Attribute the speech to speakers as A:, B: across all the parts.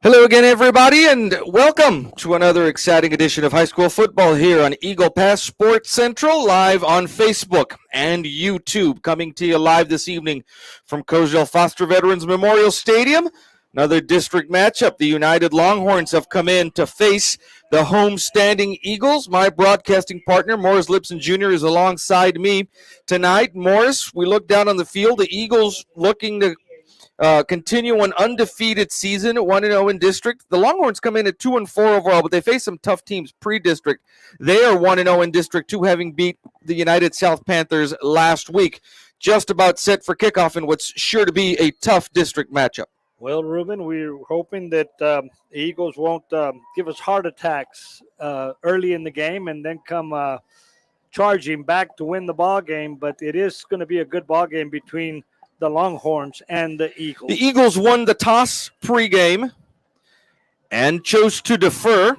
A: Hello again, everybody, and welcome to another exciting edition of high school football here on Eagle Pass Sports Central, live on Facebook and YouTube. Coming to you live this evening from Kojal Foster Veterans Memorial Stadium. Another district matchup. The United Longhorns have come in to face the homestanding Eagles. My broadcasting partner, Morris Lipson Jr., is alongside me tonight. Morris, we look down on the field. The Eagles looking to continue an undefeated season, 1-0 in district. The Longhorns come in at 2-4 overall, but they face some tough teams pre-district. They are 1-0 in District 2, having beat the United South Panthers last week. Just about set for kickoff in what's sure to be a tough district matchup.
B: Well, Ruben, we're hoping that the Eagles won't give us heart attacks early in the game and then come charging back to win the ball game. But it is going to be a good ball game between the Longhorns and the Eagles.
A: The Eagles won the toss pregame and chose to defer.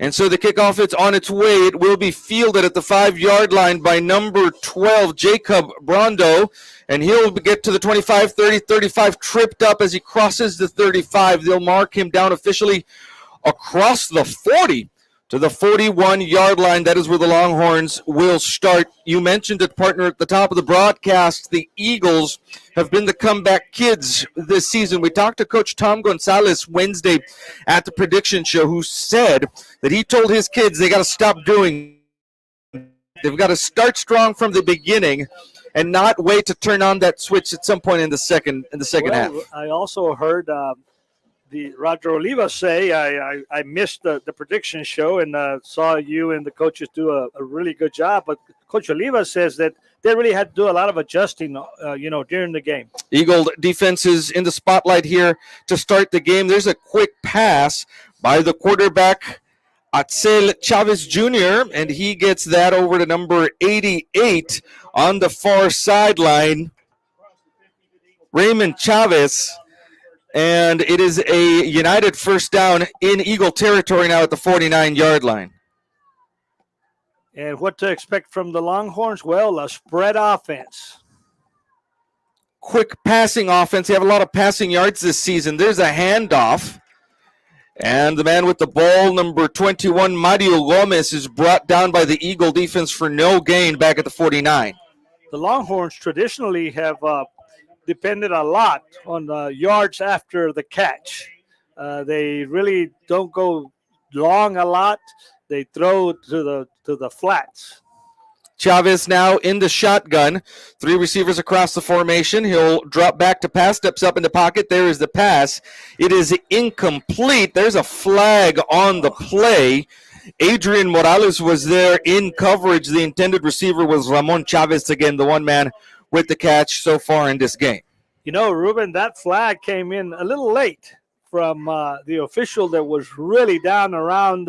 A: And so the kickoff is on its way. It will be fielded at the 5-yard line by number 12, Jacob Brondo. And he'll get to the 25, 30, 35, tripped up as he crosses the 35. They'll mark him down officially across the 40 to the 41-yard line. That is where the Longhorns will start. You mentioned it, partner, at the top of the broadcast. The Eagles have been the comeback kids this season. We talked to Coach Tom Gonzalez Wednesday at the prediction show, who said that he told his kids they got to stop doing. They've got to start strong from the beginning and not wait to turn on that switch at some point in the second half.
B: I also heard the Roger Oliva say, I missed the prediction show and saw you and the coaches do a really good job. But Coach Oliva says that they really had to do a lot of adjusting, during the game.
A: Eagle defense is in the spotlight here to start the game. There's a quick pass by the quarterback, Axel Chavez Jr., and he gets that over to number 88 on the far sideline, Raymond Chavez. And it is a United first down in Eagle territory now at the 49-yard line.
B: And what to expect from the Longhorns? Well, a spread offense.
A: Quick passing offense. They have a lot of passing yards this season. There's a handoff. And the man with the ball, number 21, Mario Gomez, is brought down by the Eagle defense for no gain back at the 49.
B: The Longhorns traditionally have depended a lot on yards after the catch. They really don't go long a lot. They throw to the flats.
A: Chavez now in the shotgun. 3 receivers across the formation. He'll drop back to pass, steps up in the pocket. There is the pass. It is incomplete. There's a flag on the play. Adrian Morales was there in coverage. The intended receiver was Ramon Chavez, again, the one man with the catch so far in this game.
B: You know, Ruben, that flag came in a little late from the official that was really down around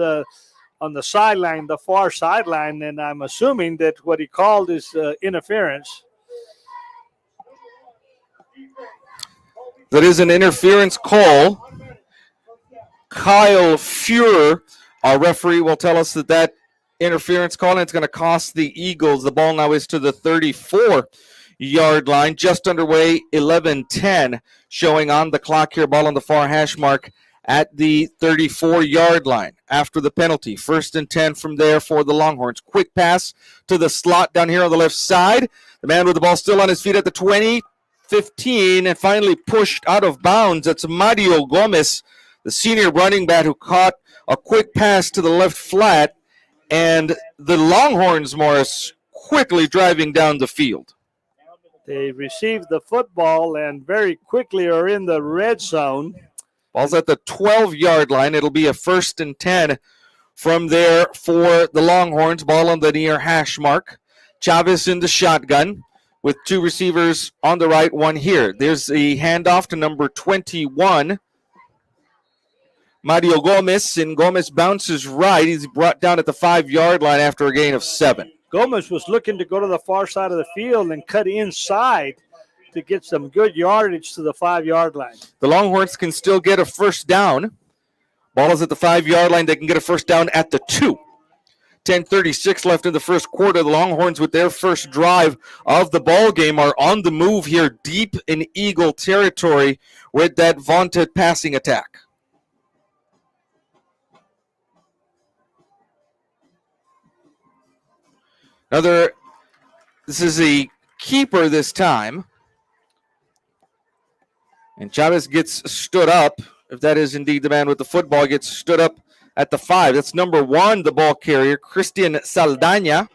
B: on the sideline, the far sideline, and I'm assuming that what he called is interference.
A: That is an interference call. Kyle Fuhrer, our referee, will tell us that interference call, and it's going to cost the Eagles. The ball now is to the 34-yard line, just underway, 11-10, showing on the clock here. Ball on the far hash mark at the 34-yard line after the penalty. 1st and 10 from there for the Longhorns. Quick pass to the slot down here on the left side. The man with the ball still on his feet at the 20, 15, and finally pushed out of bounds. That's Mario Gomez, the senior running back, who caught a quick pass to the left flat, and the Longhorns, Morris, quickly driving down the field.
B: They received the football and very quickly are in the red zone.
A: Ball's at the 12-yard line. It'll be a 1st and 10 from there for the Longhorns. Ball on the near hash mark. Chavez in the shotgun with 2 receivers on the right, 1 here. There's the handoff to number 21, Mario Gomez, and Gomez bounces right. He's brought down at the 5-yard line after a gain of 7.
B: Gomez was looking to go to the far side of the field and cut inside to get some good yardage to the 5-yard line.
A: The Longhorns can still get a first down. Ball is at the 5-yard line. They can get a first down at the 2. 10:36 left in the first quarter. The Longhorns, with their first drive of the ball game, are on the move here deep in Eagle territory with that vaunted passing attack. This is a keeper this time. And Chavez gets stood up. If that is indeed the man with the football, gets stood up at the 5. That's number 1, the ball carrier, Christian Saldaña.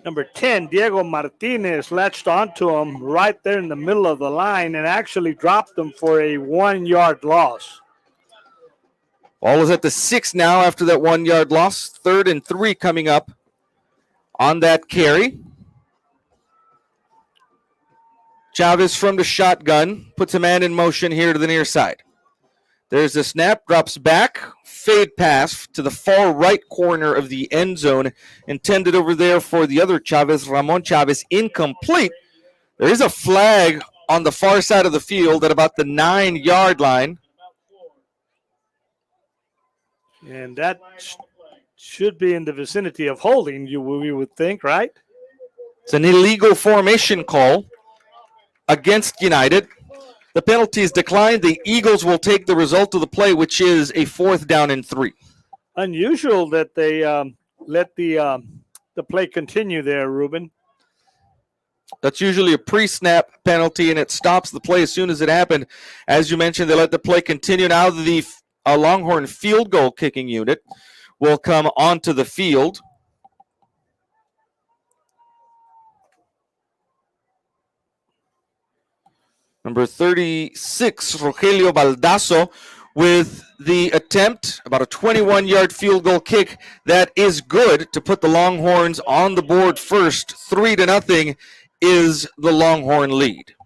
B: Number 10, Diego Martinez, latched onto him right there in the middle of the line and actually dropped him for a 1-yard loss.
A: Ball is at the 6 now after that 1-yard loss. 3rd and 3 coming up on that carry. Chavez from the shotgun puts a man in motion here to the near side. There's the snap, drops back, fade pass to the far right corner of the end zone, intended over there for the other Chavez, Ramon Chavez, incomplete. There is a flag on the far side of the field at about the 9-yard line.
B: And that should be in the vicinity of holding, we would think, right?
A: It's an illegal formation call against United. The penalty is declined. The Eagles will take the result of the play, which is a 4th down and 3.
B: Unusual that they let the play continue there, Ruben.
A: That's usually a pre-snap penalty, and it stops the play as soon as it happened. As you mentioned, they let the play continue. Now the Longhorn field goal kicking unit will come onto the field. Number 36, Rogelio Baldasso, with the attempt, about a 21-yard field goal kick that is good to put the Longhorns on the board first. 3-0 is the Longhorn lead.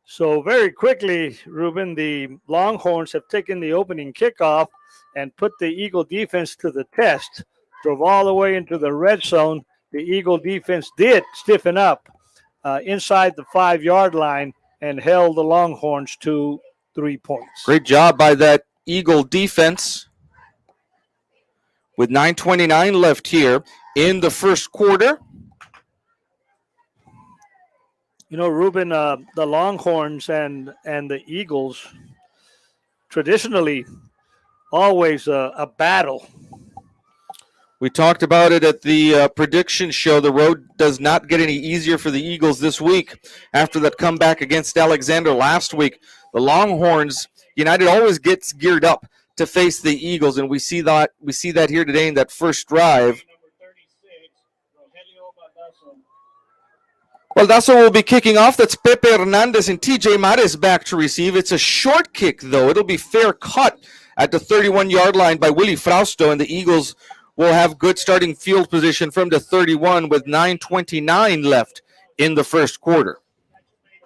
B: So very quickly, Ruben, the Longhorns have taken the opening kickoff and put the Eagle defense to the test. Drove all the way into the red zone. The Eagle defense did stiffen up inside the 5-yard line and held the Longhorns to 3 points.
A: Great job by that Eagle defense. With 9:29 left here in the first quarter.
B: You know, Ruben, the Longhorns and the Eagles, traditionally always a battle.
A: We talked about it at the prediction show. The road does not get any easier for the Eagles this week after that comeback against Alexander last week. The Longhorns, United always gets geared up to face the Eagles, and we see that here today in that first drive. Baldasso will be kicking off. That's Pepe Hernandez and TJ Mares back to receive. It's a short kick, though. It'll be fair cut at the 31-yard line by Willie Frausto, and the Eagles will have good starting field position from the 31 with 9:29 left in the first quarter.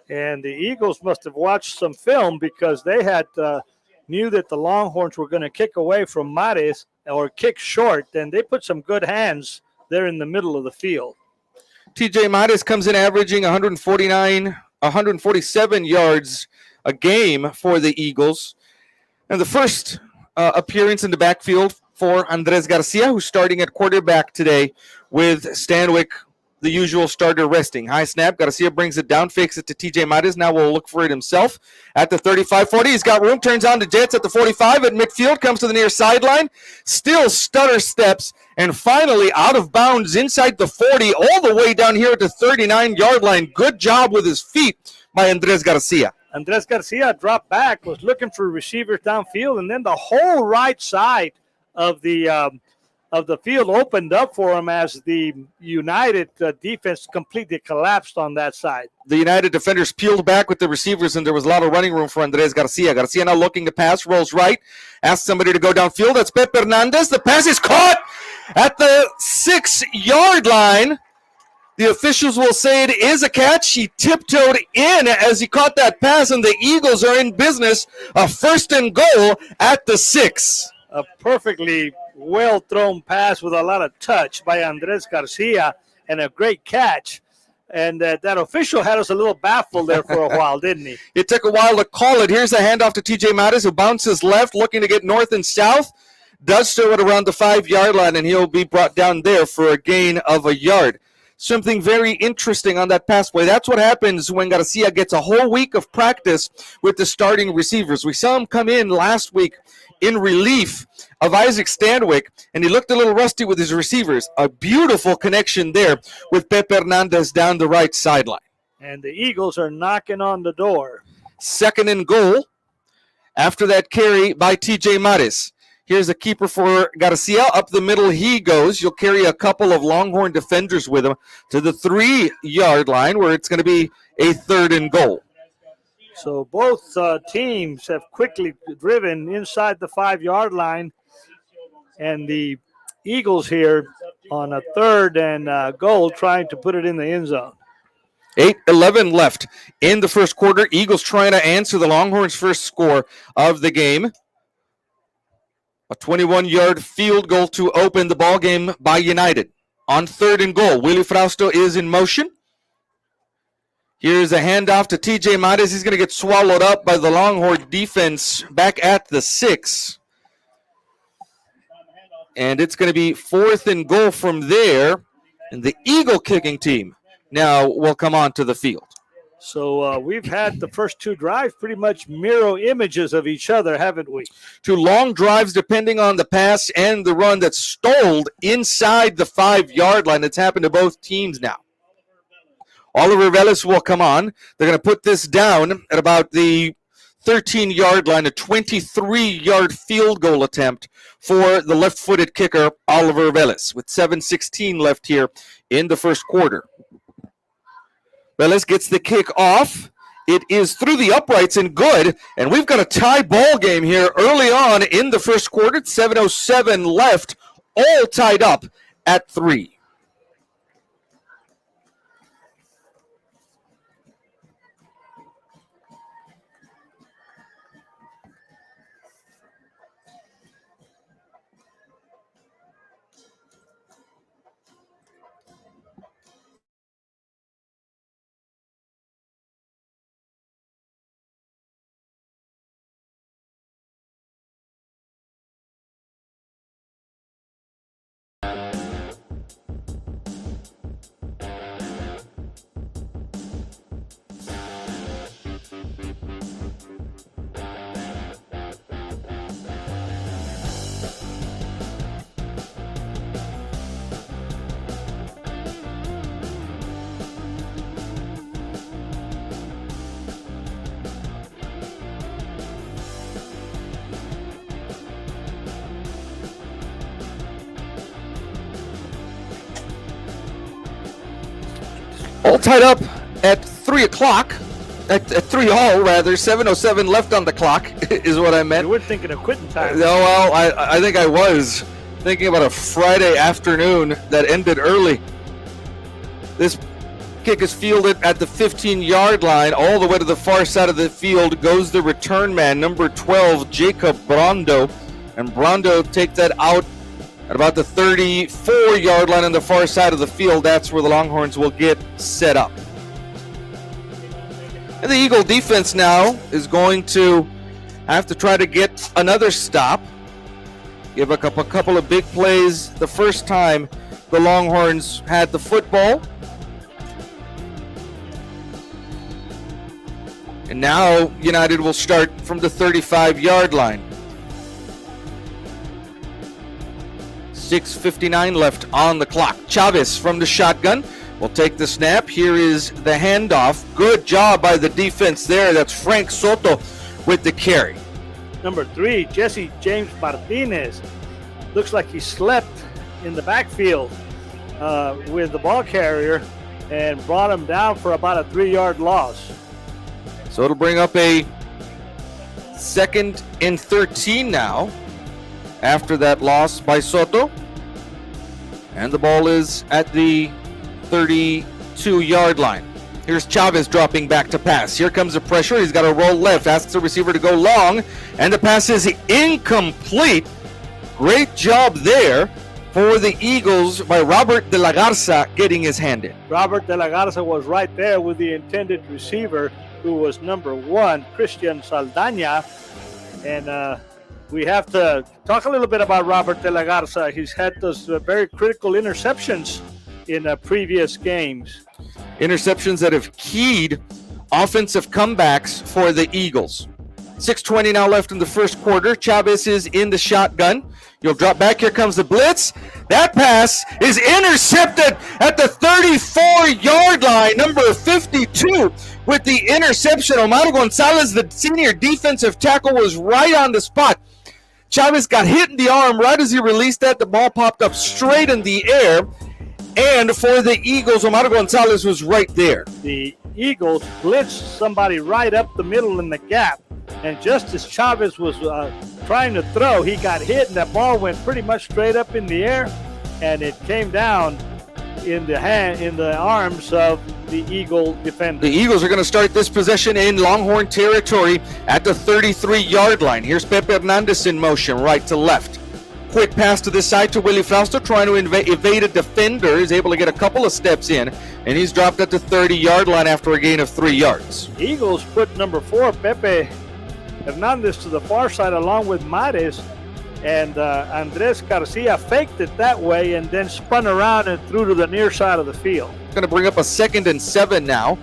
B: And the Eagles must have watched some film because they had knew that the Longhorns were going to kick away from Mares or kick short, and they put some good hands there in the middle of the field.
A: TJ Mares comes in averaging 147 yards a game for the Eagles. And the first appearance in the backfield for Andres Garcia, who's starting at quarterback today with Stanwyck, the usual starter, resting. High snap. Garcia brings it down, fakes it to TJ Mares. Now will look for it himself at the 35-40. He's got room, turns on to Jets at the 45 at midfield, comes to the near sideline, still stutter steps, and finally out of bounds inside the 40, all the way down here at the 39-yard line. Good job with his feet by Andres Garcia.
B: Andres Garcia dropped back, was looking for receivers downfield, and then the whole right side of the field opened up for him as the United defense completely collapsed on that side.
A: The United defenders peeled back with the receivers, and there was a lot of running room for Andres Garcia. Garcia now looking to pass, rolls right, asks somebody to go downfield. That's Pepe Hernandez. The pass is caught at the 6-yard line. The officials will say it is a catch. He tiptoed in as he caught that pass, and the Eagles are in business. A 1st and goal at the 6.
B: A perfectly well-thrown pass with a lot of touch by Andres Garcia and a great catch. And that official had us a little baffled there for a while, didn't he?
A: It took a while to call it. Here's a handoff to TJ Mares, who bounces left, looking to get north and south. Does so at around the 5-yard line, and he'll be brought down there for a gain of a yard. something very interesting on that pass play. That's what happens when Garcia gets a whole week of practice with the starting receivers. We saw him come in last week in relief of Isaac Stanwyck, and he looked a little rusty with his receivers. A beautiful connection there with Pepe Hernandez down the right sideline.
B: And the Eagles are knocking on the door.
A: 2nd and goal after that carry by TJ Mares. Here's a keeper for Garcia. Up the middle he goes. You'll carry a couple of Longhorn defenders with him to the 3-yard line where it's going to be a 3rd and goal.
B: So both teams have quickly driven inside the 5-yard line. And the Eagles here on a 3rd and goal trying to put it in the end zone.
A: 8:11 left in the first quarter. Eagles trying to answer the Longhorns' first score of the game. A 21-yard field goal to open the ball game by United. On 3rd and goal, Willie Frausto is in motion. Here's a handoff to TJ Mares. He's going to get swallowed up by the Longhorn defense back at the 6. And it's going to be 4th and goal from there. And the Eagle kicking team now will come onto the field.
B: So we've had the first 2 drives pretty much mirror images of each other, haven't we?
A: 2 long drives depending on the pass and the run that's stalled inside the 5-yard line. It's happened to both teams now. Oliver Velez will come on. They're going to put this down at about the 13-yard line, a 23-yard field goal attempt for the left-footed kicker, Oliver Velez, with 7:16 left here in the first quarter. Velez gets the kick off. It is through the uprights and good. And we've got a tie ball game here early on in the first quarter. 7:07 left, all tied up at 3. All tied up at 3 o'clock, at 3 all rather, 7:07 left on the clock is what I meant.
B: You were thinking of quitting time.
A: No, well, I think I was thinking about a Friday afternoon that ended early. This kick is fielded at the 15-yard line. All the way to the far side of the field goes the return man, number 12, Jacob Brando. And Brando take that out at about the 34-yard line on the far side of the field. That's where the Longhorns will get set up. And the Eagle defense now is going to have to try to get another stop. Give a couple of big plays the first time the Longhorns had the football. And now United will start from the 35-yard line. 6:59 left on the clock. Chavez from the shotgun will take the snap. Here is the handoff. Good job by the defense there. That's Frank Soto with the carry.
B: Number 3, Jesse James Martinez. Looks like he slept in the backfield with the ball carrier and brought him down for about a 3-yard loss.
A: So it'll bring up a 2nd and 13 now after that loss by Soto. And the ball is at the 32-yard line. Here's Chavez dropping back to pass. Here comes the pressure. He's got to roll left. Asks the receiver to go long. And the pass is incomplete. Great job there for the Eagles by Robert De La Garza getting his hand in.
B: Robert De La Garza was right there with the intended receiver, who was number 1, Christian Saldaña. And we have to talk a little bit about Robert De La Garza. He's had those very critical interceptions in previous games.
A: Interceptions that have keyed offensive comebacks for the Eagles. 6:20 now left in the first quarter. Chavez is in the shotgun. You'll drop back. Here comes the blitz. That pass is intercepted at the 34-yard line. Number 52 with the interception. Omar Gonzalez, the senior defensive tackle, was right on the spot. Chavez got hit in the arm right as he released that. The ball popped up straight in the air. And for the Eagles, Omar Gonzalez was right there.
B: The Eagles blitzed somebody right up the middle in the gap. And just as Chavez was trying to throw, he got hit, and that ball went pretty much straight up in the air, and it came down in the arms of the Eagle defender.
A: The Eagles are going to start this possession in Longhorn territory at the 33-yard line. Here's Pepe Hernandez in motion, right to left. Quick pass to this side to Willie Frausto, trying to evade a defender. He's able to get a couple of steps in, and he's dropped at the 30-yard line after a gain of 3 yards.
B: Eagles put number 4, Pepe Hernandez, to the far side along with Mares, and Andres Garcia faked it that way and then spun around and threw to the near side of the field.
A: Going to bring up a 2nd and 7 now.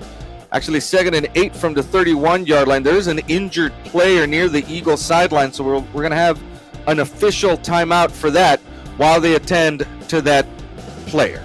A: Actually 2nd and 8 from the 31-yard line. There's an injured player near the Eagles sideline, so we're going to have an official timeout for that while they attend to that player.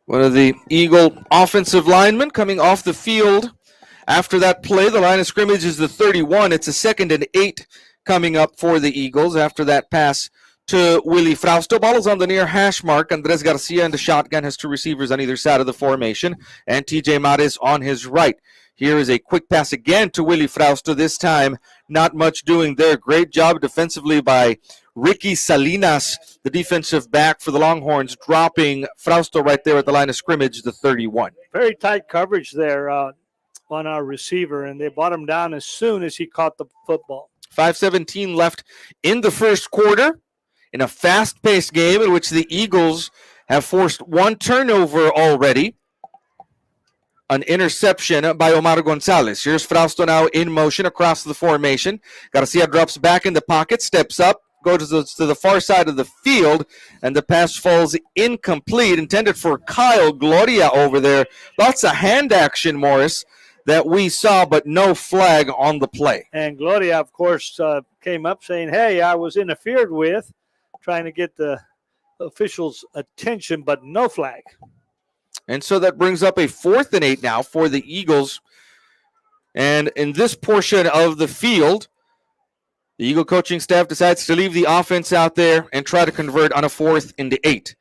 A: One of the Eagle offensive linemen coming off the field after that play. The line of scrimmage is the 31. It's a 2nd and 8 coming up for the Eagles after that pass to Willie Frausto. Ball is on the near hash mark. Andres Garcia in the shotgun has 2 receivers on either side of the formation, and TJ Mares on his right. Here is a quick pass again to Willie Frausto. This time, not much doing there. Great job defensively by Ricky Salinas, the defensive back for the Longhorns, dropping Frausto right there at the line of scrimmage, the 31.
B: Very tight coverage there on our receiver, and they brought him down as soon as he caught the football.
A: 5:17 left in the first quarter in a fast-paced game in which the Eagles have forced 1 turnover already. An interception by Omar Gonzalez. Here's Frausto now in motion across the formation. Garcia drops back in the pocket, steps up, goes to the far side of the field, and the pass falls incomplete, intended for Kyle Gloria over there. Lots of hand action, Morris, that we saw, but no flag on the play.
B: And Gloria, of course, came up saying, hey, I was interfered with, trying to get the officials' attention, but no flag.
A: And so that brings up a 4th and 8 now for the Eagles. And in this portion of the field, the Eagle coaching staff decides to leave the offense out there and try to convert on a 4th and 8.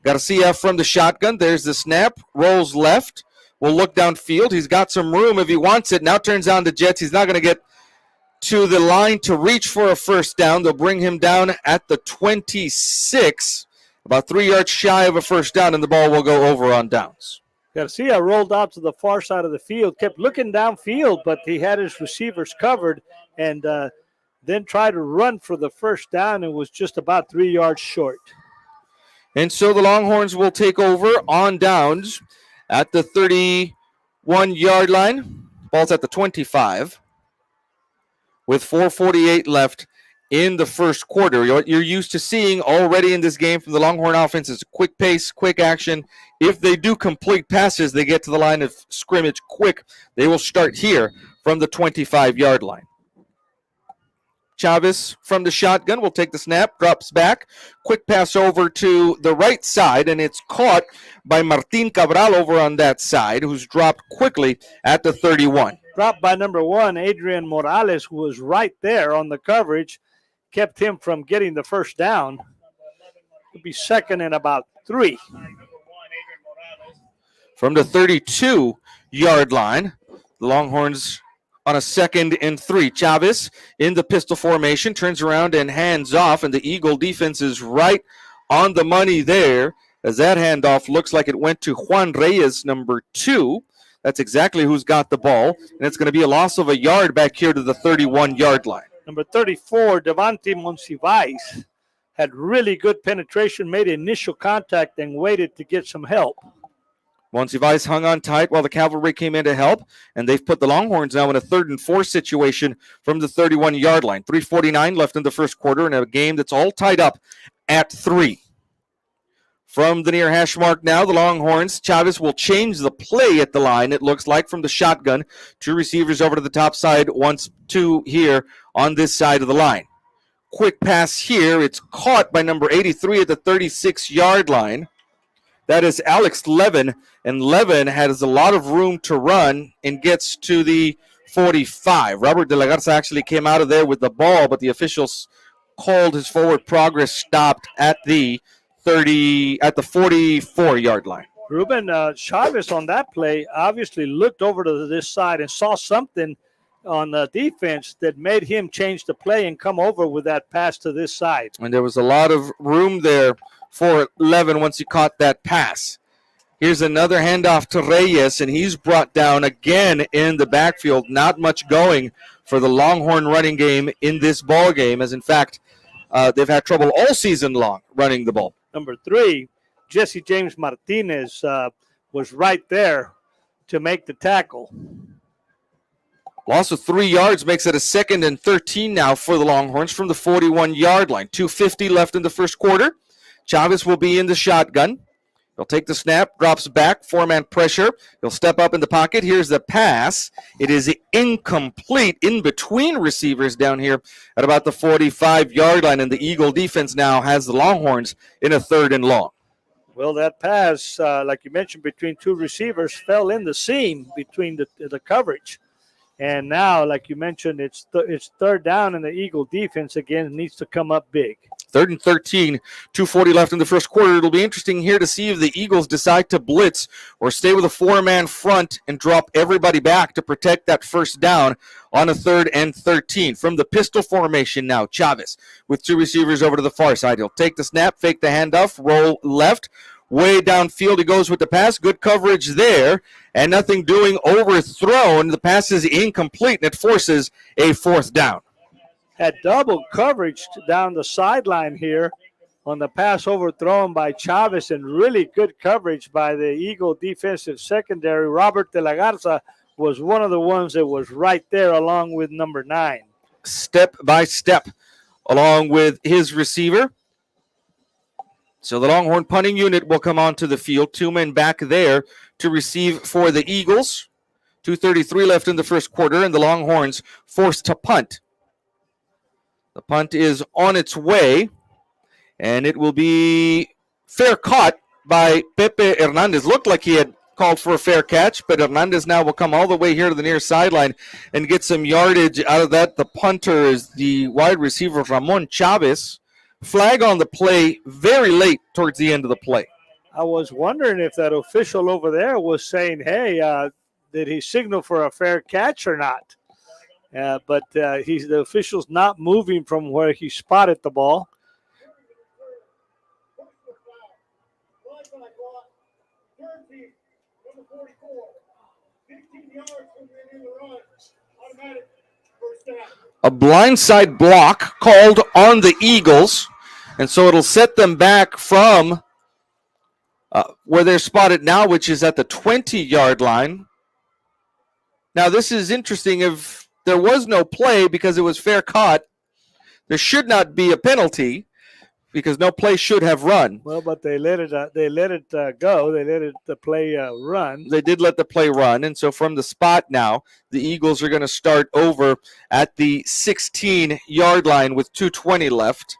A: Garcia from the shotgun. There's the snap. Rolls left. Will look downfield. He's got some room if he wants it. Now turns on the Jets. He's not going to get to the line to reach for a first down. They'll bring him down at the 26. About 3 yards shy of a first down, and the ball will go over on downs.
B: Garcia rolled out to the far side of the field, kept looking downfield, but he had his receivers covered, and then tried to run for the first down and was just about 3 yards short.
A: And so the Longhorns will take over on downs at the 31-yard line. Ball's at the 25 with 4:48 left in the first quarter. What you're used to seeing already in this game from the Longhorn offense is a quick pace, quick action. If they do complete passes, they get to the line of scrimmage quick. They will start here from the 25-yard line. Chavez from the shotgun will take the snap, drops back. Quick pass over to the right side, and it's caught by Martin Cabral over on that side, who's dropped quickly at the 31.
B: Dropped by number 1, Adrian Morales, who was right there on the coverage, kept him from getting the first down. It'll be 2nd and about 3.
A: From the 32-yard line, the Longhorns on a 2nd and 3. Chavez in the pistol formation, turns around and hands off, and the Eagle defense is right on the money there, as that handoff looks like it went to Juan Reyes, number 2. That's exactly who's got the ball, and it's going to be a loss of a yard back here to the 31-yard line.
B: Number 34, Devante Monsivais, had really good penetration, made initial contact, and waited to get some help.
A: Monsivais hung on tight while the cavalry came in to help, and they've put the Longhorns now in a 3rd and 4 situation from the 31-yard line. 3:49 left in the first quarter in a game that's all tied up at 3. From the near hash mark now, the Longhorns, Chavez will change the play at the line, it looks like, from the shotgun. 2 receivers over to the top side, 1-2 here on this side of the line. Quick pass here. It's caught by number 83 at the 36-yard line. That is Alex Levin, and Levin has a lot of room to run and gets to the 45. Robert De La Garza actually came out of there with the ball, but the officials called his forward progress stopped at the 44-yard line.
B: Ruben Chavez on that play obviously looked over to this side and saw something on the defense that made him change the play and come over with that pass to this side.
A: And there was a lot of room there for Levin once he caught that pass. Here's another handoff to Reyes, and he's brought down again in the backfield. Not much going for the Longhorn running game in this ball game, as in fact, they've had trouble all season long running the ball.
B: Number 3, Jesse James Martinez was right there to make the tackle.
A: Loss of 3 yards makes it a 2nd and 13 now for the Longhorns from the 41-yard line. 2:50 left in the first quarter. Chavez will be in the shotgun. He'll take the snap, drops back, 4-man pressure. He'll step up in the pocket. Here's the pass. It is incomplete in between receivers down here at about the 45-yard line, and the Eagle defense now has the Longhorns in a 3rd and long.
B: Well, that pass, like you mentioned, between 2 receivers fell in the seam between the coverage. And now, like you mentioned, it's 3rd down, and the Eagle defense, again, needs to come up big.
A: 3rd and 13, 2:40 left in the first quarter. It'll be interesting here to see if the Eagles decide to blitz or stay with a 4-man front and drop everybody back to protect that first down on a 3rd and 13. From the pistol formation now, Chavez with 2 receivers over to the far side. He'll take the snap, fake the handoff, roll left. Way downfield he goes with the pass. Good coverage there, and nothing doing, overthrown. The pass is incomplete, and it forces a 4th down.
B: Had double coverage down the sideline here on the pass overthrown by Chavez, and really good coverage by the Eagle defensive secondary. Robert De La Garza was one of the ones that was right there along with number 9.
A: Step by step along with his receiver. So the Longhorn punting unit will come onto the field. 2 men back there to receive for the Eagles. 2:33 left in the first quarter, and the Longhorns forced to punt. The punt is on its way, and it will be fair caught by Pepe Hernandez. Looked like he had called for a fair catch, but Hernandez now will come all the way here to the near sideline and get some yardage out of that. The punter is the wide receiver, Ramon Chavez. Flag on the play very late towards the end of the play.
B: I was wondering if that official over there was saying, hey, did he signal for a fair catch or not? But the official's not moving from where he spotted the ball.
A: A blindside block called on the Eagles, and so it'll set them back from where they're spotted now, which is at the 20-yard line. Now, this is interesting. If there was no play because it was fair caught, there should not be a penalty because no play should have run.
B: Well, but they let it go. They let the play run.
A: They did let the play run, and so from the spot now, the Eagles are going to start over at the 16-yard line with 2:20 left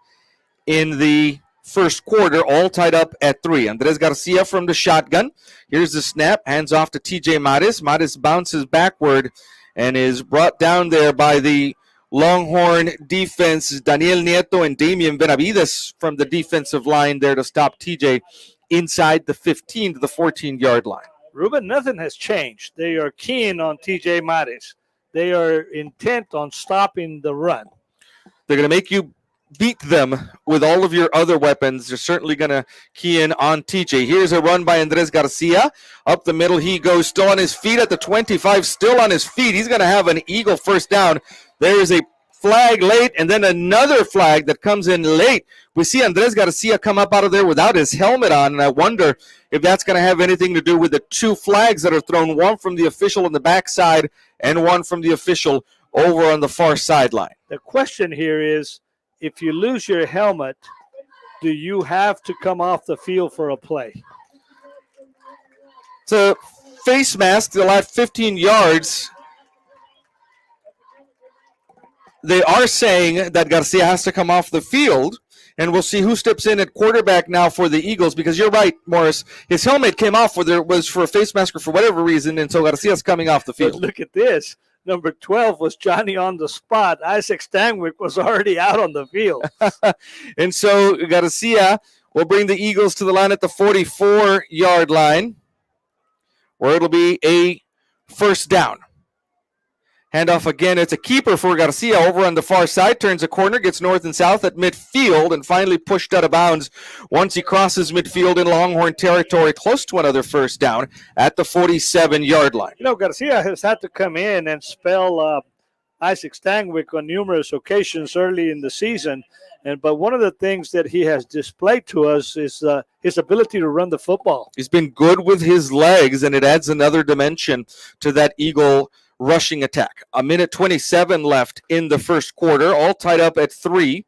A: in the first quarter, all tied up at 3. Andres Garcia from the shotgun. Here's the snap, hands off to TJ Mares. Mares bounces backward and is brought down there by the Longhorn defense. Daniel Nieto and Damian Benavides from the defensive line there to stop TJ inside the 15 to the 14-yard line.
B: Ruben, nothing has changed. They are keen on TJ Mares. they are intent on stopping the run.
A: They're going to make you beat them with all of your other weapons. They're certainly going to key in on TJ. Here's a run by Andres Garcia. Up the middle he goes, still on his feet at the 25, still on his feet. He's going to have an Eagle first down. There is a flag late, and then another flag that comes in late. We see Andres Garcia come up out of there without his helmet on, and I wonder if that's going to have anything to do with the two flags that are thrown, one from the official on the backside and one from the official over on the far sideline.
B: The question here is, if you lose your helmet, do you have to come off the field for a play?
A: It's a face mask. The last 15 yards. They are saying that Garcia has to come off the field, and we'll see who steps in at quarterback now for the Eagles, because you're right, Morris. His helmet came off, whether it was for a face mask or for whatever reason, and so Garcia's coming off the field.
B: But look at this. Number 12 was Johnny on the spot. Isaac Stanwyck was already out on the field.
A: And so Garcia will bring the Eagles to the line at the 44-yard line, where it'll be a first down. Handoff again. It's a keeper for Garcia over on the far side. Turns a corner, gets north and south at midfield, and finally pushed out of bounds once he crosses midfield in Longhorn territory, close to another first down at the 47-yard line.
B: You know, Garcia has had to come in and spell Isaac Stanwyck on numerous occasions early in the season. But one of the things that he has displayed to us is his ability to run the football.
A: He's been good with his legs, and it adds another dimension to that Eagle rushing attack. A minute 27 left in the first quarter, all tied up at 3.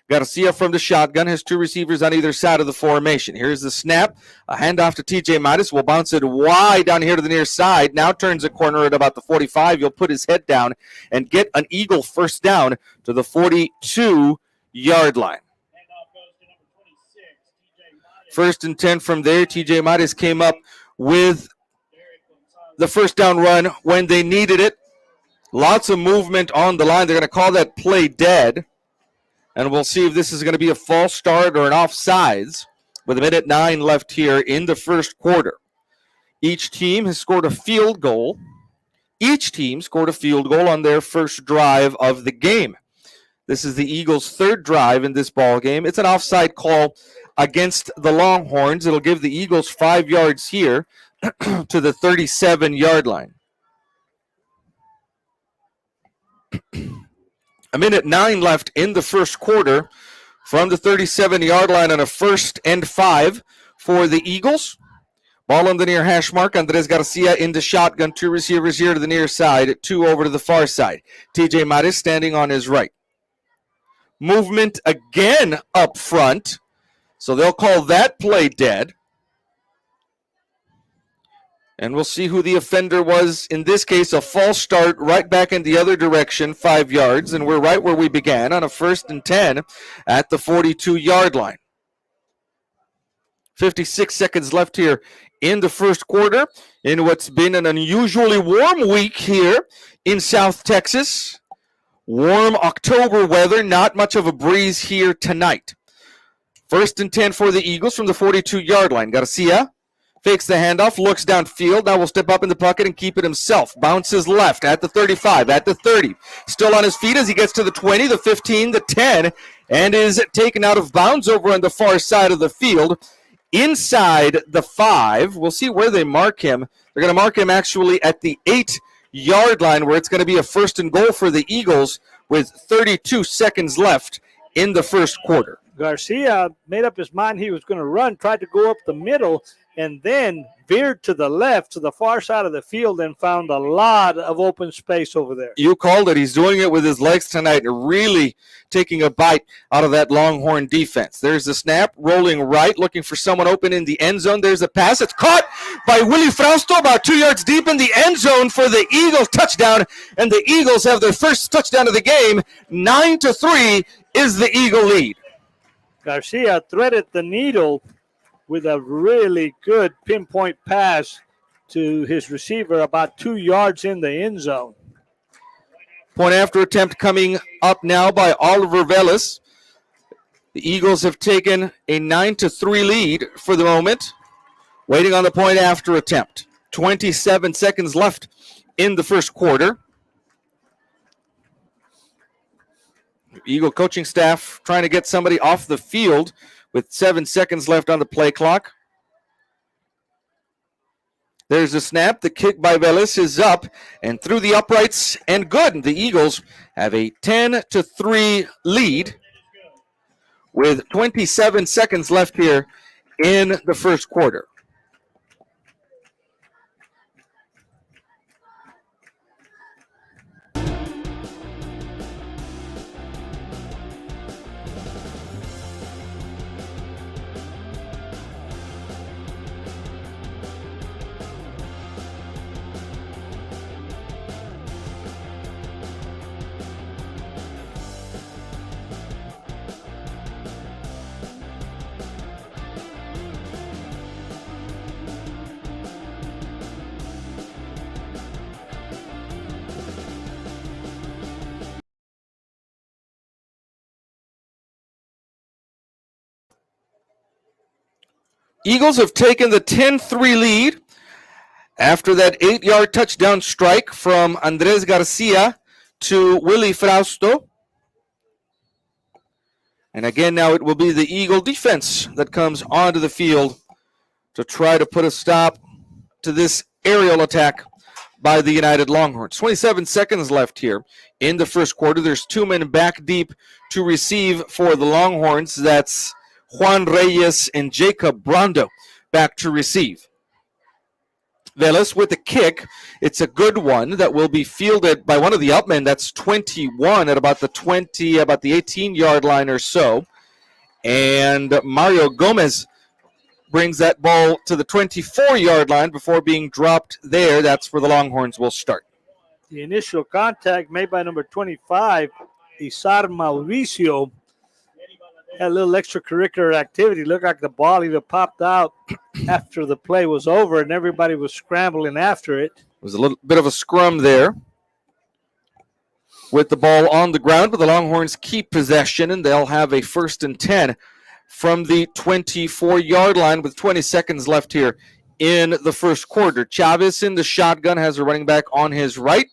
A: Garcia from the shotgun has two receivers on either side of the formation. Here's the snap. A handoff to TJ Midas. Will bounce it wide down here to the near side. Now turns a corner at about the 45. He'll put his head down and get an Eagle first down to the 42-yard line. First and 10 from there. TJ Midas came up with the first down run when they needed it. Lots of movement on the line. They're going to call that play dead. And we'll see if this is going to be a false start or an offsides with a minute 9 left here in the first quarter. Each team has scored a field goal. Each team scored a field goal on their first drive of the game. This is the Eagles' third drive in this ball game. It's an offside call against the Longhorns. It'll give the Eagles 5 yards here to the 37-yard line. A minute 9 left in the first quarter from the 37-yard line on a 1st and 5 for the Eagles. Ball on the near hash mark. Andres Garcia in the shotgun. Two receivers here to the near side. Two over to the far side. TJ Maris standing on his right. Movement again up front. So they'll call that play dead. And we'll see who the offender was. In this case, a false start right back in the other direction, 5 yards. And we're right where we began on a 1st and 10 at the 42-yard line. 56 seconds left here in the first quarter in what's been an unusually warm week here in South Texas. Warm October weather, not much of a breeze here tonight. 1st and 10 for the Eagles from the 42-yard line. Garcia fakes the handoff, looks downfield. Now will step up in the pocket and keep it himself. Bounces left at the 35, at the 30. Still on his feet as he gets to the 20, the 15, the 10, and is taken out of bounds over on the far side of the field. Inside the 5. We'll see where they mark him. They're going to mark him actually at the 8-yard line, where it's going to be a 1st and goal for the Eagles with 32 seconds left in the first quarter.
B: Garcia made up his mind he was going to run, tried to go up the middle, and then veered to the left, to the far side of the field, and found a lot of open space over there.
A: You called it. He's doing it with his legs tonight, really taking a bite out of that Longhorn defense. There's the snap, rolling right, looking for someone open in the end zone. There's a pass. It's caught by Willie Frausto about 2 yards deep in the end zone for the Eagles touchdown, and the Eagles have their first touchdown of the game. 9-3 is the Eagle lead.
B: Garcia threaded the needle with a really good pinpoint pass to his receiver about 2 yards in the end zone.
A: Point after attempt coming up now by Oliver Velas. The Eagles have taken a 9-3 lead for the moment. Waiting on the point after attempt. 27 seconds left in the first quarter. Eagle coaching staff trying to get somebody off the field with 7 seconds left on the play clock. There's a snap. The kick by Velez is up and through the uprights and good. The Eagles have a 10-3 lead with 27 seconds left here in the first quarter. Eagles have taken the 10-3 lead after that 8-yard touchdown strike from Andres Garcia to Willie Frausto. And again, now it will be the Eagle defense that comes onto the field to try to put a stop to this aerial attack by the United Longhorns. 27 seconds left here in the first quarter. There's 2 men back deep to receive for the Longhorns. That's Juan Reyes and Jacob Brando back to receive. Velez with the kick. It's a good one that will be fielded by one of the upmen. That's 21 at about the 18-yard line or so. And Mario Gomez brings that ball to the 24-yard line before being dropped there. That's where the Longhorns will start.
B: The initial contact made by number 25, Isar Mauricio, had a little extracurricular activity. Looked like the ball either popped out after the play was over and everybody was scrambling after it.
A: It was a little bit of a scrum there with the ball on the ground, but the Longhorns keep possession, and they'll have a 1st and 10 from the 24-yard line with 20 seconds left here in the first quarter. Chavez in the shotgun, has a running back on his right.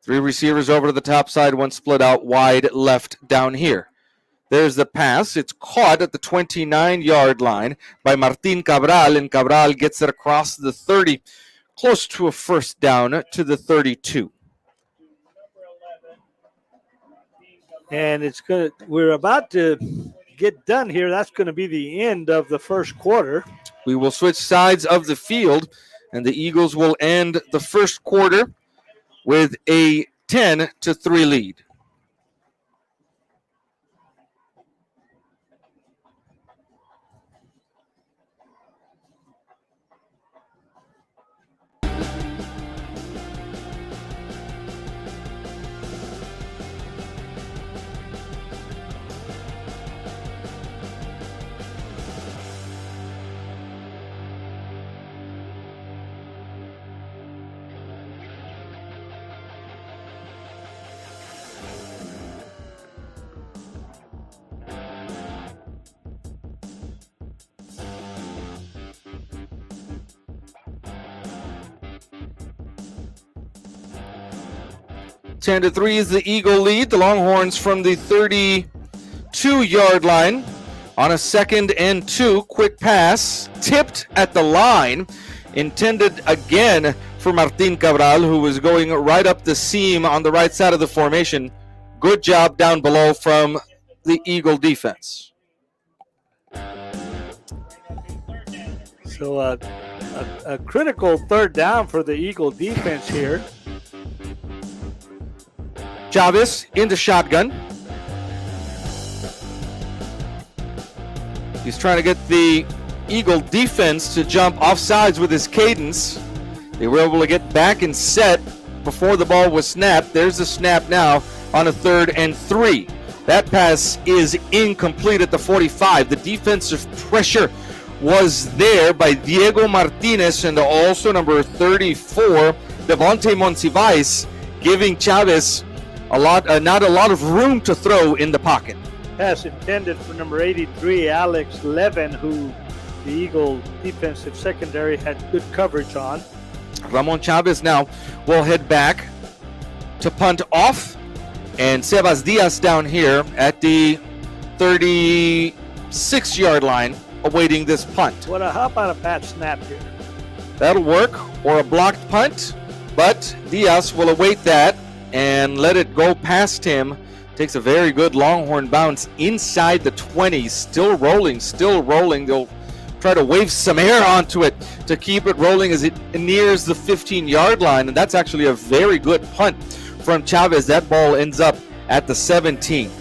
A: 3 receivers over to the top side, 1 split out wide left down here. There's the pass. It's caught at the 29-yard line by Martin Cabral, and Cabral gets it across the 30, close to a 1st down to the 32.
B: And we're about to get done here. That's going to be the end of the first quarter.
A: We will switch sides of the field, and the Eagles will end the first quarter with a 10-3 lead. Ten to 3 is the Eagle lead. The Longhorns from the 32-yard line on a 2nd and 2. Quick pass, tipped at the line, intended again for Martin Cabral, who was going right up the seam on the right side of the formation. Good job down below from the Eagle defense.
B: So a critical 3rd down for the Eagle defense here.
A: Chavez in the shotgun. He's trying to get the Eagle defense to jump off sides with his cadence. They were able to get back and set before the ball was snapped. There's the snap now on a 3rd and 3. That pass is incomplete at the 45. The defensive pressure was there by Diego Martinez and also number 34, Devontae Monsivais, giving Chavez not a lot of room to throw in the pocket.
B: Pass intended for number 83, Alex Levin, who the Eagle defensive secondary had good coverage on.
A: Ramon Chavez now will head back to punt off And Sebas Diaz down here at the 36-yard line awaiting this punt.
B: How about a bad snap here?
A: That'll work, or a blocked punt, but Diaz will await that and let it go past him. Takes a very good Longhorn bounce inside the 20s. Still rolling. They'll try to wave some air onto it to keep it rolling as it nears the 15-yard line. And that's actually a very good punt from Chavez. That ball ends up at the 17.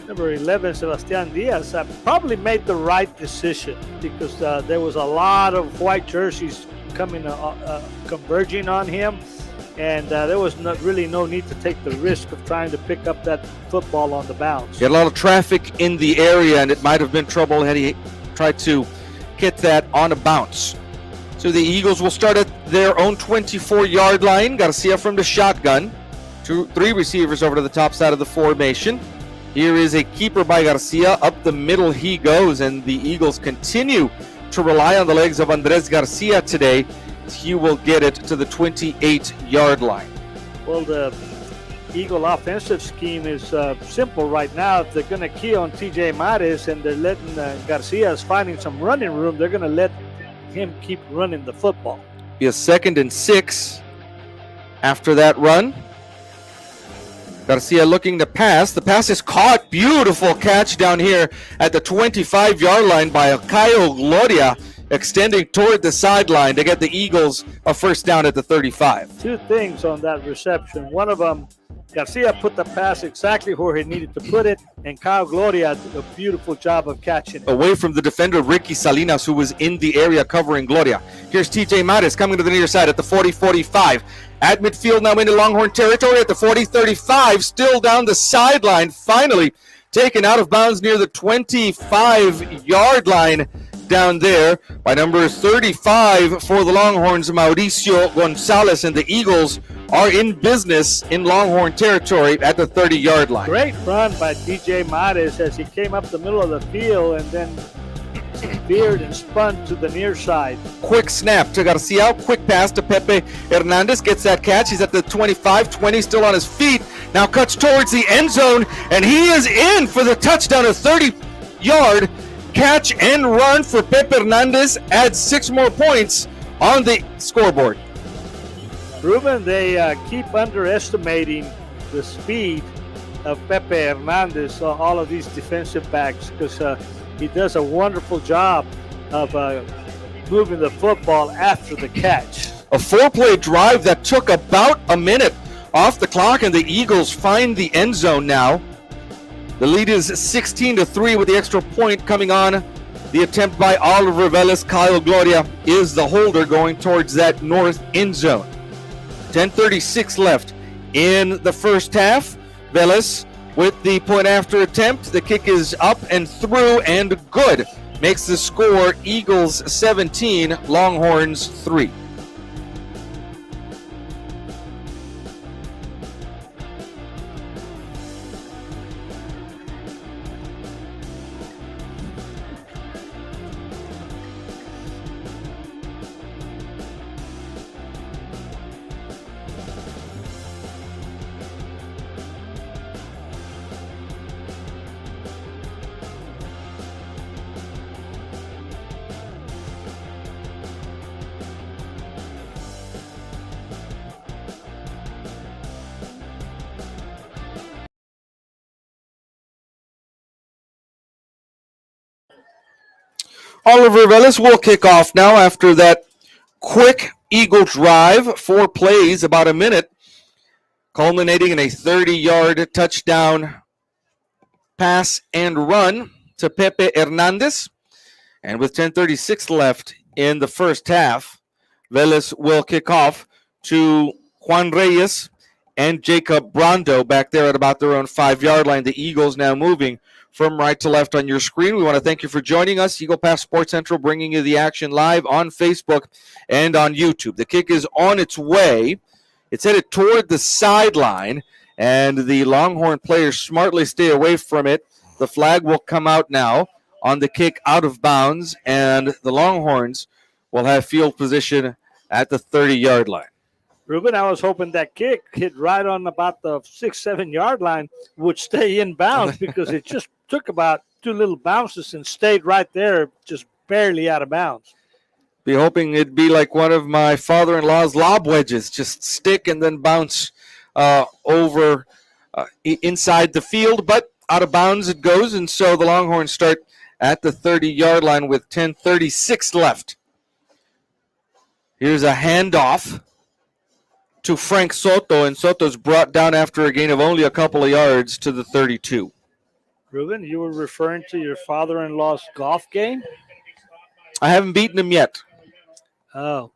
B: Number 11, Sebastian Diaz, probably made the right decision because there was a lot of white jerseys converging on him. And there was really no need to take the risk of trying to pick up that football on the bounce.
A: He had a lot of traffic in the area, and it might have been trouble had he tried to get that on a bounce. So the Eagles will start at their own 24-yard line. Garcia from the shotgun. 3 receivers over to the top side of the formation. Here is a keeper by Garcia. Up the middle he goes, and the Eagles continue to rely on the legs of Andres Garcia today. He will get it to the 28-yard line.
B: Well, the Eagle offensive scheme is simple right now. If they're going to key on TJ Mares and they're letting Garcia's finding some running room, they're going to let him keep running the football.
A: Be a 2nd and 6 after that run. Garcia looking to pass. The pass is caught. Beautiful catch down here at the 25-yard line by Caio Gloria, extending toward the sideline to get the Eagles a first down at the 35.
B: 2 things on that reception. One of them, Garcia put the pass exactly where he needed to put it, and Caio Gloria did a beautiful job of catching it.
A: Away from the defender, Ricky Salinas, who was in the area covering Gloria. Here's TJ Mares coming to the near side at the 40-45. At midfield now into Longhorn territory at the 40-35, still down the sideline, finally taken out of bounds near the 25-yard line down there by number 35 for the Longhorns, Mauricio Gonzalez, and the Eagles are in business in Longhorn territory at the 30-yard line.
B: Great run by DJ Mares as he came up the middle of the field and then veered and spun to the near side.
A: Quick snap to Garcia, quick pass to Pepe Hernandez, gets that catch. He's at the 25-20, still on his feet, now cuts towards the end zone, and he is in for the touchdown, a 30-yard catch and run for Pepe Hernandez, adds 6 more points on the scoreboard.
B: Ruben, they keep underestimating the speed of Pepe Hernandez, all of these defensive backs, because he does a wonderful job of moving the football after the catch.
A: A 4-play drive that took about a minute off the clock, and the Eagles find the end zone now. The lead is 16-3 with the extra point coming on the attempt by Oliver Velez. Caio Gloria is the holder going towards that north end zone. 10:36 left in the first half. Velez with the point after attempt. The kick is up and through and good. Makes the score Eagles 17, Longhorns 3. Oliver Velez will kick off now after that quick Eagle drive. 4 plays, about a minute, culminating in a 30-yard touchdown pass and run to Pepe Hernandez. And with 10:36 left in the first half, Velez will kick off to Juan Reyes and Jacob Brando back there at about their own 5-yard line. The Eagles now moving from right to left on your screen. We want to thank you for joining us. Eagle Pass Sports Central bringing you the action live on Facebook and on YouTube. The kick is on its way. It's headed toward the sideline, and the Longhorn players smartly stay away from it. The flag will come out now on the kick out of bounds, and the Longhorns will have field position at the 30-yard line.
B: Ruben, I was hoping that kick hit right on about the 6-7 yard line would stay in bounds because it just took about two little bounces and stayed right there, just barely out of bounds.
A: Be hoping it'd be like one of my father-in-law's lob wedges, just stick and then bounce over inside the field, but out of bounds it goes, and so the Longhorns start at the 30-yard line with 10:36 left. Here's a handoff to Frank Soto, and Soto's brought down after a gain of only a couple of yards to the 32.
B: Ruben, you were referring to your father-in-law's golf game?
A: I haven't beaten him yet.
B: Oh,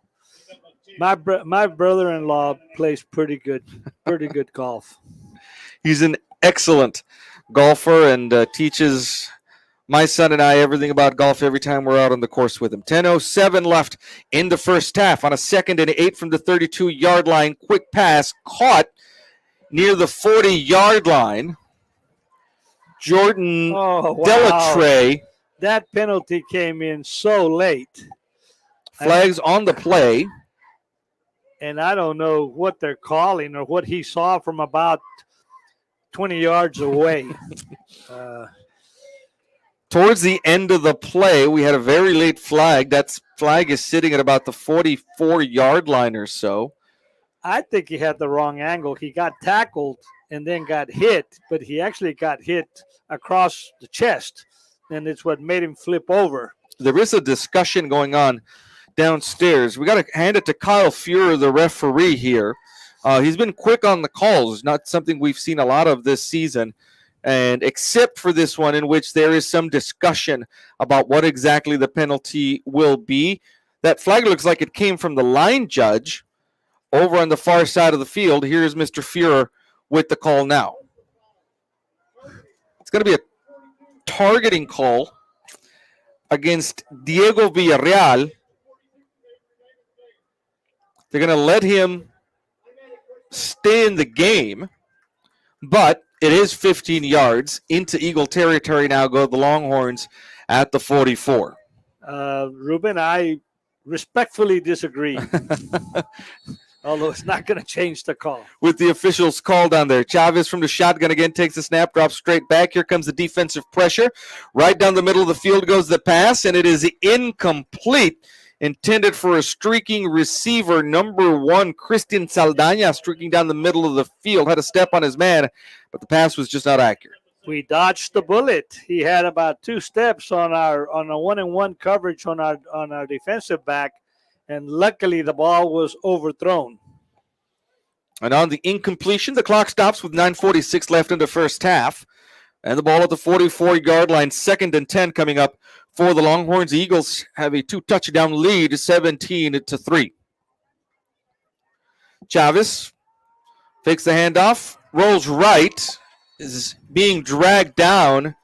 B: my brother-in-law plays pretty good golf.
A: He's an excellent golfer and teaches my son and I everything about golf every time we're out on the course with him. 10:07 left in the first half on a 2nd and 8 from the 32-yard line. Quick pass caught near the 40-yard line. Jordan Delatrey.
B: That penalty came in so late.
A: Flags on the play.
B: And I don't know what they're calling or what he saw from about 20 yards away.
A: Towards the end of the play, we had a very late flag. That flag is sitting at about the 44-yard line or so.
B: I think he had the wrong angle. He got tackled and then got hit, but he actually got hit across the chest, and it's what made him flip over.
A: There is a discussion going on downstairs. We got to hand it to Kyle Fuhrer, the referee here. He's been quick on the calls, not something we've seen a lot of this season. And except for this one in which there is some discussion about what exactly the penalty will be, that flag looks like it came from the line judge over on the far side of the field. Here's Mr. Fuhrer with the call now. It's going to be a targeting call against Diego Villarreal. They're going to let him stay in the game, but it is 15 yards into Eagle territory now. Go the Longhorns at the 44.
B: Ruben, I respectfully disagree. Although it's not going to change the call.
A: With the officials call down there. Chavez from the shotgun again takes the snap, drops straight back. Here comes the defensive pressure. Right down the middle of the field goes the pass, and it is incomplete. Intended for a streaking receiver, number 1, Christian Saldaña, streaking down the middle of the field. Had a step on his man, but the pass was just not accurate.
B: We dodged the bullet. He had about 2 steps on a 1-and-1 coverage on our defensive back, and luckily the ball was overthrown.
A: And on the incompletion, the clock stops with 9:46 left in the first half. And the ball at the 44-yard line, 2nd and 10 coming up for the Longhorns. The Eagles have a 2-touchdown lead, 17-3. Chavez fakes the handoff, rolls right, is being dragged down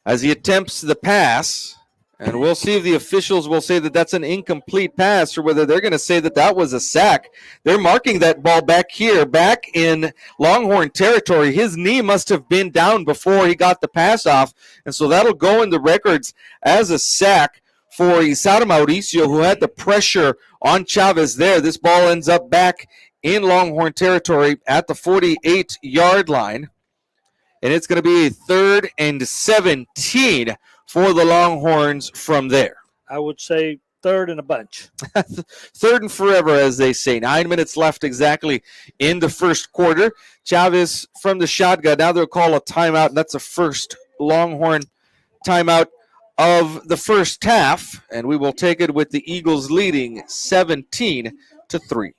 A: as he attempts the pass. And we'll see if the officials will say that that's an incomplete pass or whether they're going to say that that was a sack. They're marking that ball back here, back in Longhorn territory. His knee must have been down before he got the pass off. And so that'll go in the records as a sack for Isar Mauricio, who had the pressure on Chavez there. This ball ends up back in Longhorn territory at the 48-yard line. And it's going to be a 3rd and 17 for the Longhorns from there.
B: I would say 3rd and a bunch.
A: 3rd and forever, as they say. 9 minutes left exactly in the first quarter. Chavez from the shotgun. Now they'll call a timeout, and that's the first Longhorn timeout of the first half. And we will take it with the Eagles leading 17-3.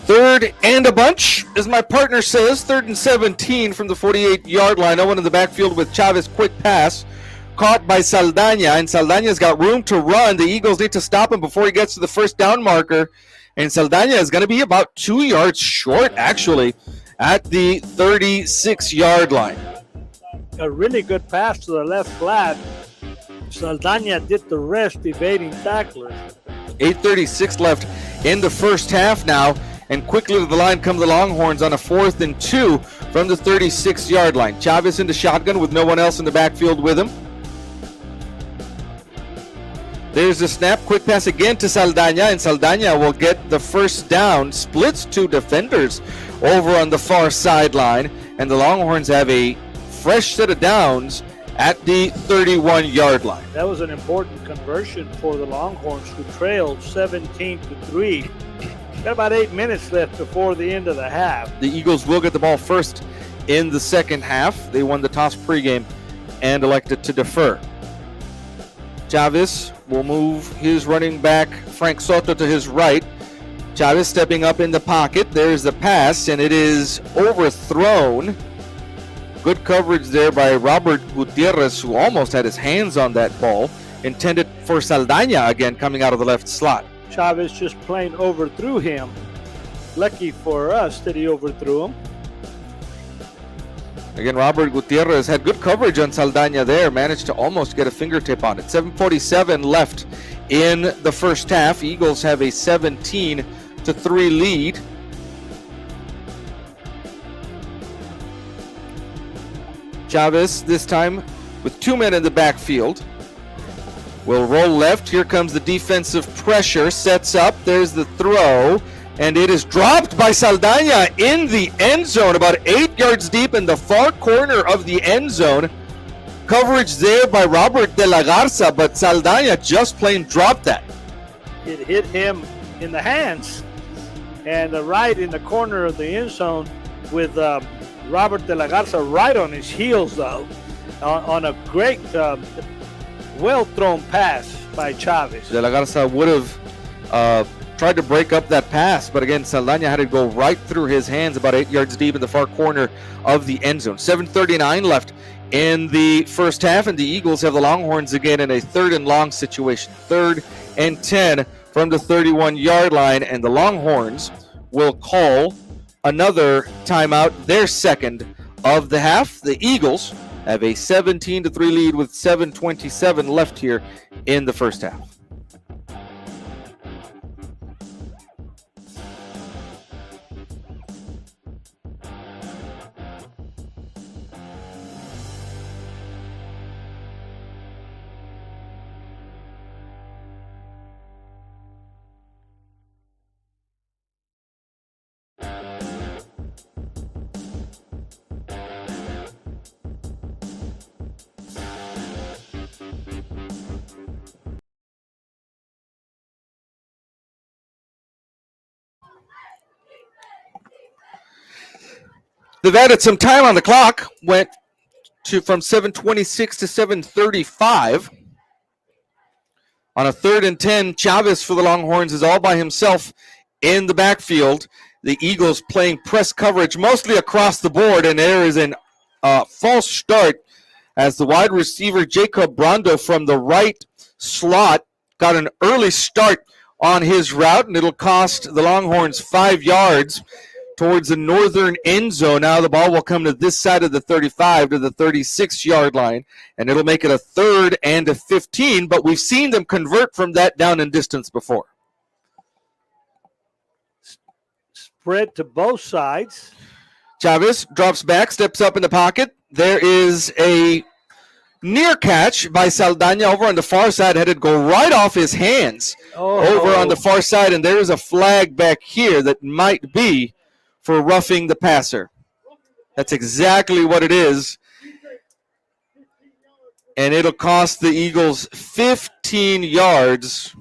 A: Third and a bunch, as my partner says. 3rd and 17 from the 48-yard line. Owen in the backfield with Chavez. Quick pass. Caught by Saldaña, and Saldaña's got room to run. The Eagles need to stop him before he gets to the first down marker. And Saldaña is going to be about 2 yards short, actually, at the 36-yard line.
B: A really good pass to the left flat. Saldaña did the rest, evading tacklers.
A: 8:36 left in the first half now. And quickly to the line come the Longhorns on a 4th and 2 from the 36-yard line. Chavez into shotgun with no one else in the backfield with him. There's the snap, quick pass again to Saldaña, and Saldaña will get the first down. Splits 2 defenders over on the far sideline, and the Longhorns have a fresh set of downs at the 31-yard line.
B: That was an important conversion for the Longhorns, who trailed 17-3. Got about 8 minutes left before the end of the half.
A: The Eagles will get the ball first in the second half. They won the toss pregame and elected to defer. Chavez will move his running back, Frank Soto, to his right. Chavez stepping up in the pocket. There's the pass, and it is overthrown. Good coverage there by Robert Gutierrez, who almost had his hands on that ball. Intended for Saldaña again, coming out of the left slot.
B: Chavez just plain overthrew him. Lucky for us that he overthrew him.
A: Again, Robert Gutierrez had good coverage on Saldaña there, managed to almost get a fingertip on it. 7:47 left in the first half. Eagles have a 17-3 lead. Chavez this time with 2 men in the backfield. Will roll left. Here comes the defensive pressure. Sets up. There's the throw. And it is dropped by Saldaña in the end zone, about 8 yards deep in the far corner of the end zone. Coverage there by Robert de la Garza, but Saldaña just plain dropped that.
B: It hit him in the hands and right in the corner of the end zone with Robert de la Garza right on his heels, though, on a great, well-thrown pass by Chavez.
A: De la Garza would have tried to break up that pass, but again, Saldaña had to go right through his hands, about 8 yards deep in the far corner of the end zone. 7:39 left in the first half, and the Eagles have the Longhorns again in a 3rd and long situation. 3rd and 10 from the 31-yard line, and the Longhorns will call another timeout, their second of the half. The Eagles have a 17-3 lead with 7:27 left here in the first half. They've added some time on the clock, went from 7:26 to 7:35. On a 3rd and 10, Chavez for the Longhorns is all by himself in the backfield. The Eagles playing press coverage mostly across the board, and there is a false start as the wide receiver Jacob Brando from the right slot got an early start on his route, and it'll cost the Longhorns 5 yards towards the northern end zone. Now the ball will come to this side of the 35 to the 36-yard line, and it'll make it a 3rd and a 15, but we've seen them convert from that down in distance before.
B: Spread to both sides.
A: Chavez drops back, steps up in the pocket. There is a near catch by Saldaña over on the far side, had it go right off his hands over on the far side, and there is a flag back here that might be for roughing the passer. That's exactly what it is. And it'll cost the Eagles 15 yards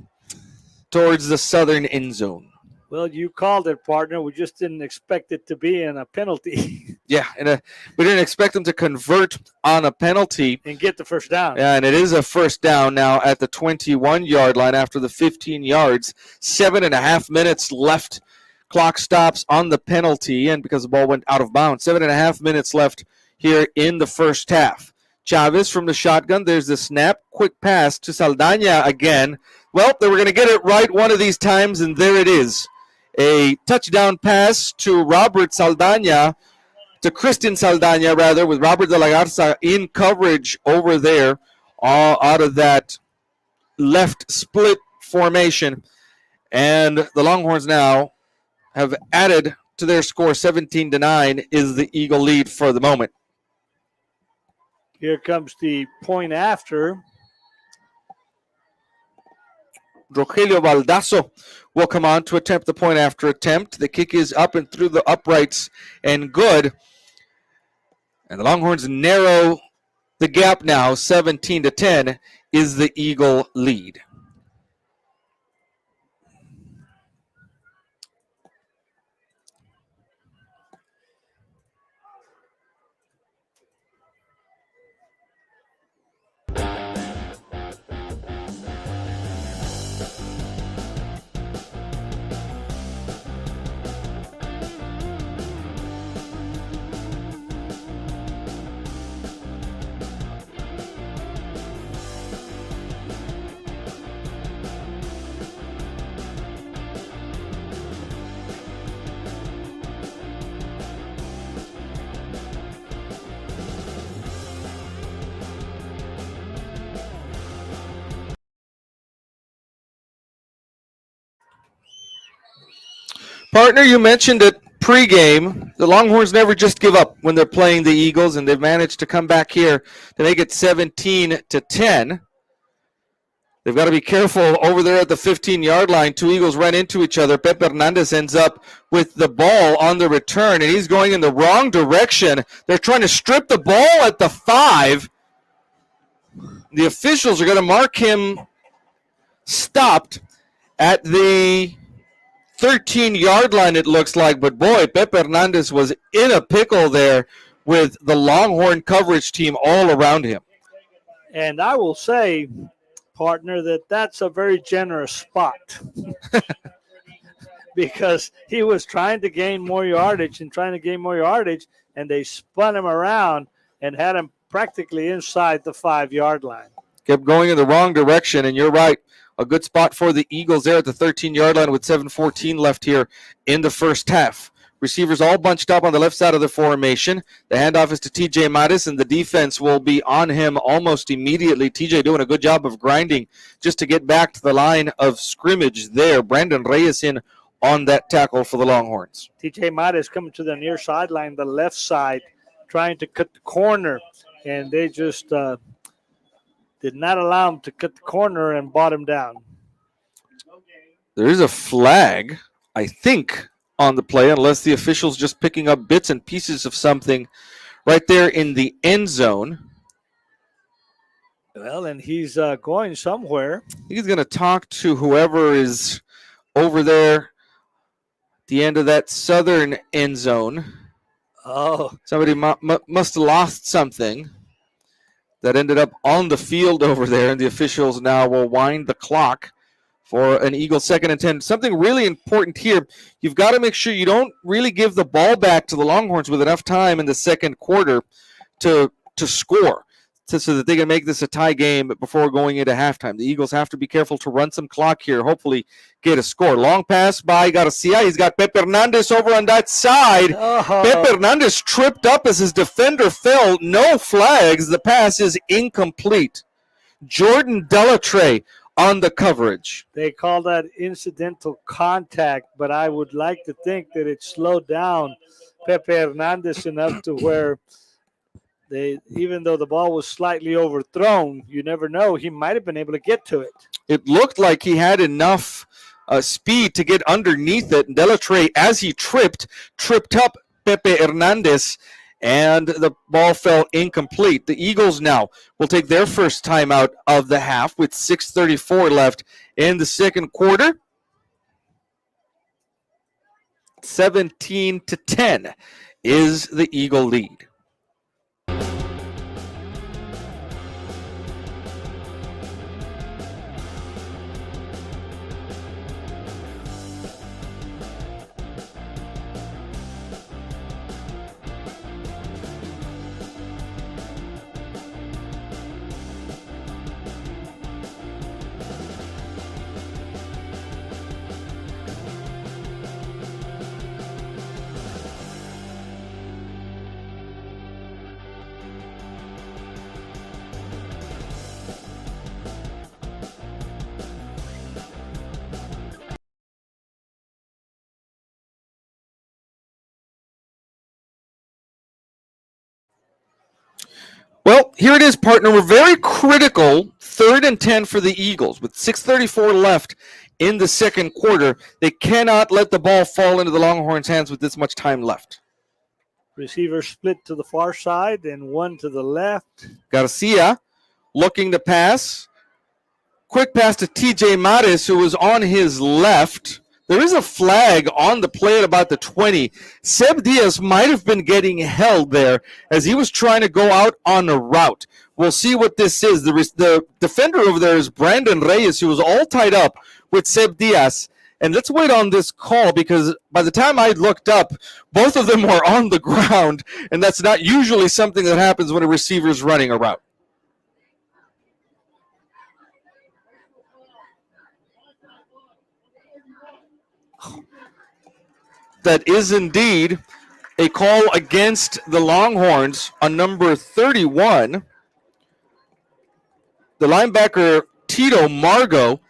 A: towards the southern end zone.
B: Well, you called it, partner. We just didn't expect it to be in a penalty.
A: Yeah, we didn't expect them to convert on a penalty.
B: And get the first down.
A: Yeah, and it is a first down now at the 21-yard line after the 15 yards. 7.5 minutes left Clock stops on the penalty, and because the ball went out of bounds. 7.5 minutes left here in the first half. Chavez from the shotgun. There's the snap. Quick pass to Saldaña again. Well, they were going to get it right one of these times, and there it is. A touchdown pass to Robert Saldaña, to Christian Saldaña, rather, with Robert de la Garza in coverage over there out of that left split formation. And the Longhorns now have added to their score. 17-9 is the Eagle lead for the moment.
B: Here comes the point after.
A: Rogelio Baldasso will come on to attempt the point after attempt. The kick is up and through the uprights and good. And the Longhorns narrow the gap now. 17-10 is the Eagle lead. Partner, you mentioned it pregame. The Longhorns never just give up when they're playing the Eagles, and they've managed to come back here to make it 17-10. They've got to be careful over there at the 15-yard line. Two Eagles run into each other. Pepe Hernandez ends up with the ball on the return, and he's going in the wrong direction. They're trying to strip the ball at the 5. The officials are going to mark him stopped at the 13-yard line, it looks like. But boy, Pepe Hernandez was in a pickle there with the Longhorn coverage team all around him.
B: And I will say, partner, that's a very generous spot. Because he was trying to gain more yardage, and they spun him around and had him practically inside the 5-yard line.
A: Kept going in the wrong direction, and you're right. A good spot for the Eagles there at the 13-yard line with 7:14 left here in the first half. Receivers all bunched up on the left side of the formation. The handoff is to TJ Mattis, and the defense will be on him almost immediately. TJ doing a good job of grinding just to get back to the line of scrimmage there. Brandon Reyes in on that tackle for the Longhorns.
B: TJ Mattis coming to the near sideline, the left side, trying to cut the corner, and they just did not allow him to cut the corner and brought him down.
A: There is a flag, I think, on the play, unless the official's just picking up bits and pieces of something right there in the end zone.
B: Well, and he's going somewhere.
A: I think he's going to talk to whoever is over there at the end of that southern end zone.
B: Oh.
A: Somebody must have lost something that ended up on the field over there, and the officials now will wind the clock for an Eagle 2nd and 10. Something really important here, you've got to make sure you don't really give the ball back to the Longhorns with enough time in the second quarter to score, so that they can make this a tie game before going into halftime. The Eagles have to be careful to run some clock here, hopefully get a score. Long pass by Garcia. He's got Pepe Hernandez over on that side. Pepe Hernandez tripped up as his defender fell. No flags. The pass is incomplete. Jordan Delatrey on the coverage.
B: They call that incidental contact, but I would like to think that it slowed down Pepe Hernandez enough to where even though the ball was slightly overthrown, you never know, he might have been able to get to it.
A: It looked like he had enough speed to get underneath it. And Delatrey, as he tripped up Pepe Hernandez, and the ball fell incomplete. The Eagles now will take their first timeout of the half with 6:34 left in the second quarter. 17-10 is the Eagle lead. Well, here it is, partner. We're very critical. 3rd and 10 for the Eagles with 6:34 left in the second quarter. They cannot let the ball fall into the Longhorns' hands with this much time left.
B: Receiver split to the far side and one to the left.
A: Garcia looking to pass. Quick pass to TJ Mares, who was on his left. There is a flag on the play at about the 20. Seb Diaz might have been getting held there as he was trying to go out on a route. We'll see what this is. The defender over there is Brandon Reyes, who was all tied up with Seb Diaz. And let's wait on this call because by the time I looked up, both of them were on the ground, and that's not usually something that happens when a receiver is running a route. That is indeed a call against the Longhorns on number 31. The linebacker, Tito Margot,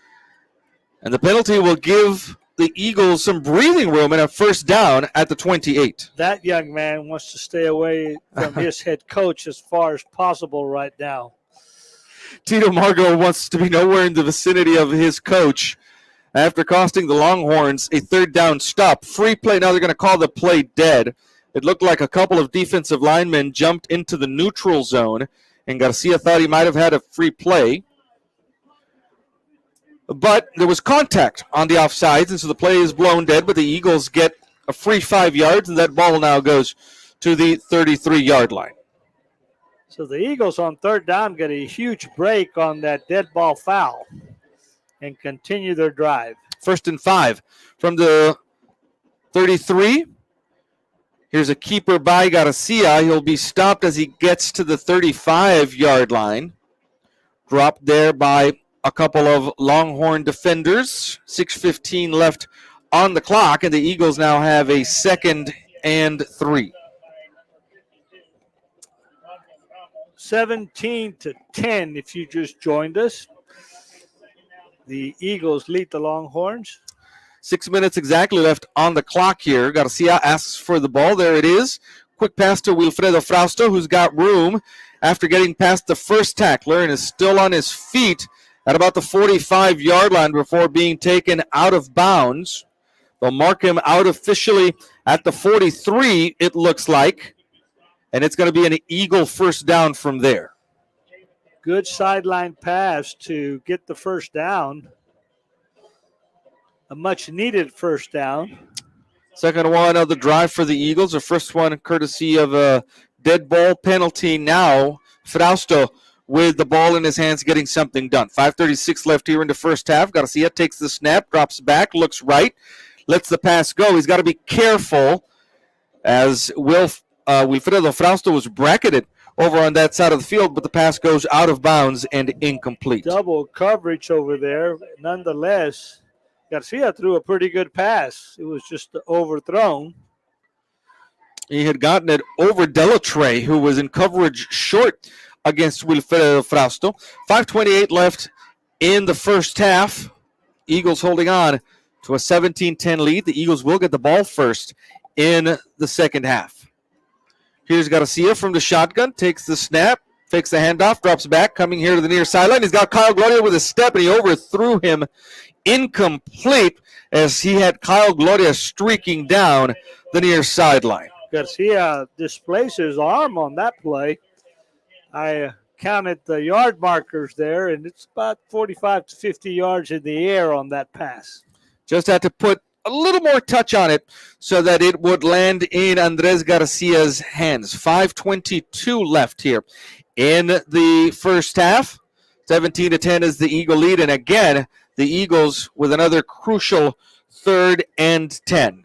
A: and the penalty will give the Eagles some breathing room and a first down at the 28.
B: That young man wants to stay away from his head coach as far as possible right now.
A: Tito Margot wants to be nowhere in the vicinity of his coach after costing the Longhorns a 3rd down stop. Free play. Now they're going to call the play dead. It looked like a couple of defensive linemen jumped into the neutral zone, and Garcia thought he might have had a free play. But there was contact on the offsides, and so the play is blown dead, but the Eagles get a free 5 yards, and that ball now goes to the 33-yard line.
B: So the Eagles on 3rd down get a huge break on that dead ball foul and continue their drive.
A: 1st and 5 from the 33. Here's a keeper by Garcia. He'll be stopped as he gets to the 35-yard line. Dropped there by a couple of Longhorn defenders. 6:15 left on the clock, and the Eagles now have a 2nd and 3.
B: 17-10 if you just joined us. The Eagles lead the Longhorns.
A: 6 minutes exactly left on the clock here. Garcia asks for the ball. There it is. Quick pass to Wilfredo Frausto, who's got room after getting past the first tackler and is still on his feet at about the 45-yard line before being taken out of bounds. They'll mark him out officially at the 43, it looks like, and it's going to be an Eagle first down from there.
B: Good sideline pass to get the first down. A much-needed first down.
A: Second one of the drive for the Eagles. The first one courtesy of a dead ball penalty now. Frausto with the ball in his hands getting something done. 5:36 left here in the first half. Garcia takes the snap, drops back, looks right, lets the pass go. He's got to be careful as Wilfredo Frausto was bracketed over on that side of the field, but the pass goes out of bounds and incomplete.
B: Double coverage over there. Nonetheless, Garcia threw a pretty good pass. It was just overthrown.
A: He had gotten it over Delatrey, who was in coverage short against Wilfredo Frausto. 5:28 left in the first half. Eagles holding on to a 17-10 lead. The Eagles will get the ball first in the second half. Here's Garcia from the shotgun, takes the snap, fakes the handoff, drops back, coming here to the near sideline. He's got Kyle Gloria with a step, and he overthrew him. Incomplete as he had Kyle Gloria streaking down the near sideline.
B: Garcia displays his arm on that play. I counted the yard markers there, and it's about 45 to 50 yards in the air on that pass.
A: Just had to put a little more touch on it so that it would land in Andres Garcia's hands. 5:22 left here in the first half. 17-10 is the Eagle lead, and again, the Eagles with another crucial 3rd and 10.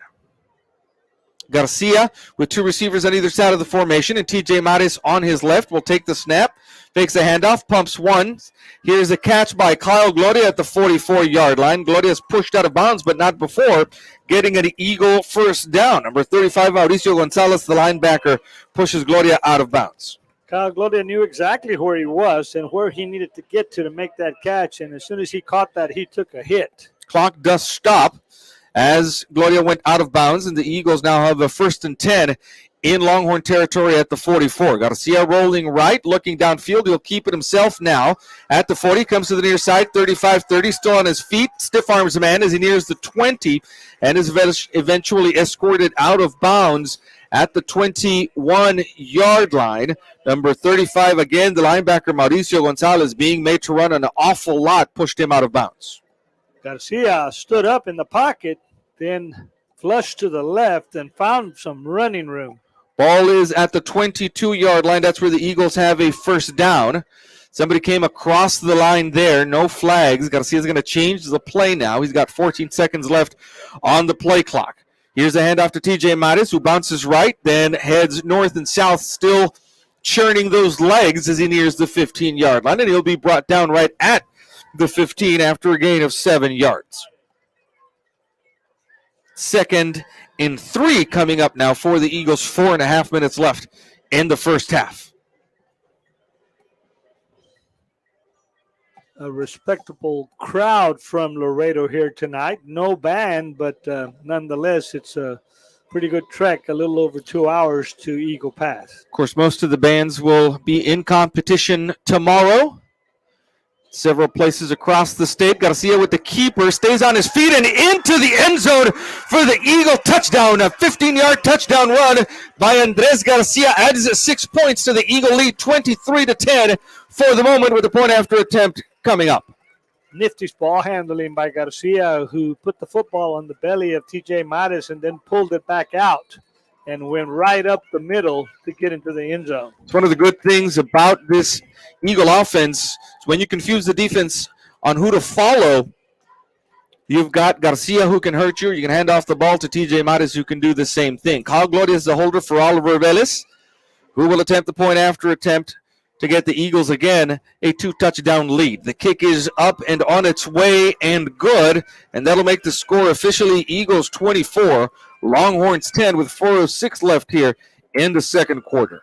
A: Garcia with two receivers on either side of the formation, and TJ Mares on his left will take the snap, fakes a handoff, pumps one. Here's a catch by Kyle Gloria at the 44-yard line. Gloria's pushed out of bounds, but not before getting an Eagle first down. Number 35, Mauricio Gonzalez, the linebacker, pushes Gloria out of bounds.
B: Kyle Gloria knew exactly where he was and where he needed to get to make that catch, and as soon as he caught that, he took a hit.
A: Clock does stop as Gloria went out of bounds, and the Eagles now have a 1st and 10 in Longhorn territory at the 44. Garcia rolling right, looking downfield. He'll keep it himself now at the 40. Comes to the near side, 35-30, still on his feet. Stiff arms a man as he nears the 20 and is eventually escorted out of bounds at the 21-yard line. Number 35, again, the linebacker Mauricio Gonzalez, being made to run an awful lot, pushed him out of bounds.
B: Garcia stood up in the pocket, then flushed to the left and found some running room.
A: Ball is at the 22-yard line. That's where the Eagles have a first down. Somebody came across the line there. No flags. Garcia's going to change the play now. He's got 14 seconds left on the play clock. Here's a handoff to TJ Mattis, who bounces right, then heads north and south, still churning those legs as he nears the 15-yard line, and he'll be brought down right at the 15 after a gain of 7 yards. 2nd and 3 coming up now for the Eagles. 4.5 minutes left in the first half.
B: A respectable crowd from Laredo here tonight. No band, but nonetheless, it's a pretty good trek, a little over 2 hours to Eagle Pass.
A: Of course, most of the bands will be in competition tomorrow. Several places across the state. Garcia with the keeper, stays on his feet and into the end zone for the Eagle touchdown. A 15-yard touchdown run by Andres Garcia adds 6 points to the Eagle lead, 23-10 for the moment, with the point after attempt coming up.
B: Nifty ball handling by Garcia, who put the football on the belly of TJ Mattis and then pulled it back out and went right up the middle to get into the end zone.
A: It's one of the good things about this Eagle offense is when you confuse the defense on who to follow, you've got Garcia who can hurt you. You can hand off the ball to TJ Mattis who can do the same thing. Kyle Gloria is the holder for Oliver Velez, who will attempt the point after attempt to get the Eagles again a 2-touchdown lead. The kick is up and on its way and good, and that'll make the score officially Eagles 24, Longhorns 10 with 4:06 left here in the second quarter.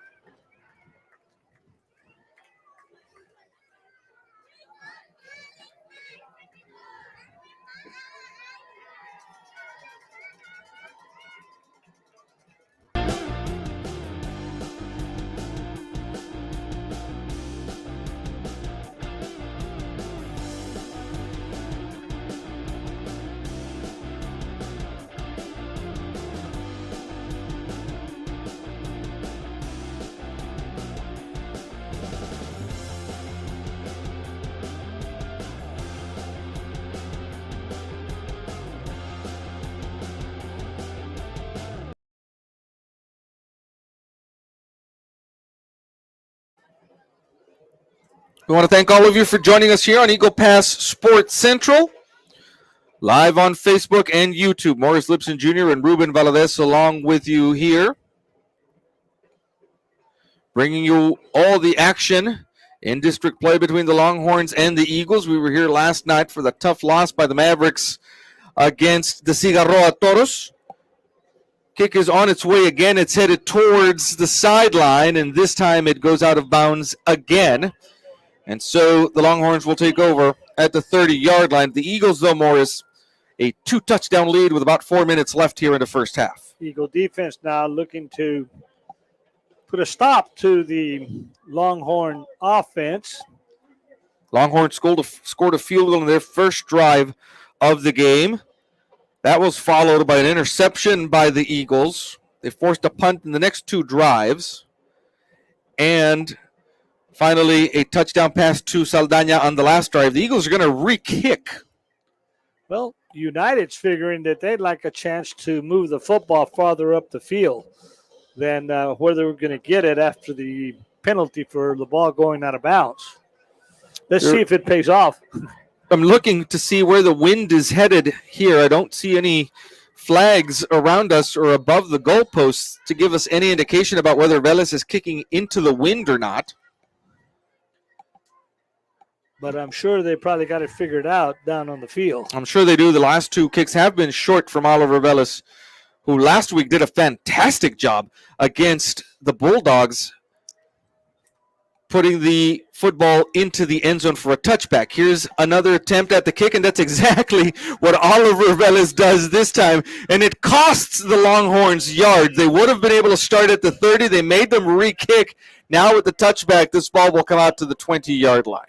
A: We want to thank all of you for joining us here on Eagle Pass Sports Central, live on Facebook and YouTube. Morris Lipson Jr. and Ruben Valadez along with you here, bringing you all the action in district play between the Longhorns and the Eagles. We were here last night for the tough loss by the Mavericks against the Cigarroa Toros. Kick is on its way again. It's headed towards the sideline, and this time it goes out of bounds again. And so the Longhorns will take over at the 30-yard line. The Eagles, though, Morris, a 2-touchdown lead with about 4 minutes left here in the first half.
B: Eagle defense now looking to put a stop to the Longhorn offense.
A: Longhorns scored a field goal in their first drive of the game. That was followed by an interception by the Eagles. They forced a punt in the next 2 drives. And finally, a touchdown pass to Saldana on the last drive. The Eagles are going to re-kick.
B: Well, United's figuring that they'd like a chance to move the football farther up the field than where they were going to get it after the penalty for the ball going out of bounds. Let's see if it pays off.
A: I'm looking to see where the wind is headed here. I don't see any flags around us or above the goalposts to give us any indication about whether Velez is kicking into the wind or not.
B: But I'm sure they probably got it figured out down on the field.
A: I'm sure they do. The last 2 kicks have been short from Oliver Velez, who last week did a fantastic job against the Bulldogs. putting the football into the end zone for a touchback. Here's another attempt at the kick, and that's exactly what Oliver Velez does this time, and it costs the Longhorns yards. They would have been able to start at the 30. They made them re-kick. Now with the touchback, this ball will come out to the 20-yard line.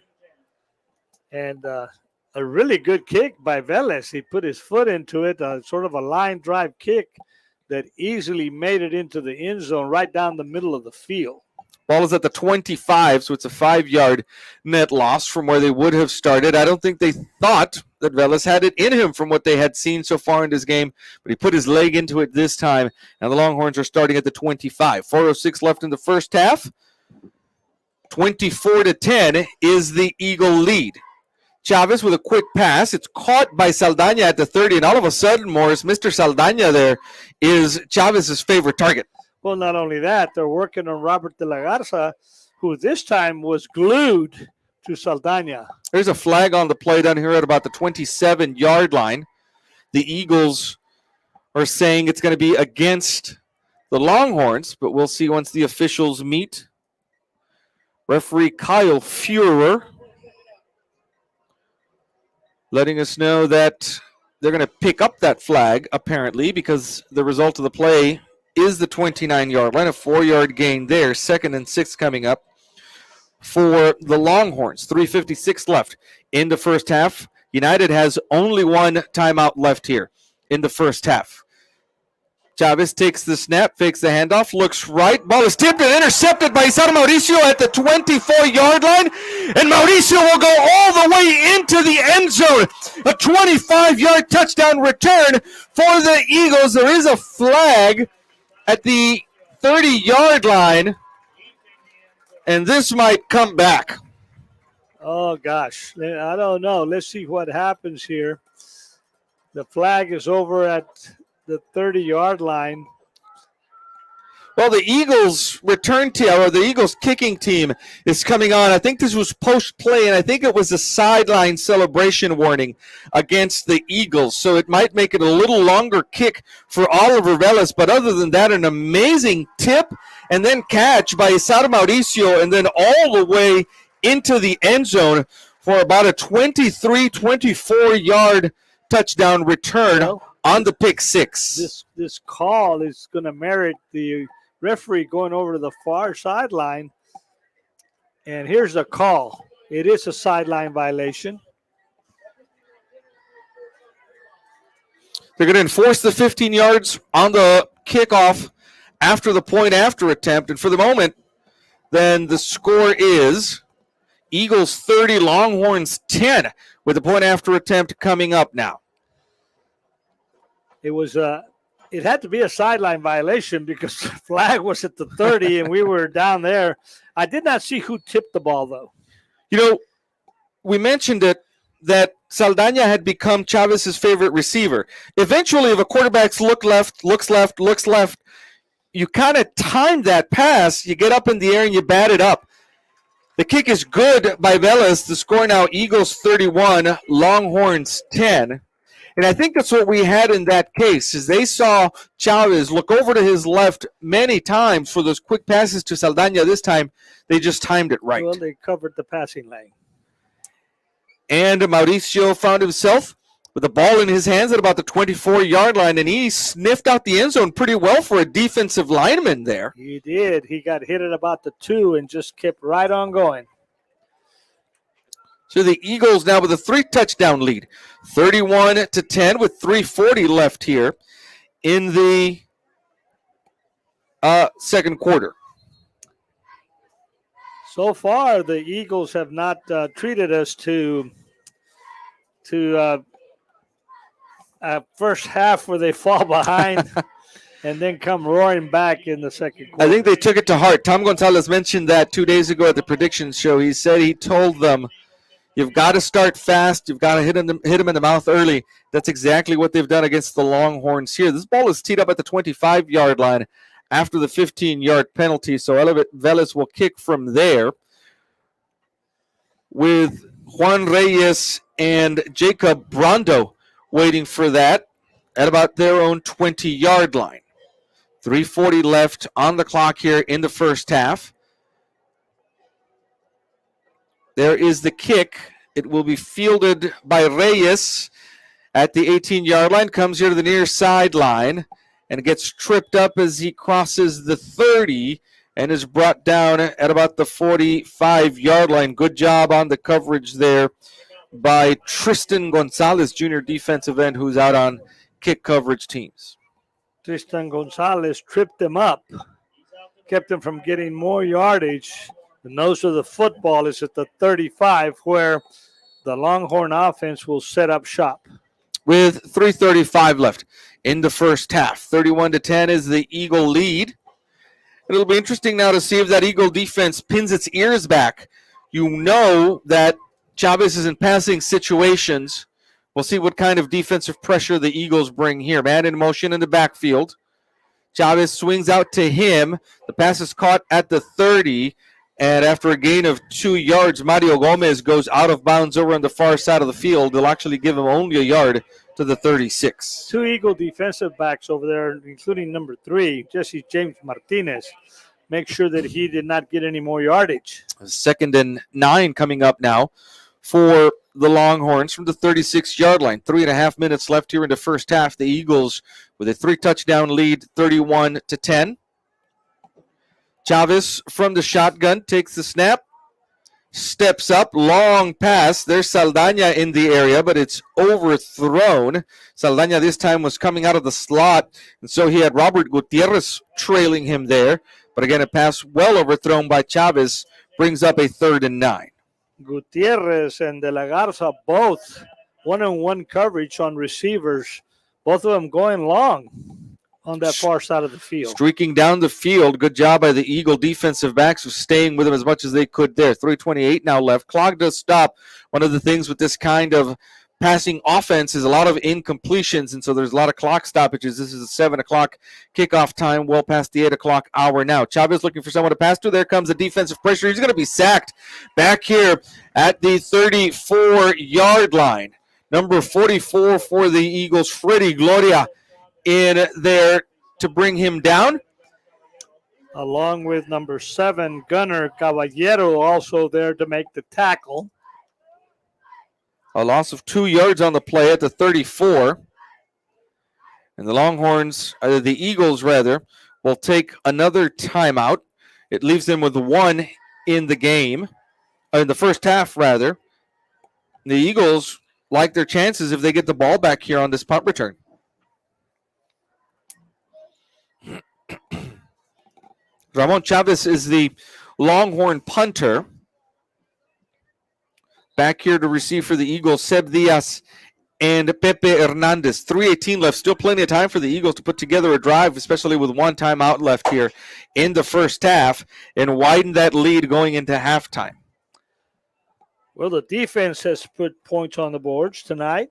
B: And a really good kick by Velez. He put his foot into it, sort of a line drive kick that easily made it into the end zone right down the middle of the field.
A: Ball is at the 25, so it's a 5-yard net loss from where they would have started. I don't think they thought that Velez had it in him from what they had seen so far in this game, but he put his leg into it this time, and the Longhorns are starting at the 25. 4:06 left in the first half. 24-10 is the Eagle lead. Chavez with a quick pass. It's caught by Saldana at the 30, and all of a sudden, Morris, Mr. Saldana there is Chavez's favorite target.
B: Well, not only that, they're working on Robert de la Garza, who this time was glued to Saldana.
A: There's a flag on the play down here at about the 27-yard line. The Eagles are saying it's going to be against the Longhorns, but we'll see once the officials meet. Referee Kyle Fuhrer letting us know that they're going to pick up that flag, apparently, because the result of the play is the 29-yard line, a 4-yard gain there. 2nd and 6 coming up for the Longhorns. 3:56 left in the first half. United has only one timeout left here in the first half. Chavez takes the snap, fakes the handoff, looks right. Ball is tipped and intercepted by Isar Mauricio at the 24-yard line. And Mauricio will go all the way into the end zone. A 25-yard touchdown return for the Eagles. There is a flag at the 30-yard line, and this might come back.
B: Oh, gosh. I don't know. Let's see what happens here. The flag is over at the 30-yard line.
A: Well, the Eagles return team, or the Eagles kicking team, is coming on. I think this was post-play, and I think it was a sideline celebration warning against the Eagles. So it might make it a little longer kick for Oliver Velez. But other than that, an amazing tip and then catch by Isar Mauricio, and then all the way into the end zone for about a 24-yard touchdown return on the pick six.
B: This call is going to merit the referee going over to the far sideline. And here's the call. It is a sideline violation.
A: They're going to enforce the 15 yards on the kickoff after the point after attempt. And for the moment, then the score is Eagles 30, Longhorns 10, with the point after attempt coming up now.
B: It had to be a sideline violation because the flag was at the 30 and we were down there. I did not see who tipped the ball, though.
A: You know, we mentioned it that Saldana had become Chavez's favorite receiver. Eventually, if a quarterback looks left, you kind of time that pass. You get up in the air and you bat it up. The kick is good by Velez. The score now Eagles 31, Longhorns 10. And I think that's what we had in that case, is they saw Chavez look over to his left many times for those quick passes to Saldana. This time, they just timed it right.
B: Well, they covered the passing lane.
A: And Mauricio found himself with the ball in his hands at about the 24-yard line, and he sniffed out the end zone pretty well for a defensive lineman there.
B: He did. He got hit at about the 2 and just kept right on going.
A: So the Eagles now with a 3-touchdown lead, 31-10 with 3:40 left here in the second quarter.
B: So far, the Eagles have not treated us to first half where they fall behind and then come roaring back in the second quarter.
A: I think they took it to heart. Tom Gonzalez mentioned that 2 days ago at the predictions show. He said he told them, you've got to start fast. You've got to hit him in the mouth early. That's exactly what they've done against the Longhorns here. This ball is teed up at the 25-yard line after the 15-yard penalty, so Velez will kick from there with Juan Reyes and Jacob Brando waiting for that at about their own 20-yard line. 3:40 left on the clock here in the first half. There is the kick. It will be fielded by Reyes at the 18-yard line. Comes here to the near sideline and gets tripped up as he crosses the 30 and is brought down at about the 45-yard line. Good job on the coverage there by Tristan Gonzalez, junior defensive end, who's out on kick coverage teams.
B: Tristan Gonzalez tripped him up, kept him from getting more yardage. The nose of the football is at the 35, where the Longhorn offense will set up shop.
A: With 3:35 left in the first half, 31-10 is the Eagle lead. It'll be interesting now to see if that Eagle defense pins its ears back. You know that Chavez is in passing situations. We'll see what kind of defensive pressure the Eagles bring here. Man in motion in the backfield. Chavez swings out to him. The pass is caught at the 30. And after a gain of 2 yards, Mario Gomez goes out of bounds over on the far side of the field. They'll actually give him only a yard to the 36.
B: 2 Eagle defensive backs over there, including number 3, Jesse James Martinez. Make sure that he did not get any more yardage.
A: 2nd and 9 coming up now for the Longhorns from the 36-yard line. 3.5 minutes left here in the first half. The Eagles with a 3-touchdown lead, 31-10. Chavez from the shotgun takes the snap, steps up, long pass. There's Saldaña in the area, but it's overthrown. Saldaña this time was coming out of the slot, and so he had Robert Gutierrez trailing him there. But again, a pass well overthrown by Chavez brings up a 3rd and 9.
B: Gutierrez and De La Garza both one-on-one coverage on receivers, both of them going long on that far side of the field.
A: Streaking down the field. Good job by the Eagle defensive backs who staying with him as much as they could there. 3:28 now left. Clock does stop. One of the things with this kind of passing offense is a lot of incompletions, and so there's a lot of clock stoppages. This is a 7 o'clock kickoff time, well past the 8 o'clock hour now. Chavez looking for someone to pass to. There comes the defensive pressure. He's going to be sacked back here at the 34-yard line. Number 44 for the Eagles, Freddy Gloria, in there to bring him down.
B: Along with number 7, Gunnar Caballero, also there to make the tackle.
A: A loss of 2 yards on the play at the 34. And the Longhorns, the Eagles rather, will take another timeout. It leaves them with 1 in the game, in the first half rather. The Eagles like their chances if they get the ball back here on this punt return. Ramon Chavez is the Longhorn punter. Back here to receive for the Eagles, Seb Diaz and Pepe Hernandez. 3:18 left. Still plenty of time for the Eagles to put together a drive, especially with 1 timeout left here in the first half, and widen that lead going into halftime.
B: Well, the defense has put points on the boards tonight.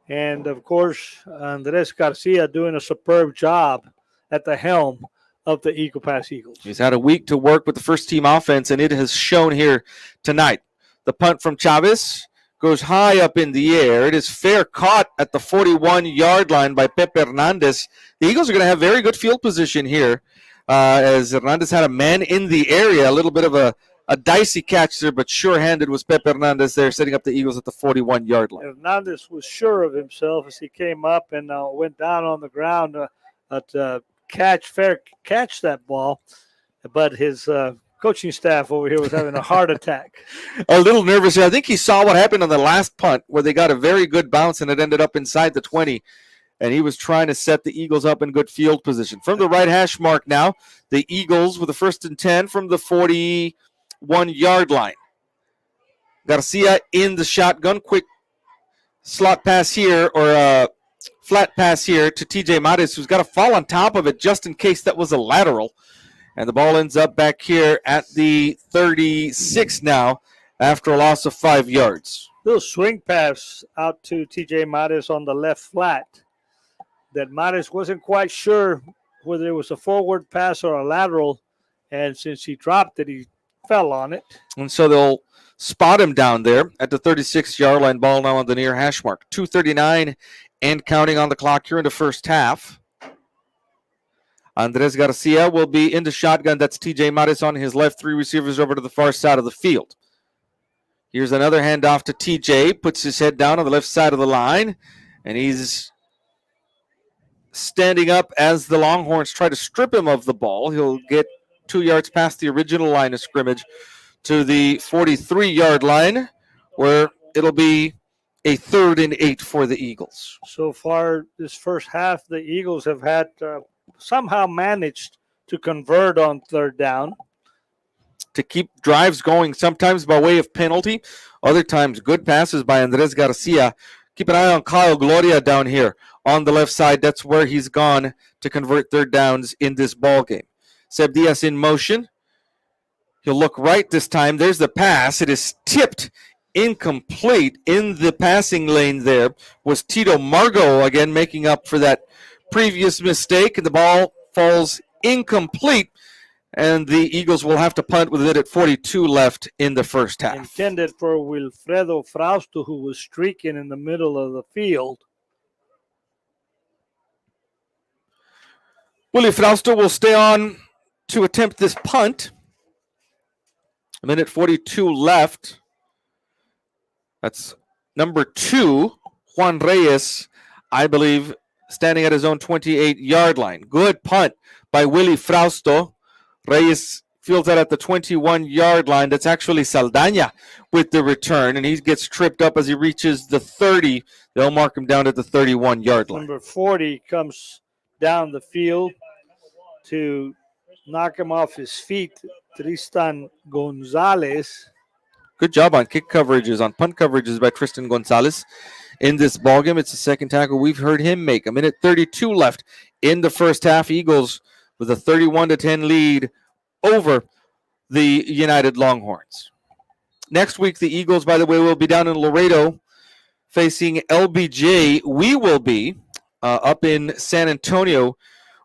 B: And, of course, Andres Garcia doing a superb job at the helm of the Eagle Pass Eagles.
A: He's had a week to work with the first-team offense, and it has shown here tonight. The punt from Chavez goes high up in the air. It is fair caught at the 41-yard line by Pepe Hernandez. The Eagles are going to have very good field position here as Hernandez had a man in the area. A little bit of a dicey catch there, but sure-handed was Pepe Hernandez there, setting up the Eagles at the 41-yard line.
B: Hernandez was sure of himself as he came up and went down on the ground to catch that ball. But his coaching staff over here was having a heart attack.
A: A little nervous here. I think he saw what happened on the last punt where they got a very good bounce and it ended up inside the 20. And he was trying to set the Eagles up in good field position. From the right hash mark now, the Eagles with a 1st and 10 from the 41-yard line. Garcia in the shotgun. Quick slot pass here, or a flat pass here to TJ Mares, who's got to fall on top of it just in case that was a lateral. And the ball ends up back here at the 36 now after a loss of 5 yards.
B: Little swing pass out to TJ Mares on the left flat that Mares wasn't quite sure whether it was a forward pass or a lateral. And since he dropped it, he fell on it.
A: And so they'll spot him down there at the 36-yard line. Ball now on the near hash mark. 2:39 and counting on the clock here in the first half. Andres Garcia will be in the shotgun. That's TJ Mares on his left. 3 receivers over to the far side of the field. Here's another handoff to TJ. Puts his head down on the left side of the line. And he's standing up as the Longhorns try to strip him of the ball. He'll get 2 yards past the original line of scrimmage to the 43-yard line, where it'll be a 3rd and 8 for the Eagles.
B: So far, this first half, the Eagles have had somehow managed to convert on 3rd down.
A: To keep drives going, sometimes by way of penalty, other times good passes by Andres Garcia. Keep an eye on Kyle Gloria down here on the left side. That's where he's gone to convert 3rd downs in this ball game. Seb Diaz in motion. He'll look right this time. There's the pass. It is tipped incomplete in the passing lane there. Was Tito Margot again making up for that previous mistake, and the ball falls incomplete. And the Eagles will have to punt with it at 42 left in the first half.
B: Intended for Wilfredo Frausto, who was streaking in the middle of the field.
A: Willie Frausto will stay on to attempt this punt. 1:42 left. That's number 2, Juan Reyes, I believe, standing at his own 28-yard line. Good punt by Willie Frausto. Reyes fields that at the 21-yard line. That's actually Saldaña with the return, and he gets tripped up as he reaches the 30. They'll mark him down at the 31-yard line.
B: Number 40 comes down the field to knock him off his feet, Tristan Gonzalez.
A: Good job on kick coverages, on punt coverages by Tristan Gonzalez in this ballgame. It's the second tackle we've heard him make. 1:32 left in the first half. Eagles with a 31-10 lead over the United Longhorns. Next week, the Eagles, by the way, will be down in Laredo facing LBJ. We will be up in San Antonio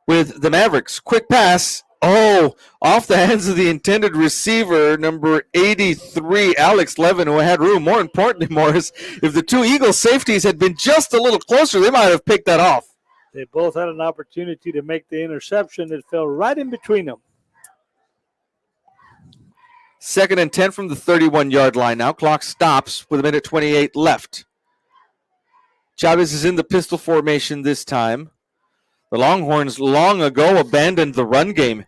A: with the Mavericks. Quick pass. Oh, off the hands of the intended receiver, number 83, Alex Levin, who had room. More importantly, Morris, if the 2 Eagles safeties had been just a little closer, they might have picked that off.
B: They both had an opportunity to make the interception. It fell right in between them.
A: 2nd and 10 from the 31-yard line now. Clock stops with 1:28 left. Chavez is in the pistol formation this time. The Longhorns long ago abandoned the run game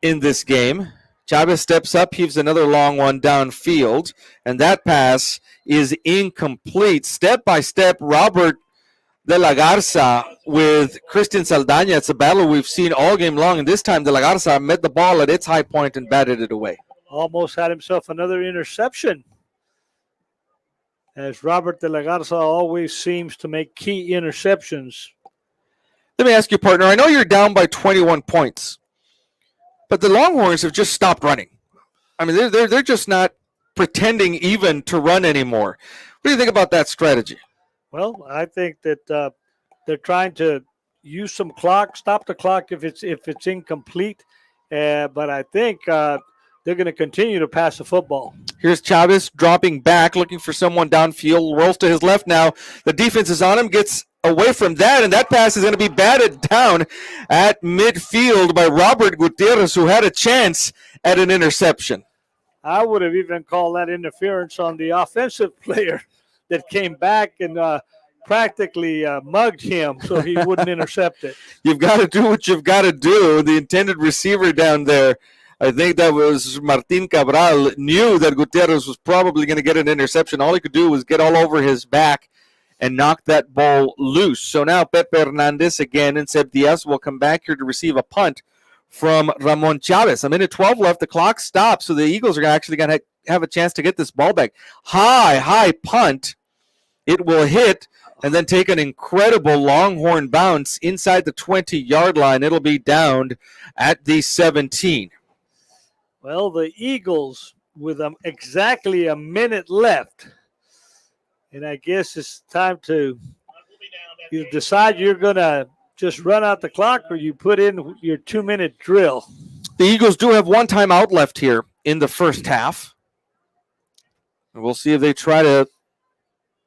A: in this game. Chavez steps up, heaves another long one downfield, and that pass is incomplete. Step by step, Robert De La Garza with Christian Saldaña. It's a battle we've seen all game long, and this time De La Garza met the ball at its high point and batted it away.
B: Almost had himself another interception, as Robert De La Garza always seems to make key interceptions.
A: Let me ask you, partner, I know you're down by 21 points, but the Longhorns have just stopped running. I mean, they're just not pretending even to run anymore. What do you think about that strategy?
B: Well, I think that they're trying to use some clock, stop the clock if it's incomplete. But I think they're going to continue to pass the football.
A: Here's Chavez dropping back, looking for someone downfield. Rolls to his left now. The defense is on him, gets away from that, and that pass is going to be batted down at midfield by Robert Gutierrez, who had a chance at an interception.
B: I would have even called that interference on the offensive player that came back and practically mugged him so he wouldn't intercept it.
A: You've got to do what you've got to do. The intended receiver down there, I think that was Martin Cabral, knew that Gutierrez was probably going to get an interception. All he could do was get all over his back and knock that ball loose. So now Pepe Hernandez again and Seb Diaz will come back here to receive a punt from Ramon Chavez. 1:12 left. The clock stops, so the Eagles are actually going to have a chance to get this ball back. High punt. It will hit and then take an incredible Longhorn bounce inside the 20-yard line. It'll be downed at the 17.
B: Well, the Eagles with exactly a minute left. And I guess it's time to you decide you're going to just run out the clock or you put in your 2-minute drill.
A: The Eagles do have one timeout left here in the first half. We'll see if they try to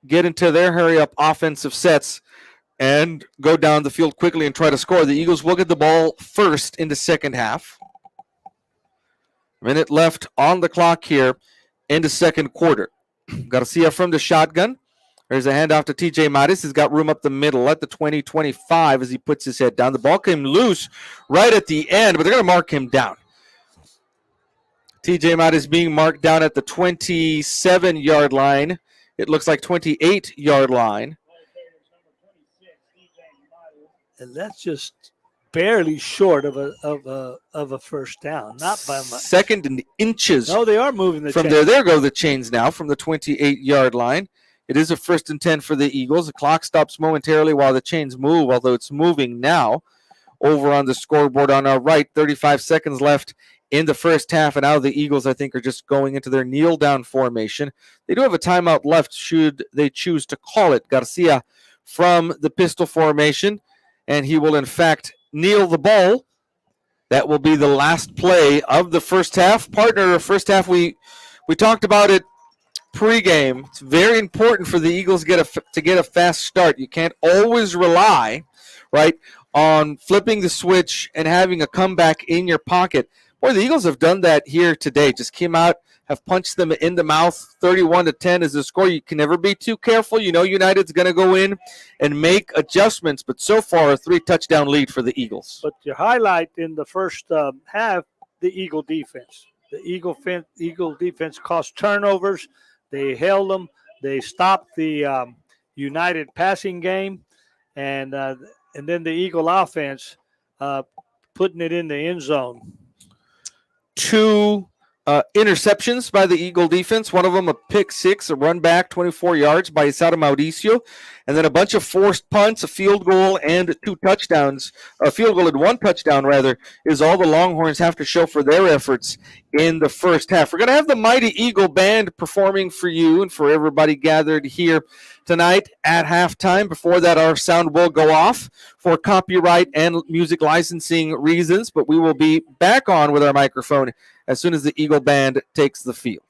A: get into their hurry-up offensive sets and go down the field quickly and try to score. The Eagles will get the ball first in the second half. Minute left on the clock here in the second quarter. Garcia from the shotgun. There's a handoff to TJ Mattis. He's got room up the middle at the 20-25 as he puts his head down. The ball came loose right at the end, but they're going to mark him down. TJ Mattis being marked down at the 27-yard line. It looks like 28-yard line.
B: And that's just barely short of a first down, not by much.
A: Second in inches.
B: No, they are moving the
A: from
B: chains.
A: there. There go the chains now from the 28-yard line. It is a 1st and 10 for the Eagles. The clock stops momentarily while the chains move, although it's moving now. Over on the scoreboard on our right, 35 seconds left in the first half, and now the Eagles, I think, are just going into their kneel-down formation. They do have a timeout left should they choose to call it. Garcia from the pistol formation, and he will, in fact, kneel the ball. That will be the last play of the first half. Partner, first half, we talked about it pregame. It's very important for the Eagles to get a fast start. You can't always rely, right, on flipping the switch and having a comeback in your pocket. Boy, the Eagles have done that here today. Just came out, have punched them in the mouth. 31-10 is the score. You can never be too careful. You know United's going to go in and make adjustments, but so far a 3-touchdown lead for the Eagles.
B: But your highlight in the first half, the Eagle defense. The Eagle defense caused turnovers. They held them. They stopped the United passing game, and then the Eagle offense putting it in the end zone.
A: 2 interceptions by the Eagle defense. One of them a pick six, a run back, 24 yards by Isara Mauricio. And then a bunch of forced punts, a field goal, and 2 touchdowns. A field goal and 1 touchdown, rather, is all the Longhorns have to show for their efforts in the first half. We're going to have the Mighty Eagle Band performing for you and for everybody gathered here tonight at halftime. Before that, our sound will go off for copyright and music licensing reasons, but we will be back on with our microphone as soon as the Eagle Band takes the field.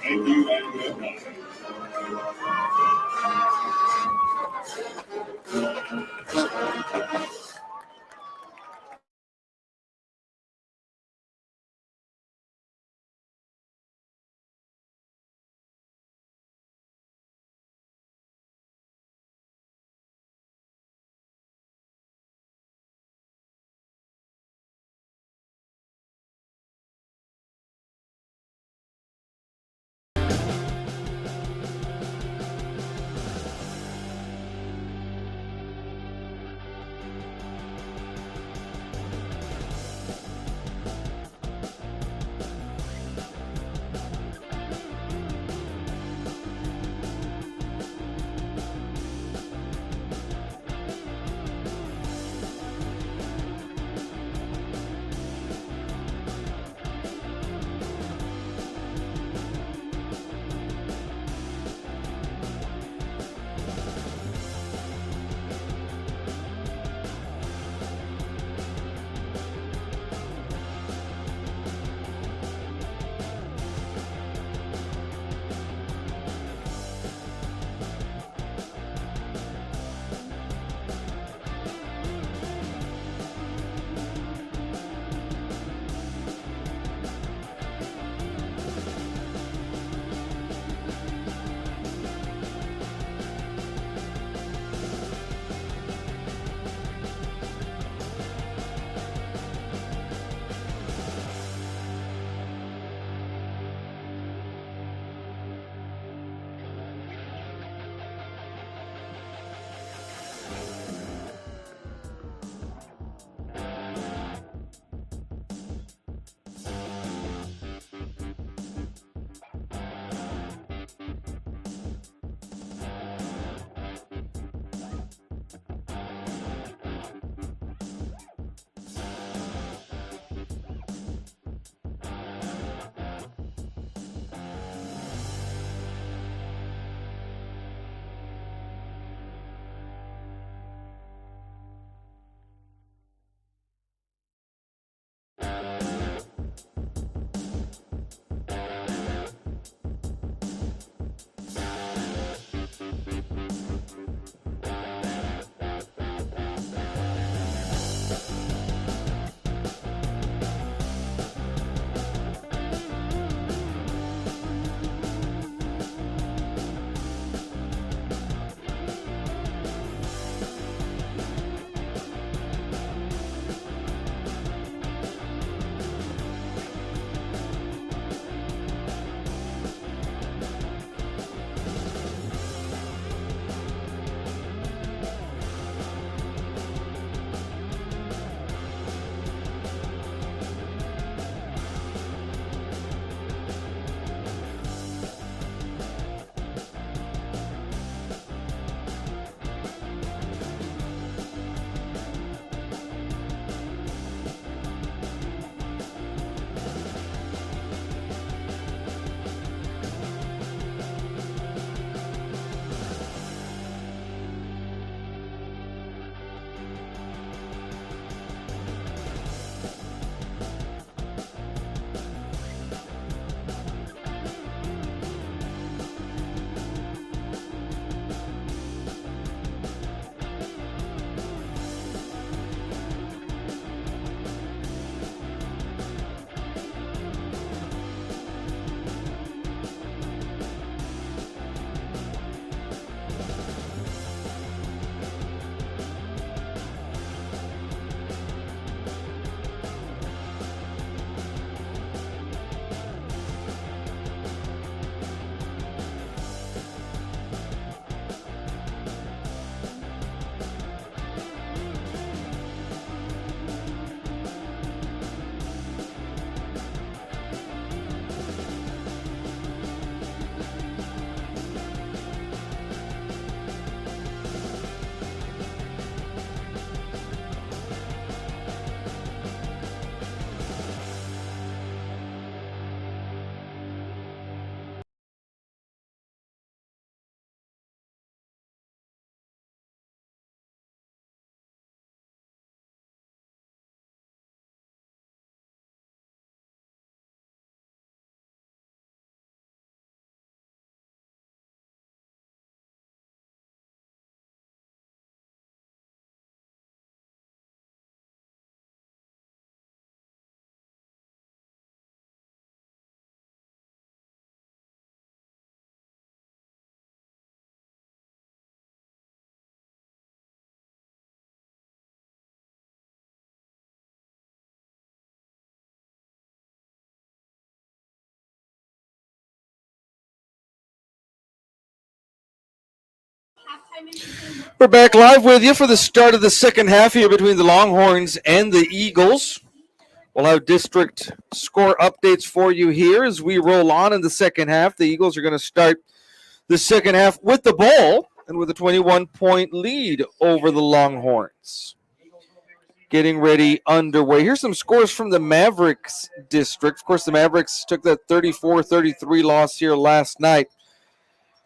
C: Thank you and goodbye.
A: We're back live with you for the start of the second half here between the Longhorns and the Eagles. We'll have district score updates for you here as we roll on in the second half. The Eagles are going to start the second half with the ball and with a 21-point lead over the Longhorns. Getting ready underway. Here's some scores from the Mavericks district. Of course, the Mavericks took that 34-33 loss here last night.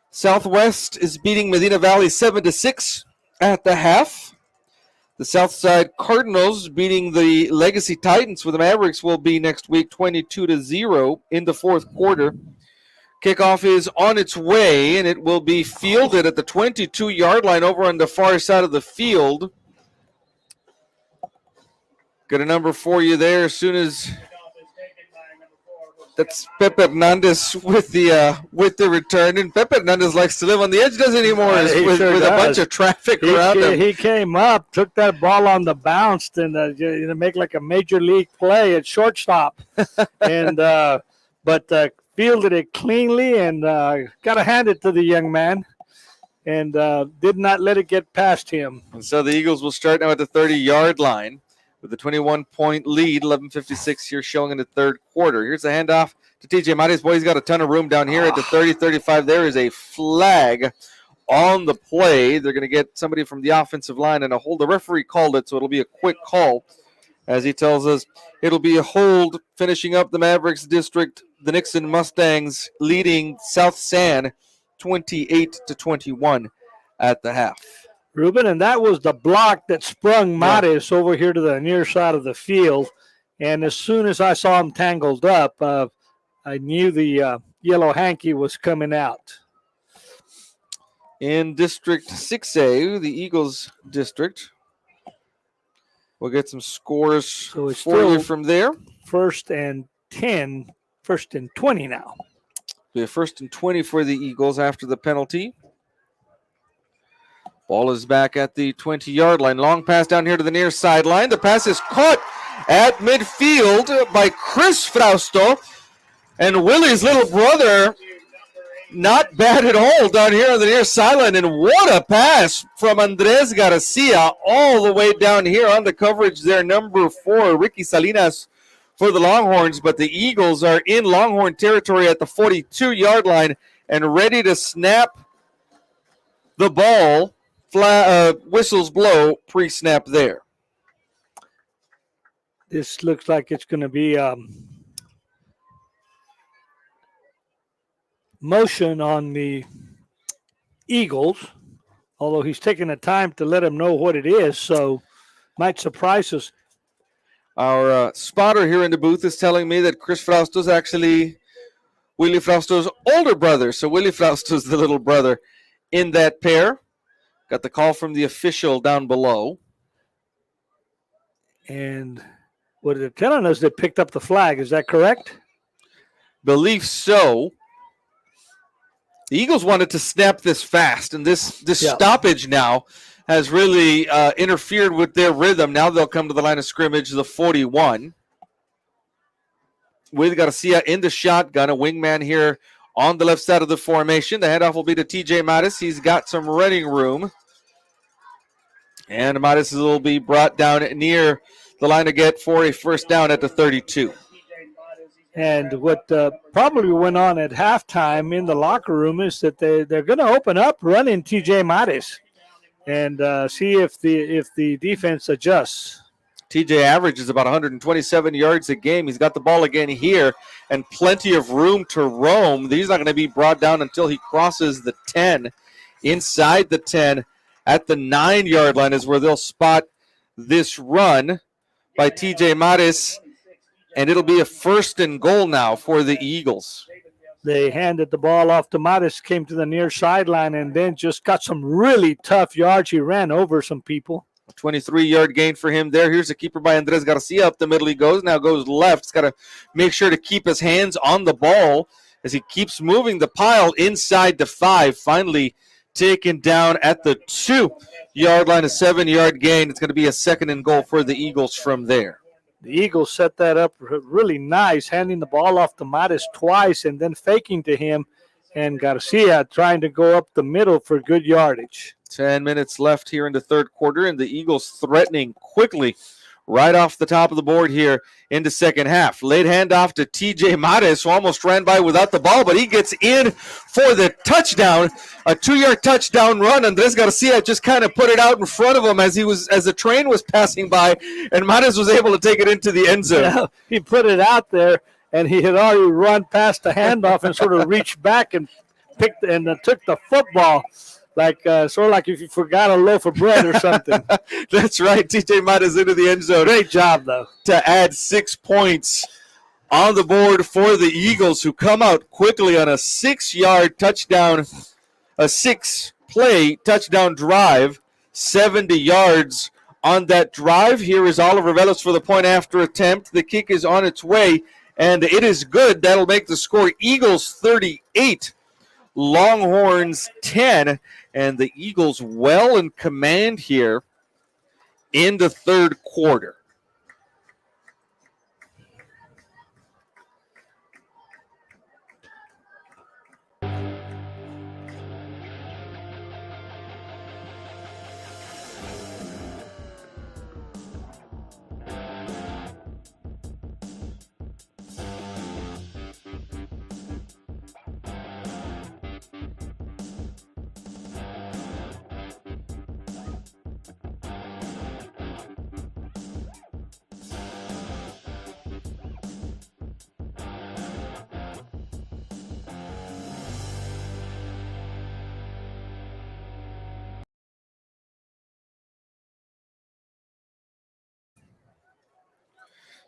A: Southwest is beating Medina Valley 7-6 at the half. The Southside Cardinals beating the Legacy Titans, where the Mavericks will be next week 22-0 in the fourth quarter. Kickoff is on its way, and it will be fielded at the 22-yard line over on the far side of the field. Got a number for you there as soon as that's Pepe Hernandez with the return. And Pepe Hernandez likes to live on the edge, doesn't anymore, with a bunch of traffic around him.
B: He came up, took that ball on the bounce, and make like a major league play at shortstop, and but fielded it cleanly and got to hand it to the young man, and did not let it get past him.
A: And so the Eagles will start now at the 30-yard line with a 21-point lead, 11:56 here showing in the third quarter. Here's a handoff to TJ Mares. Boy, he's got a ton of room down here at the 30-35. There is a flag on the play. They're going to get somebody from the offensive line and a hold. The referee called it, so it'll be a quick call. As he tells us, it'll be a hold finishing up the Mavericks district. The Nixon Mustangs leading South San 28-21 at the half.
B: Ruben, and that was the block that sprung Mares over here to the near side of the field. And as soon as I saw him tangled up, I knew the yellow hanky was coming out.
A: In District 6A, the Eagles district, we'll get some scores for you from there.
B: First and 10, first and 20 now.
A: Be a first and 20 for the Eagles after the penalty. Ball is back at the 20-yard line. Long pass down here to the near sideline. The pass is caught at midfield by Chris Frausto. And Willie's little brother, not bad at all down here on the near sideline. And what a pass from Andres Garcia all the way down here on the coverage there. Number 4, Ricky Salinas for the Longhorns. But the Eagles are in Longhorn territory at the 42-yard line and ready to snap the ball. Whistles blow pre-snap there.
B: This looks like it's going to be motion on the Eagles, although he's taking the time to let them know what it is, so might surprise us.
A: Our spotter here in the booth is telling me that Chris Frausto is actually Willie Frausto's older brother, so Willie Frausto's the little brother in that pair. Got the call from the official down below.
B: And what they're telling us, they picked up the flag. Is that correct?
A: Believe so. The Eagles wanted to snap this fast, and this stoppage now has really interfered with their rhythm. Now they'll come to the line of scrimmage, the 41. With Garcia in the shotgun, a wingman here on the left side of the formation. The handoff will be to TJ Mattis. He's got some running room. And Mattis will be brought down near the line to get for a first down at the 32.
B: And what probably went on at halftime in the locker room is that they're going to open up running TJ Mattis and see if the defense adjusts.
A: TJ averages about 127 yards a game. He's got the ball again here and plenty of room to roam. He's not going to be brought down until he crosses the 10. Inside the 10 at the 9-yard line is where they'll spot this run by TJ Mattis, and it'll be a first and goal now for the Eagles.
B: They handed the ball off to Mattis, came to the near sideline, and then just got some really tough yards. He ran over some people.
A: A 23-yard gain for him there. Here's a keeper by Andres Garcia. Up the middle he goes. Now goes left. He's got to make sure to keep his hands on the ball as he keeps moving the pile inside the 5. Finally taken down at the 2-yard line. A 7-yard gain. It's going to be a second and goal for the Eagles from there.
B: The Eagles set that up really nice, handing the ball off to Mattis twice and then faking to him and Garcia trying to go up the middle for good yardage.
A: 10 minutes left here in the third quarter, and the Eagles threatening quickly right off the top of the board here in the second half. Late handoff to TJ Mares, who almost ran by without the ball, but he gets in for the touchdown, a 2-yard touchdown run. Andres Garcia just kind of put it out in front of him as the train was passing by, and Mares was able to take it into the end zone.
B: Yeah, he put it out there, and he had already run past the handoff and sort of reached back and picked and took the football. Sort of like if you forgot a loaf of bread or something.
A: That's right. TJ Mares into the end zone.
B: Great job, though.
A: To add 6 points on the board for the Eagles, who come out quickly on a 6-yard touchdown, a 6-play touchdown drive, 70 yards on that drive. Here is Oliver Velas for the point after attempt. The kick is on its way, and it is good. That'll make the score Eagles 38, Longhorns 10, and the Eagles well in command here in the third quarter.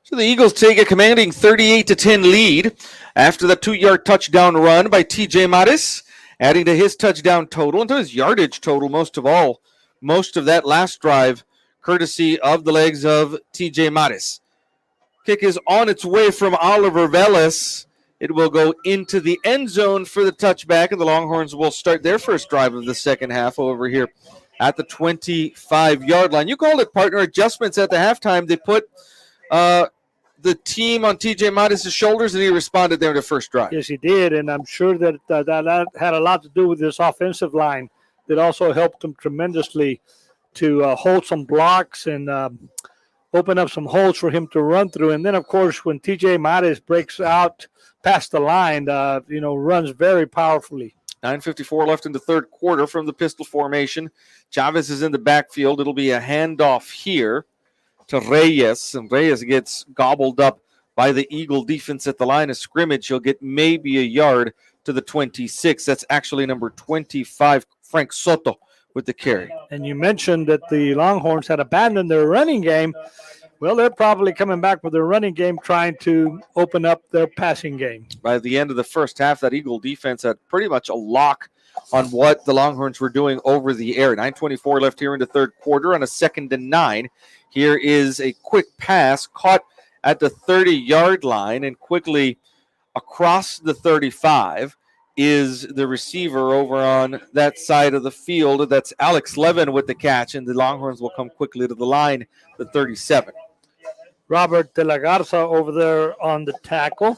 A: So the Eagles take a commanding 38-10 lead after the 2-yard touchdown run by TJ Mares, adding to his touchdown total and to his yardage total most of all. Most of that last drive courtesy of the legs of TJ Mares. Kick is on its way from Oliver Velas. It will go into the end zone for the touchback, and the Longhorns will start their first drive of the second half over here at the 25-yard line. You called it, partner, adjustments at the halftime. They put the team on TJ Mares' shoulders, and he responded there in the first drive.
B: Yes, he did, and I'm sure that that had a lot to do with this offensive line that also helped him tremendously to hold some blocks and open up some holes for him to run through. And then, of course, when TJ Mares breaks out past the line, runs very powerfully.
A: 9:54 left in the third quarter from the pistol formation. Chavez is in the backfield. It'll be a handoff here to Reyes, and Reyes gets gobbled up by the Eagle defense at the line of scrimmage. He'll get maybe a yard to the 26. That's actually number 25, Frank Soto, with the carry.
B: And you mentioned that the Longhorns had abandoned their running game. Well, they're probably coming back with their running game, trying to open up their passing game.
A: By the end of the first half, that Eagle defense had pretty much a lock on what the Longhorns were doing over the air. 9:24 left here in the third quarter on a 2nd and 9. Here is a quick pass caught at the 30-yard line, and quickly across the 35 is the receiver over on that side of the field. That's Alex Levin with the catch, and the Longhorns will come quickly to the line, the 37.
B: Robert De La Garza over there on the tackle.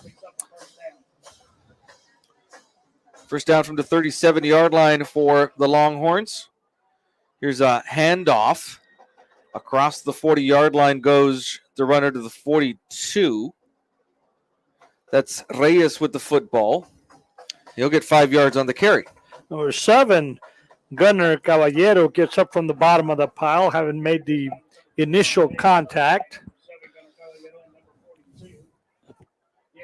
A: First down from the 37-yard line for the Longhorns. Here's a handoff. Across the 40-yard line goes the runner to the 42. That's Reyes with the football. He'll get 5 yards on the carry.
B: Number 7, Gunnar Caballero gets up from the bottom of the pile, having made the initial contact.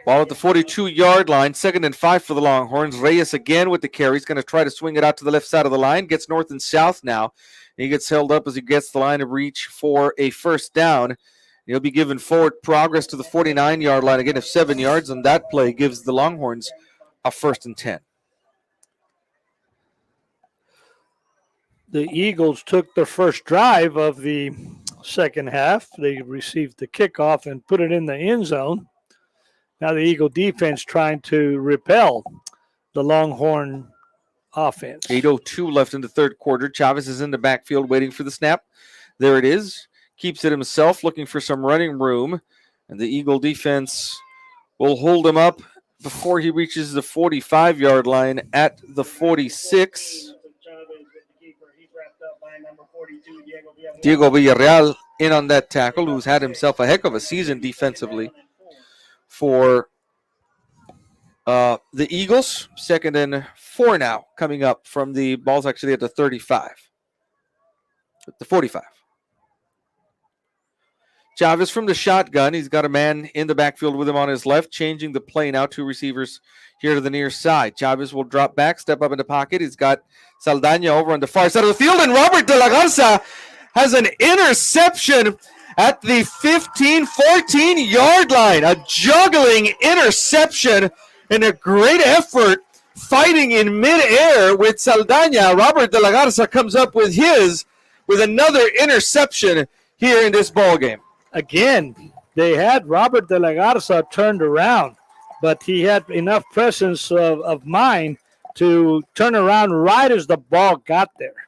A: Ball at the 42-yard line, 2nd and 5 for the Longhorns. Reyes again with the carry. He's going to try to swing it out to the left side of the line. Gets north and south now. He gets held up as he gets the line of reach for a first down. He'll be given forward progress to the 49-yard line. Again, if 7 yards on that play gives the Longhorns a 1st and 10.
B: The Eagles took their first drive of the second half. They received the kickoff and put it in the end zone. Now the Eagle defense trying to repel the Longhorn offense.
A: 8:02 left in the third quarter. Chavez is in the backfield waiting for the snap. There it is. Keeps it himself, looking for some running room. And the Eagle defense will hold him up before he reaches the 45-yard line at the 46. Diego Villarreal in on that tackle, who's had himself a heck of a season defensively for the Eagles. 2nd and 4 now coming up from the ball's actually at the 35. At the 45. Chavez from the shotgun. He's got a man in the backfield with him on his left, changing the play now. 2 receivers here to the near side. Chavez will drop back, step up in the pocket. He's got Saldaña over on the far side of the field, and Robert De La Garza has an interception at the 15-14-yard line. A juggling interception and a great effort fighting in midair with Saldaña. Robert De La Garza comes up with another interception here in this ball game.
B: Again, they had Robert De La Garza turned around, but he had enough presence of mind to turn around right as the ball got there.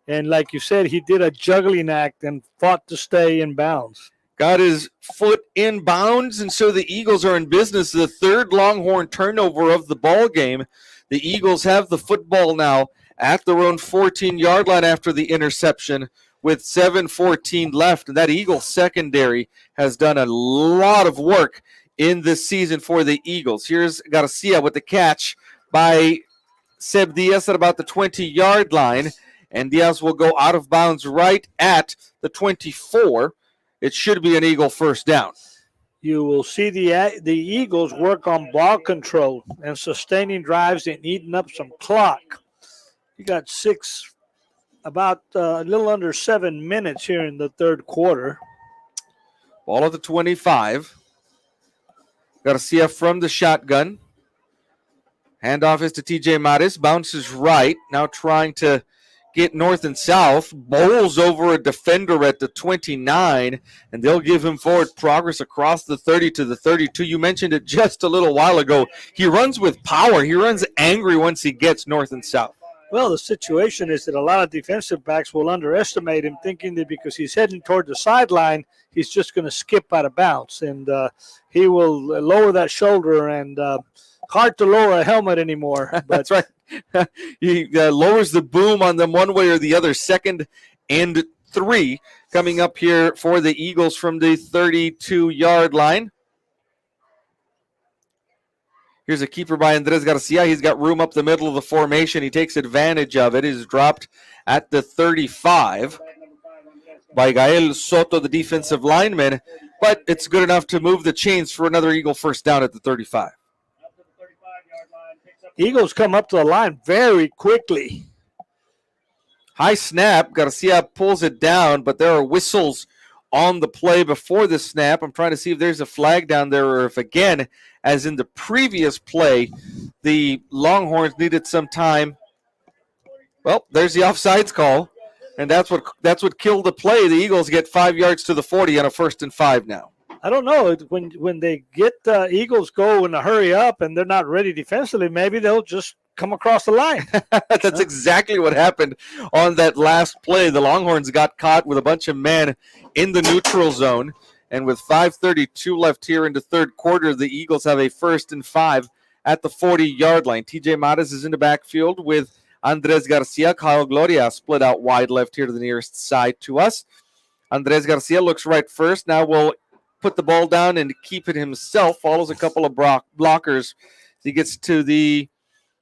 B: And like you said, he did a juggling act and fought to stay in bounds.
A: Got his foot in bounds, and so the Eagles are in business. The 3rd Longhorn turnover of the ball game. The Eagles have the football now at their own 14-yard line after the interception with 7:14 left. And that Eagles secondary has done a lot of work in this season for the Eagles. Here's Garcia with the catch by Seb Diaz at about the 20-yard line. And Diaz will go out of bounds right at the 24. It should be an Eagle first down.
B: You will see the Eagles work on ball control and sustaining drives and eating up some clock. You got about a little under 7 minutes here in the 3rd quarter.
A: Ball at the 25. Garcia from the shotgun. Handoff is to TJ Maris. Bounces right. Now trying to get north and south. Bowls over a defender at the 29, and they'll give him forward progress across the 30 to the 32. You mentioned it just a little while ago. He runs with power. He runs angry once he gets north and south.
B: Well, the situation is that a lot of defensive backs will underestimate him, thinking that because he's heading toward the sideline, he's just going to skip out of bounds. And he will lower that shoulder, and hard to lower a helmet anymore. But
A: that's right. He lowers the boom on them one way or the other. 2nd and 3 coming up here for the Eagles from the 32-yard line. Here's a keeper by Andres Garcia. He's got room up the middle of the formation. He takes advantage of it. It is dropped at the 35 by Gael Soto, the defensive lineman. But it's good enough to move the chains for another Eagle first down at the 35.
B: Eagles come up to the line very quickly.
A: High snap. Garcia pulls it down, but there are whistles on the play before the snap. I'm trying to see if there's a flag down there, or if, again, as in the previous play, the Longhorns needed some time. Well, there's the offsides call, and that's what killed the play. The Eagles get 5 yards to the 40 on a 1st and 5 now.
B: I don't know. When they get Eagles go in a hurry up and they're not ready defensively, maybe they'll just come across the line.
A: That's exactly what happened on that last play. The Longhorns got caught with a bunch of men in the neutral zone, and with 5:32 left here in the 3rd quarter, the Eagles have a 1st and 5 at the 40-yard line. TJ Mares is in the backfield with Andres Garcia. Kyle Gloria split out wide left here to the nearest side to us. Andres Garcia looks right first. Now we'll put the ball down and keep it himself. Follows a couple of blockers. He gets to the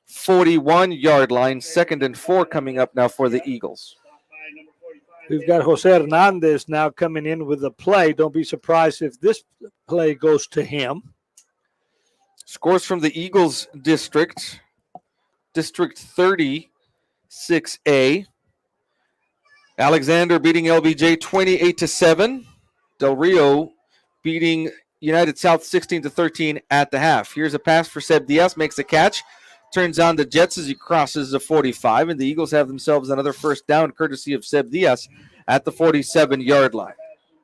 A: 41-yard line. 2nd and 4 coming up now for the Eagles.
B: We've got Jose Hernandez now coming in with the play. Don't be surprised if this play goes to him.
A: Scores from the Eagles District 36A. Alexander beating LBJ 28-7. Del Rio beating United South 16-13 at the half. Here's a pass for Seb Diaz, makes a catch, turns on the Jets as he crosses the 45, and the Eagles have themselves another first down courtesy of Seb Diaz at the 47-yard line.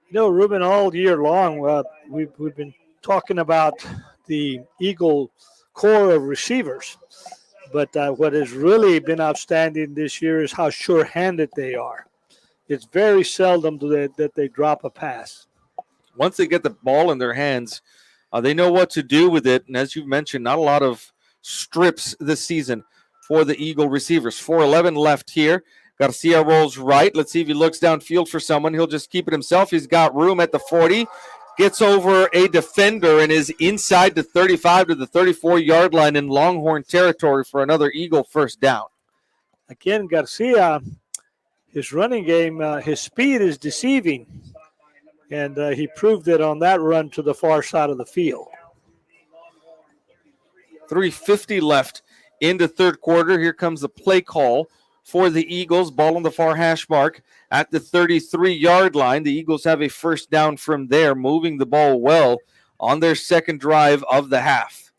B: You know, Ruben, all year long, we've been talking about the Eagle core of receivers, but what has really been outstanding this year is how sure-handed they are. It's very seldom that they drop a pass.
A: Once they get the ball in their hands, They know what to do with it. And as you've mentioned, not a lot of strips this season for the Eagle receivers. 4:11 left here. Garcia rolls right. Let's see if he looks downfield for someone. He'll just keep it himself. He's got room at the 40. Gets over a defender and is inside the 35 to the 34-yard line in Longhorn territory for another Eagle first down.
B: Again, Garcia, his running game, his speed is deceiving. And he proved it on that run to the far side of the field.
A: 3:50 left in the third quarter. Here comes the play call for the Eagles. Ball on the far hash mark at the 33-yard line. The Eagles have a first down from there, moving the ball well on their second drive of the half.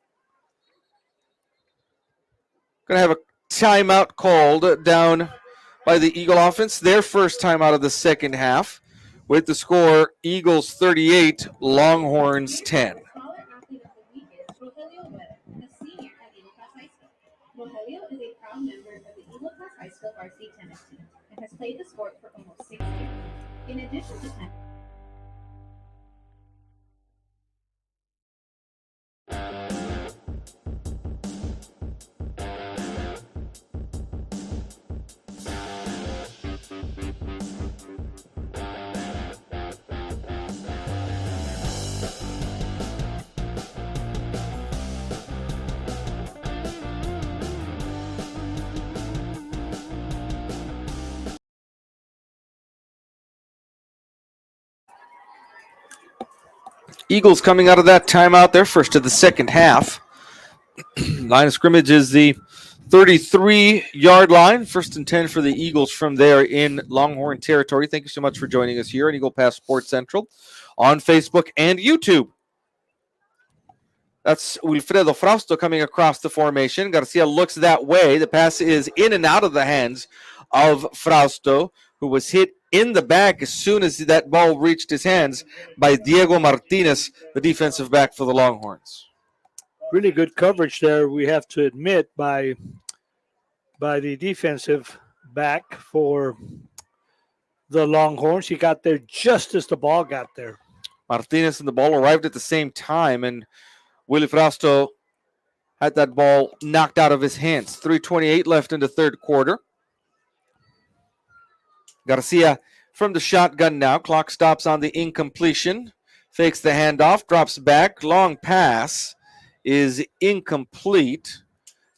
A: Going to have a timeout called down by the Eagle offense, their first timeout of the second half, with the score Eagles 38, Longhorns 10.
C: Rogelio is a proud member of the Eagle Pass High School varsity tennis team and has played the sport for almost 6 years. In addition to tennis,
A: Eagles coming out of that timeout, their first of the second half. Line of scrimmage is the 33-yard line. First and 10 for the Eagles from there in Longhorn territory. Thank you so much for joining us here on Eagle Pass Sports Central on Facebook and YouTube. That's Wilfredo Frausto coming across the formation. Garcia looks that way. The pass is in and out of the hands of Frausto, who was hit in the back as soon as that ball reached his hands by Diego Martinez, the defensive back for the Longhorns.
B: Really good coverage there, we have to admit, by the defensive back for the Longhorns. He got there just as the ball got there.
A: Martinez and the ball arrived at the same time, and Willie Frausto had that ball knocked out of his hands. 3:28 left in the third quarter. Garcia from the shotgun now. Clock stops on the incompletion. Fakes the handoff, drops back. Long pass is incomplete.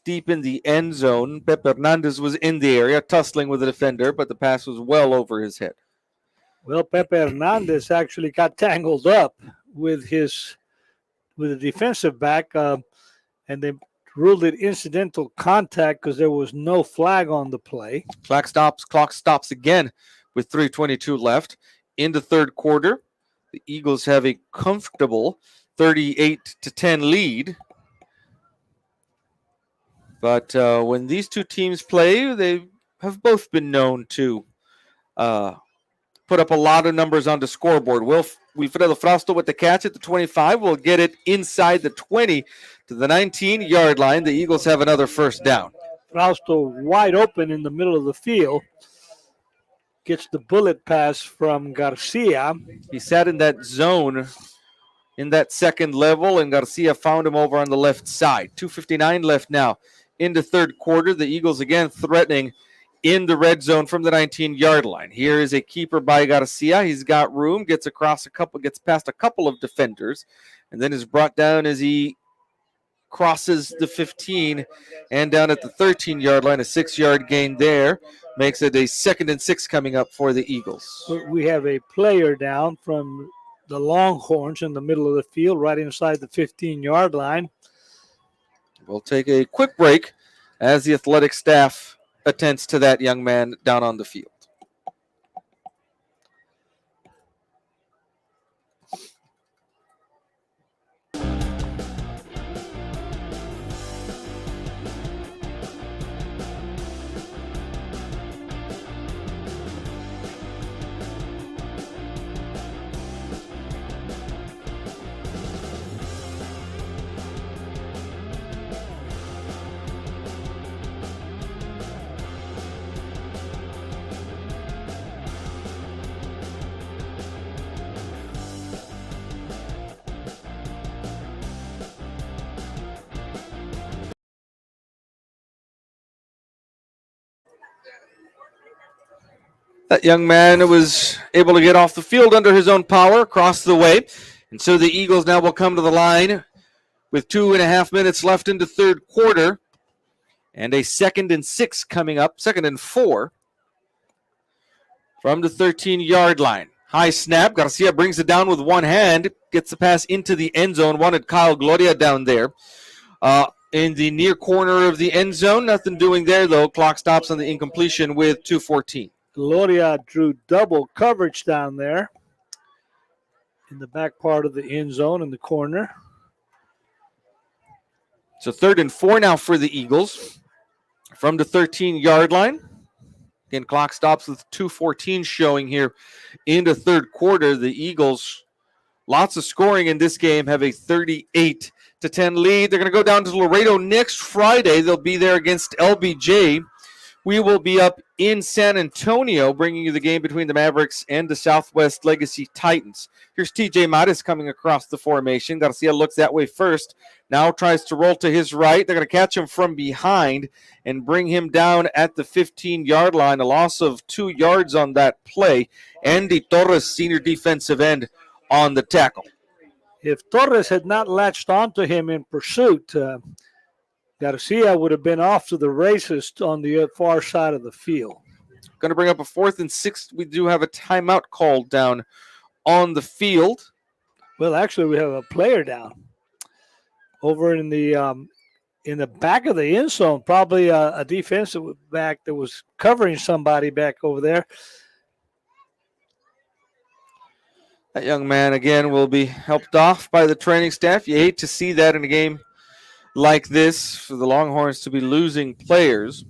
A: Deep in the end zone. Pepe Hernandez was in the area, tussling with the defender, but the pass was well over his head.
B: Well, Pepe Hernandez actually got tangled up with the defensive back, and they ruled it incidental contact because there was no flag on the play.
A: Clock stops again with 3:22 left in the third quarter. The Eagles have a comfortable 38-10 lead. But when these two teams play, they have both been known to put up a lot of numbers on the scoreboard. Wilfredo Frausto with the catch at the 25 will get it inside the 20 to the 19-yard line. The Eagles have another first down.
B: Frausto wide open in the middle of the field. Gets the bullet pass from Garcia.
A: He sat in that zone in that second level, and Garcia found him over on the left side. 2:59 left now in the third quarter. The Eagles again threatening in the red zone from the 19-yard line. Here is a keeper by Garcia. He's got room, gets past a couple of defenders, and then is brought down as he crosses the 15 and down at the 13-yard line. A 6-yard gain there makes it a 2nd and 6 coming up for the Eagles.
B: We have a player down from the Longhorns in the middle of the field, right inside the 15-yard line.
A: We'll take a quick break as the athletic staff attends to that young man down on the field. That young man was able to get off the field under his own power across the way. And so the Eagles now will come to the line with 2.5 minutes left in the third quarter. And a 2nd and 6 coming up, 2nd and 4 from the 13-yard line. High snap. Garcia brings it down with one hand, gets the pass into the end zone. Wanted Kyle Gloria down there. In the near corner of the end zone. Nothing doing there, though. Clock stops on the incompletion with 2:14.
B: Gloria drew double coverage down there in the back part of the end zone in the corner.
A: So 3rd and 4 now for the Eagles from the 13-yard line. Again, clock stops with 2:14 showing here in the third quarter. The Eagles, lots of scoring in this game, have a 38-10 lead. They're going to go down to Laredo next Friday. They'll be there against LBJ. We will be up in San Antonio, bringing you the game between the Mavericks and the Southwest Legacy Titans. Here's TJ Mattis coming across the formation. Garcia looks that way first. Now tries to roll to his right. They're going to catch him from behind and bring him down at the 15-yard line. A loss of 2 yards on that play. Andy Torres, senior defensive end, on the tackle.
B: If Torres had not latched onto him in pursuit, Garcia would have been off to the races on the far side of the field.
A: Going to bring up a 4th and 6. We do have a timeout called down on the field.
B: Well, actually, we have a player down over in the back of the end zone. Probably a defensive back that was covering somebody back over there.
A: That young man, again, will be helped off by the training staff. You hate to see that in a game like this for the Longhorns to be losing players.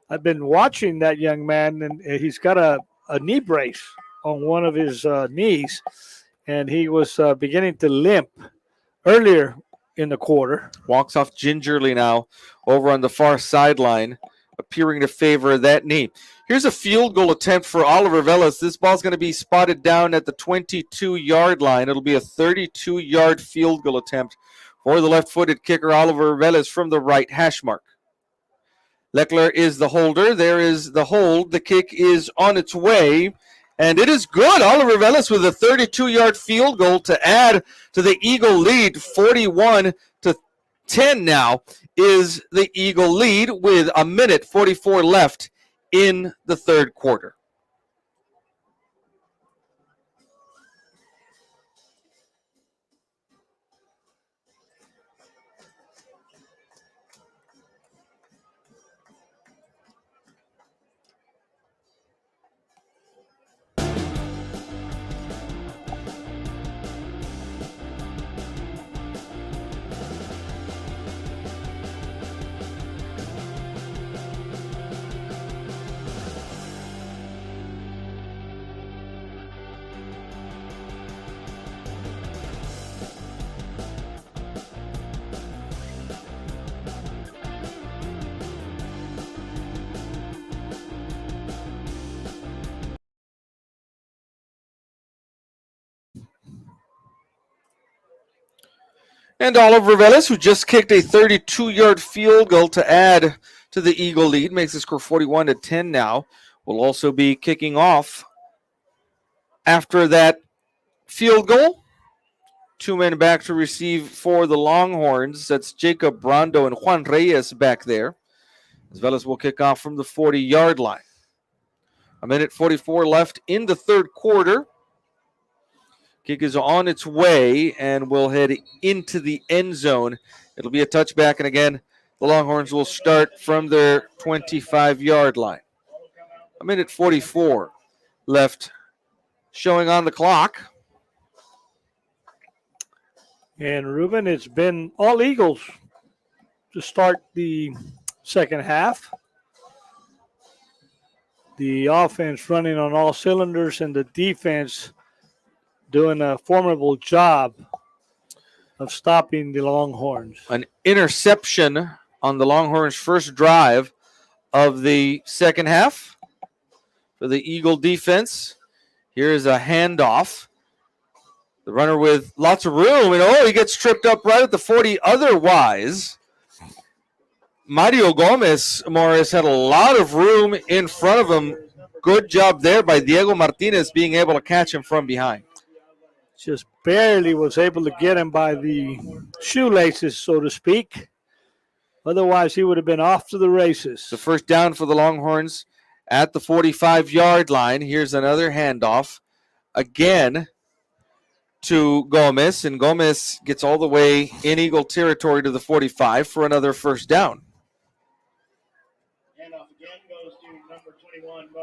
B: I've been watching that young man, and he's got a knee brace on one of his knees, and he was beginning to limp earlier in the quarter.
A: Walks off gingerly now over on the far sideline, appearing to favor that knee. Here's a field goal attempt for Oliver Velas. This ball's going to be spotted down at the 22-yard line. It'll be a 32-yard field goal attempt for the left-footed kicker, Oliver Velas, from the right hash mark. Leckler is the holder. There is the hold. The kick is on its way, and it is good. Oliver Velas with a 32-yard field goal to add to the Eagle lead. 41-10 now is the Eagle lead with 1:44 left in the third quarter. And Oliver Velas, who just kicked a 32-yard field goal to add to the Eagle lead, makes the score 41-10 now, will also be kicking off after that field goal. 2 men back to receive for the Longhorns. That's Jacob Brando and Juan Reyes back there. As Velas will kick off from the 40-yard line. 1:44 left in the third quarter. Kick is on its way and will head into the end zone. It'll be a touchback, and again, the Longhorns will start from their 25-yard line. 1:44 left showing on the clock.
B: And Ruben, it's been all Eagles to start the second half. The offense running on all cylinders and the defense doing a formidable job of stopping the Longhorns.
A: An interception on the Longhorns' first drive of the second half for the Eagle defense. Here's a handoff. The runner with lots of room, and he gets tripped up right at the 40 otherwise. Mario Gomez, Morris, had a lot of room in front of him Good job there by Diego Martinez being able to catch him from behind.
B: Just barely was able to get him by the shoelaces, so to speak. Otherwise, he would have been off to the races.
A: The first down for the Longhorns at the 45-yard line. Here's another handoff. Again to Gomez, and Gomez gets all the way in Eagle territory to the 45 for another first down.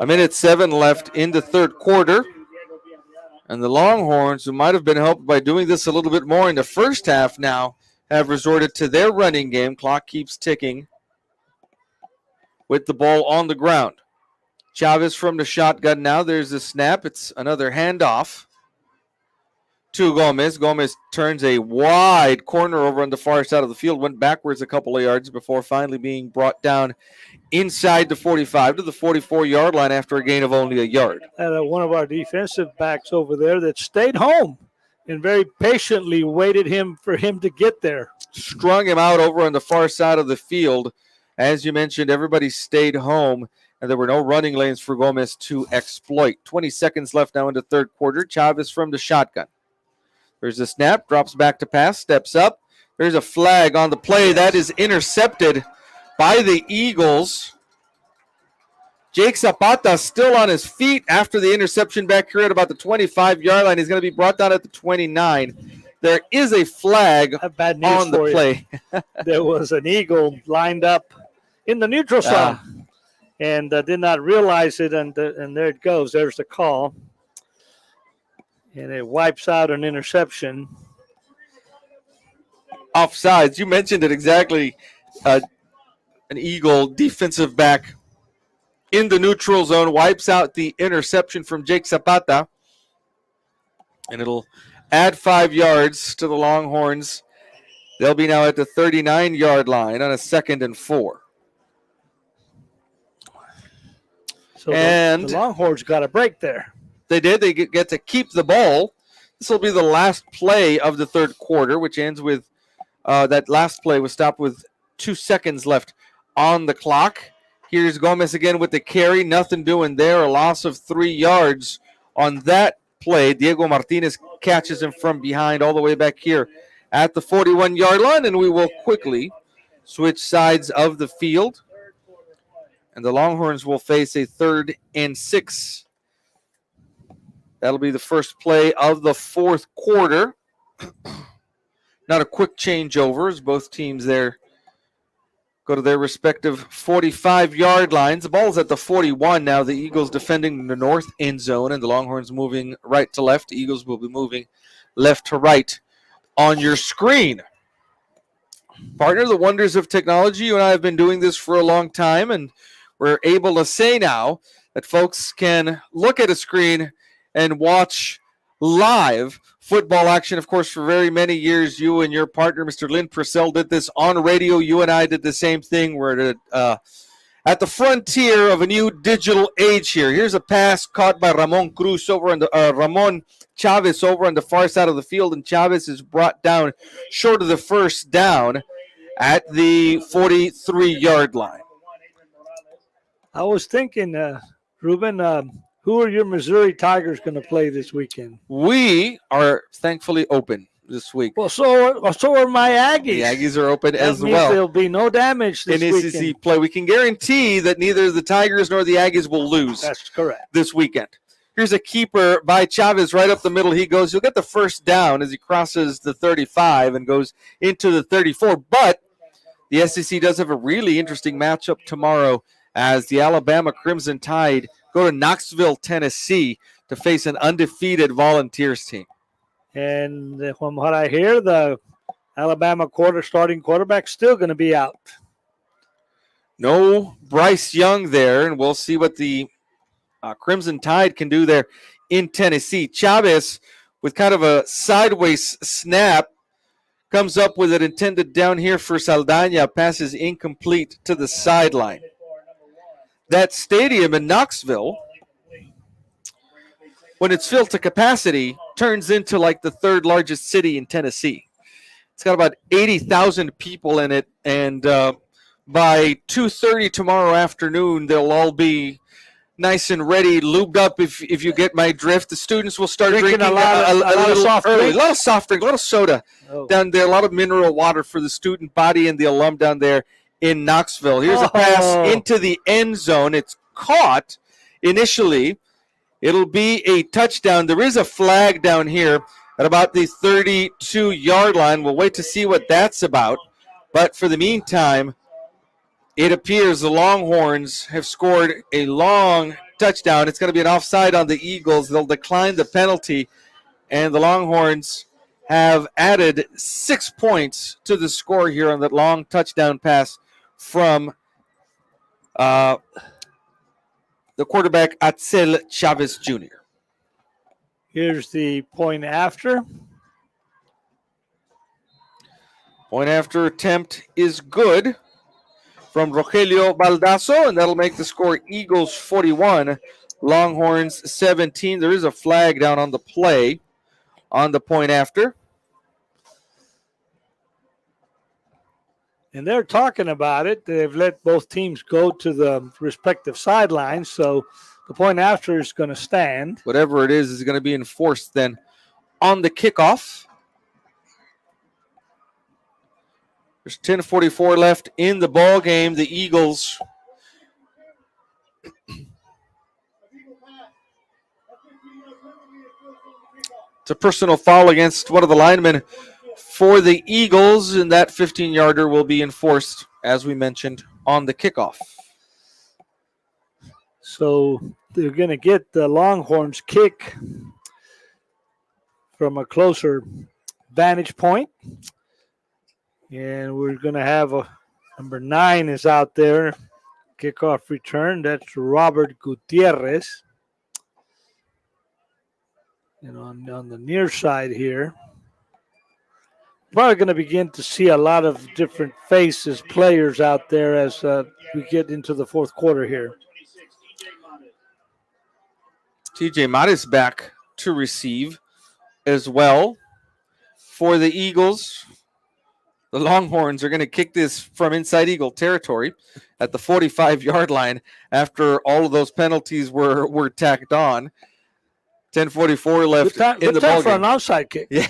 A: A minute 7 left in the third quarter. And the Longhorns, who might have been helped by doing this a little bit more in the first half now, have resorted to their running game. Clock keeps ticking with the ball on the ground. Chavez from the shotgun now. There's a snap. It's another handoff to Gomez. Gomez turns a wide corner over on the far side of the field, went backwards a couple of yards before finally being brought down inside the 45 to the 44-yard line after a gain of only a yard.
B: And one of our defensive backs over there that stayed home and very patiently waited for him to get there.
A: Strung him out over on the far side of the field. As you mentioned, everybody stayed home, and there were no running lanes for Gomez to exploit. 20 seconds left now in the third quarter. Chavez from the shotgun. There's a snap, drops back to pass, steps up. There's a flag on the play. That is intercepted by the Eagles. Jake Zapata still on his feet after the interception back here at about the 25-yard line. He's going to be brought down at the 29. There is a flag
B: bad news
A: on the
B: for
A: play.
B: There was an Eagle lined up in the neutral zone and did not realize it, and there it goes. There's the call. And it wipes out an interception.
A: Offsides. You mentioned it exactly. An Eagle defensive back in the neutral zone wipes out the interception from Jake Zapata. And it'll add 5 yards to the Longhorns. They'll be now at the 39-yard line on a 2nd and 4.
B: So
A: and
B: the Longhorns got a break there.
A: They did. They get to keep the ball. This will be the last play of the third quarter, which ends with that last play was stopped with 2 seconds left on the clock. Here's Gomez again with the carry. Nothing doing there. A loss of 3 yards on that play. Diego Martinez catches him from behind all the way back here at the 41-yard line, and we will quickly switch sides of the field. And the Longhorns will face a 3rd and 6. That'll be the first play of the fourth quarter. Not a quick changeover as both teams there go to their respective 45-yard lines. The ball's at the 41 now. The Eagles defending the north end zone, and the Longhorns moving right to left. The Eagles will be moving left to right on your screen. Partner, the wonders of technology. You and I have been doing this for a long time, and we're able to say now that folks can look at a screen and watch live football action. Of course, for very many years, you and your partner, Mr. Lynn Purcell, did this on radio. You and I did the same thing. We're at the frontier of a new digital age here. Here's a pass caught by Ramon Chavez over on the far side of the field, and Chavez is brought down short of the first down at the 43-yard line.
B: I was thinking, Ruben, who are your Missouri Tigers going to play this weekend?
A: We are thankfully open this week.
B: Well, so are my Aggies.
A: The Aggies are open as
B: means
A: well.
B: There'll be no damage this
A: in
B: weekend.
A: SEC play. We can guarantee that neither the Tigers nor the Aggies will lose.
B: That's correct.
A: This weekend. Here's a keeper by Chavez right up the middle. He goes. He'll get the first down as he crosses the 35 and goes into the 34. But the SEC does have a really interesting matchup tomorrow as the Alabama Crimson Tide go to Knoxville, Tennessee to face an undefeated Volunteers team.
B: And from what I hear, the Alabama starting quarterback still going to be out.
A: No Bryce Young there, and we'll see what the Crimson Tide can do there in Tennessee. Chavez, with kind of a sideways snap, comes up with it intended down here for Saldana. Passes incomplete to the sideline. That stadium in Knoxville, when it's filled to capacity, turns into like the 3rd largest city in Tennessee. It's got about 80,000 people in it, and by 2:30 tomorrow afternoon, they'll all be nice and ready, lubed up. If you get my drift, the students will start
B: Drinking
A: drinking
B: a lot of
A: little
B: soft
A: early,
B: drink?
A: a lot of soft drink, a lot of soda
B: Oh.
A: down there, a lot of mineral water for the student body and the alum down there in Knoxville. Here's a pass into the end zone. It's caught initially. It'll be a touchdown. There is a flag down here at about the 32-yard line. We'll wait to see what that's about. But for the meantime, it appears the Longhorns have scored a long touchdown. It's going to be an offside on the Eagles. They'll decline the penalty, and the Longhorns have added 6 points to the score here on that long touchdown pass from the quarterback, Atzel Chavez Jr.
B: Here's the point after.
A: Point after attempt is good from Rogelio Baldasso, and that'll make the score Eagles 41, Longhorns 17. There is a flag down on the play on the point after.
B: And they're talking about it. They've let both teams go to the respective sidelines, so the point after is going to stand.
A: Whatever it is going to be enforced then on the kickoff. There's 10:44 left in the ball game. The Eagles it's a personal foul against one of the linemen for the Eagles, and that 15-yarder will be enforced, as we mentioned, on the kickoff.
B: So they're going to get the Longhorns kick from a closer vantage point. And we're going to have number 9 is out there. Kickoff return. That's Robert Gutierrez. And on the near side here, probably going to begin to see a lot of different faces, players out there as we get into the fourth quarter here.
A: TJ Mattis back to receive as well for the Eagles. The Longhorns are going to kick this from inside Eagle territory at the 45-yard line after all of those penalties were tacked on. 10:44 left in the ball game.
B: For an outside kick.
A: Yeah,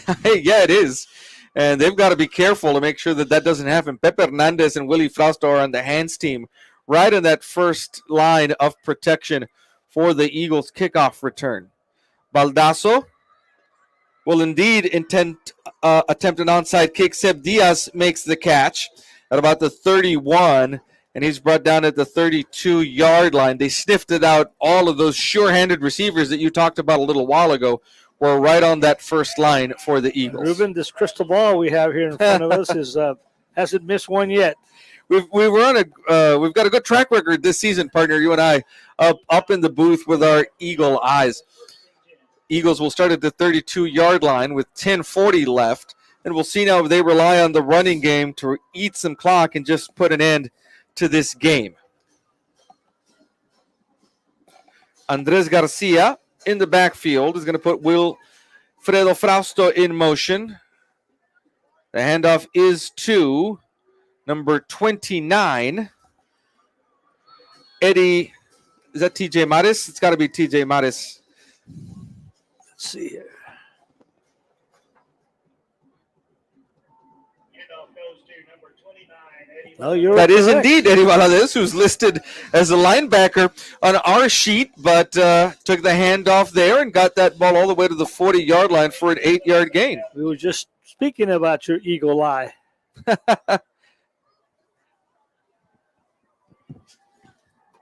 A: it is. And they've got to be careful to make sure that doesn't happen. Pepe Hernandez and Willie Frausto are on the hands team right in that first line of protection for the Eagles kickoff return. Baldasso will indeed attempt an onside kick. Seb Diaz makes the catch at about the 31, and he's brought down at the 32-yard line. They sniffed it out. All of those sure-handed receivers that you talked about a little while ago were right on that first line for the Eagles.
B: Ruben, this crystal ball we have here in front of us hasn't missed one yet.
A: We've got a good track record this season, partner. You and I up in the booth with our Eagle eyes. Eagles will start at the 32-yard line with 10:40 left, and we'll see now if they rely on the running game to eat some clock and just put an end to this game. Andres Garcia in the backfield is going to put Wilfredo Frausto in motion. The handoff is to number 29, Eddie. Is that TJ Mattis? It's got to be TJ Mattis.
B: Let's see here. Oh,
A: that is indeed Eddie Valadez, who's listed as a linebacker on our sheet, but took the handoff there and got that ball all the way to the 40-yard line for an 8-yard gain.
B: We were just speaking about your eagle eye.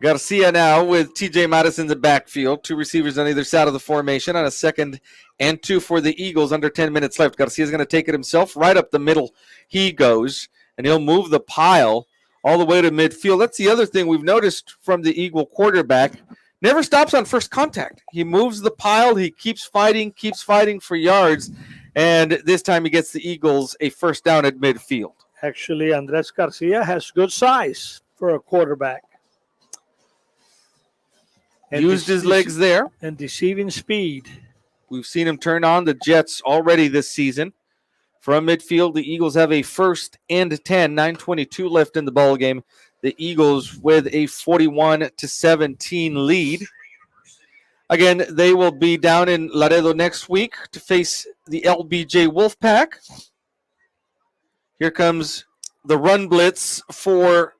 A: Garcia now with TJ Mattis in the backfield. 2 receivers on either side of the formation on a 2nd and 2 for the Eagles. Under 10 minutes left. Garcia's going to take it himself. Right up the middle he goes, and he'll move the pile all the way to midfield. That's the other thing we've noticed from the Eagle quarterback. Never stops on first contact. He moves the pile. He keeps fighting for yards, and this time he gets the Eagles a first down at midfield.
B: Actually, Andres Garcia has good size for a quarterback.
A: And used his legs there.
B: And deceiving speed.
A: We've seen him turn on the Jets already this season. From midfield, the Eagles have a 1st and 10, 9:22 left in the ball game. the Eagles with a 41-17 lead. Again, they will be down in Laredo next week to face the LBJ Wolfpack. Here comes the run blitz for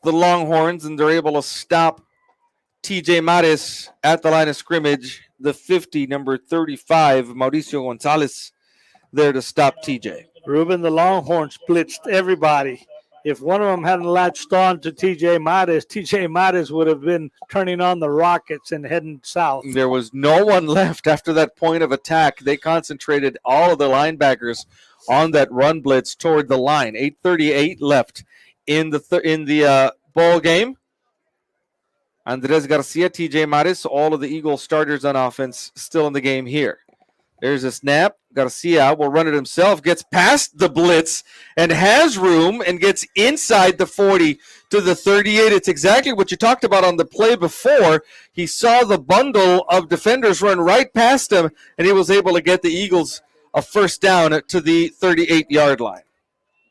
A: the Longhorns, and they're able to stop TJ Mares at the line of scrimmage. The 50, number 35, Mauricio Gonzalez, there to stop TJ.
B: Ruben, the Longhorns blitzed everybody. If one of them hadn't latched on to TJ Mares would have been turning on the rockets and heading south.
A: There was no one left after that point of attack. They concentrated all of the linebackers on that run blitz toward the line. 8:38 left in the ball game. Andres Garcia, TJ Mares, all of the Eagles starters on offense still in the game here. There's a snap. Garcia will run it himself, gets past the blitz and has room and gets inside the 40 to the 38. It's exactly what you talked about on the play before. He saw the bundle of defenders run right past him, and he was able to get the Eagles a first down to the 38-yard line.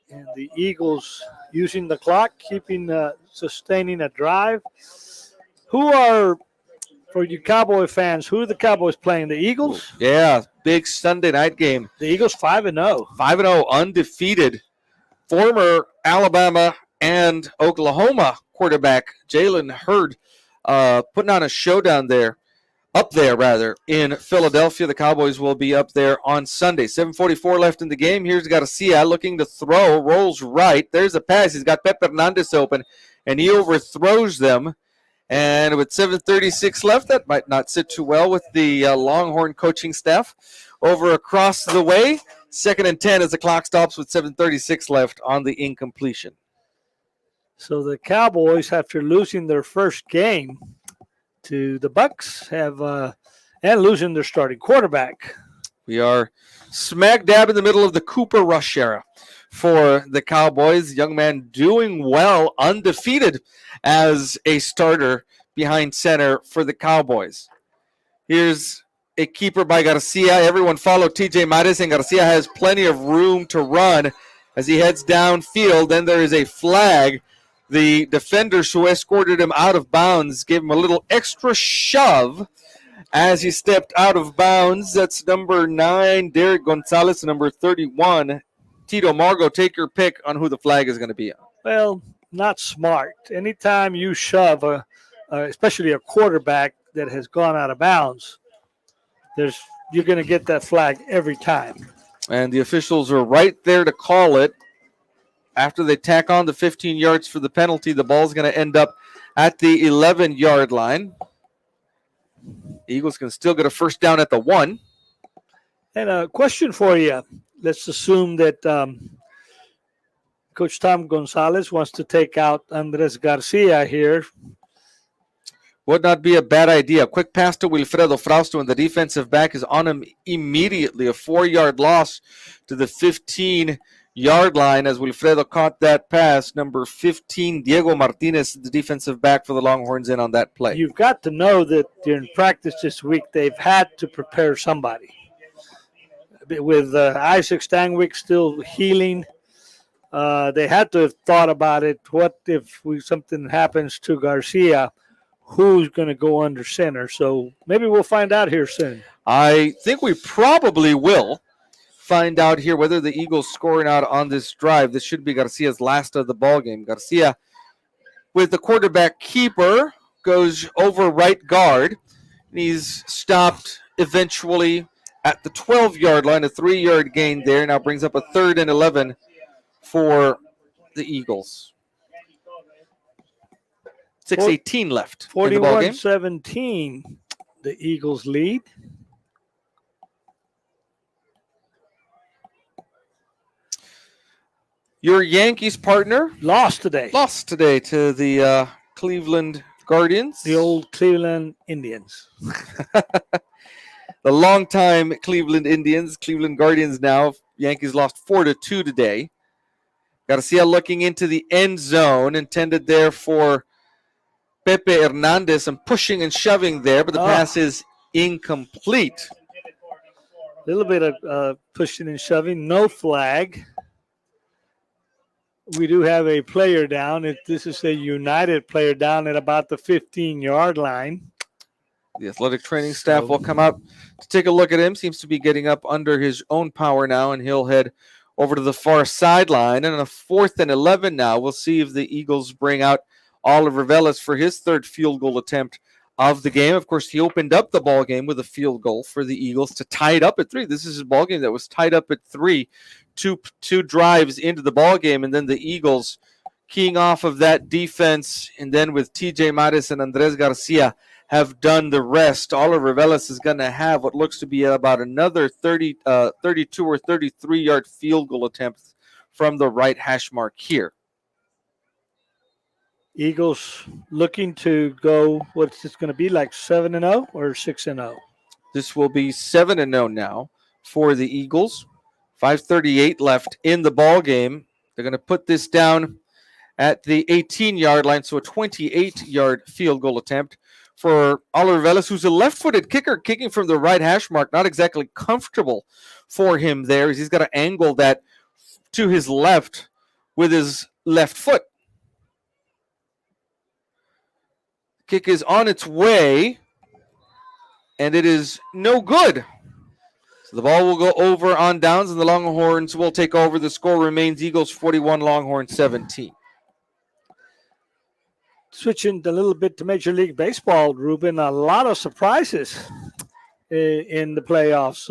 B: And the Eagles using the clock, sustaining a drive. Who are, for you Cowboy fans, who are the Cowboys playing? The Eagles?
A: Yeah, big Sunday night game.
B: The Eagles 5-0.
A: 5-0, undefeated. Former Alabama and Oklahoma quarterback Jalen Hurd putting on a showdown up there in Philadelphia. The Cowboys will be up there on Sunday. 7:44 left in the game. Here's Garcia looking to throw, rolls right. There's a pass. He's got Pepe Hernandez open, and he overthrows them. And with 7:36 left, that might not sit too well with the Longhorn coaching staff. Over across the way, 2nd and 10 as the clock stops with 7:36 left on the incompletion.
B: So the Cowboys, after losing their first game to the Bucks, and losing their starting quarterback.
A: We are smack dab in the middle of the Cooper Rush era for the Cowboys. Young man doing well, undefeated as a starter behind center for the Cowboys. Here's a keeper by Garcia. Everyone follow TJ Mares, and Garcia has plenty of room to run as he heads downfield. Then there is a flag. The defenders who escorted him out of bounds gave him a little extra shove as he stepped out of bounds. That's number 9, Derek Gonzalez, number 31, Tito Margo. Take your pick on who the flag is going to be on.
B: Well, not smart. Anytime you shove, especially a quarterback that has gone out of bounds, you're going to get that flag every time.
A: And the officials are right there to call it. After they tack on the 15 yards for the penalty, the ball's going to end up at the 11-yard line. Eagles can still get a first down at the 1.
B: And a question for you. Let's assume that Coach Tom Gonzalez wants to take out Andres Garcia here.
A: Would not be a bad idea. Quick pass to Wilfredo Frausto, and the defensive back is on him immediately. A 4-yard loss to the 15-yard line as Wilfredo caught that pass. Number 15, Diego Martinez, the defensive back for the Longhorns, in on that play.
B: You've got to know that during practice this week, they've had to prepare somebody. With Isaac Stanwyck still healing, they had to have thought about it. What if something happens to Garcia? Who's going to go under center? So maybe we'll find out here soon.
A: I think we probably will find out here whether the Eagles scoring out on this drive. This should be Garcia's last of the ball game. Garcia, with the quarterback keeper, goes over right guard. And he's stopped eventually at the 12-yard line, a 3-yard gain there. Now brings up a 3rd and 11 for the Eagles. 6:18 left in the ball game.
B: 41-17, the Eagles lead.
A: Your Yankees partner
B: lost today
A: to the Cleveland Guardians.
B: The old Cleveland Indians.
A: The longtime Cleveland Indians, Cleveland Guardians now. Yankees lost 4-2 today. Garcia looking into the end zone, intended there for Pepe Hernandez, and pushing and shoving there, but the pass is incomplete.
B: A little bit of pushing and shoving, no flag. We do have a player down. This is a United player down at about the 15-yard line.
A: The athletic training staff will come out to take a look at him. Seems to be getting up under his own power now, and he'll head over to the far sideline. And on a 4th and 11 now, we'll see if the Eagles bring out Oliver Velas for his third field goal attempt of the game. Of course, he opened up the ball game with a field goal for the Eagles to tie it up at 3. This is a ball game that was tied up at 3, two drives into the ball game, and then the Eagles keying off of that defense, and then with TJ Maris and Andres Garcia have done the rest. Oliver Velas is going to have what looks to be about another 32 or 33-yard field goal attempt from the right hash mark here.
B: Eagles looking to go, what's this going to be, like 7-0 or 6-0?
A: This will be 7-0 now for the Eagles. 5:38 left in the ball game. They're going to put this down at the 18-yard line, so a 28-yard field goal attempt for Oliver Velas, who's a left-footed kicker, kicking from the right hash mark. Not exactly comfortable for him there, as he's got to angle that to his left with his left foot. Kick is on its way, and it is no good. So the ball will go over on downs, and the Longhorns will take over. The score remains Eagles 41, Longhorns 17.
B: Switching a little bit to Major League Baseball, Ruben, a lot of surprises in the playoffs.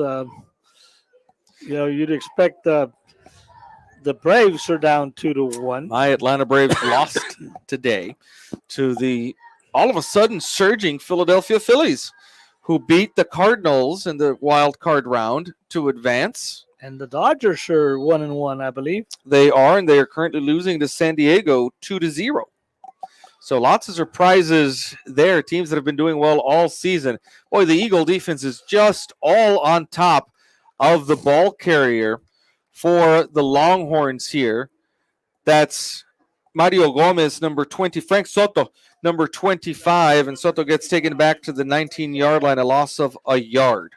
B: You'd expect the Braves are down 2-1.
A: My Atlanta Braves lost today to the all of a sudden surging Philadelphia Phillies, who beat the Cardinals in the wild card round to advance.
B: And the Dodgers are 1-1, I believe.
A: They are, and they are currently losing to San Diego 2-0. So lots of surprises there. Teams that have been doing well all season. Boy, the Eagle defense is just all on top of the ball carrier for the Longhorns here. That's Mario Gomez, number 20. Frank Soto, number 25. And Soto gets taken back to the 19-yard line, a loss of a yard.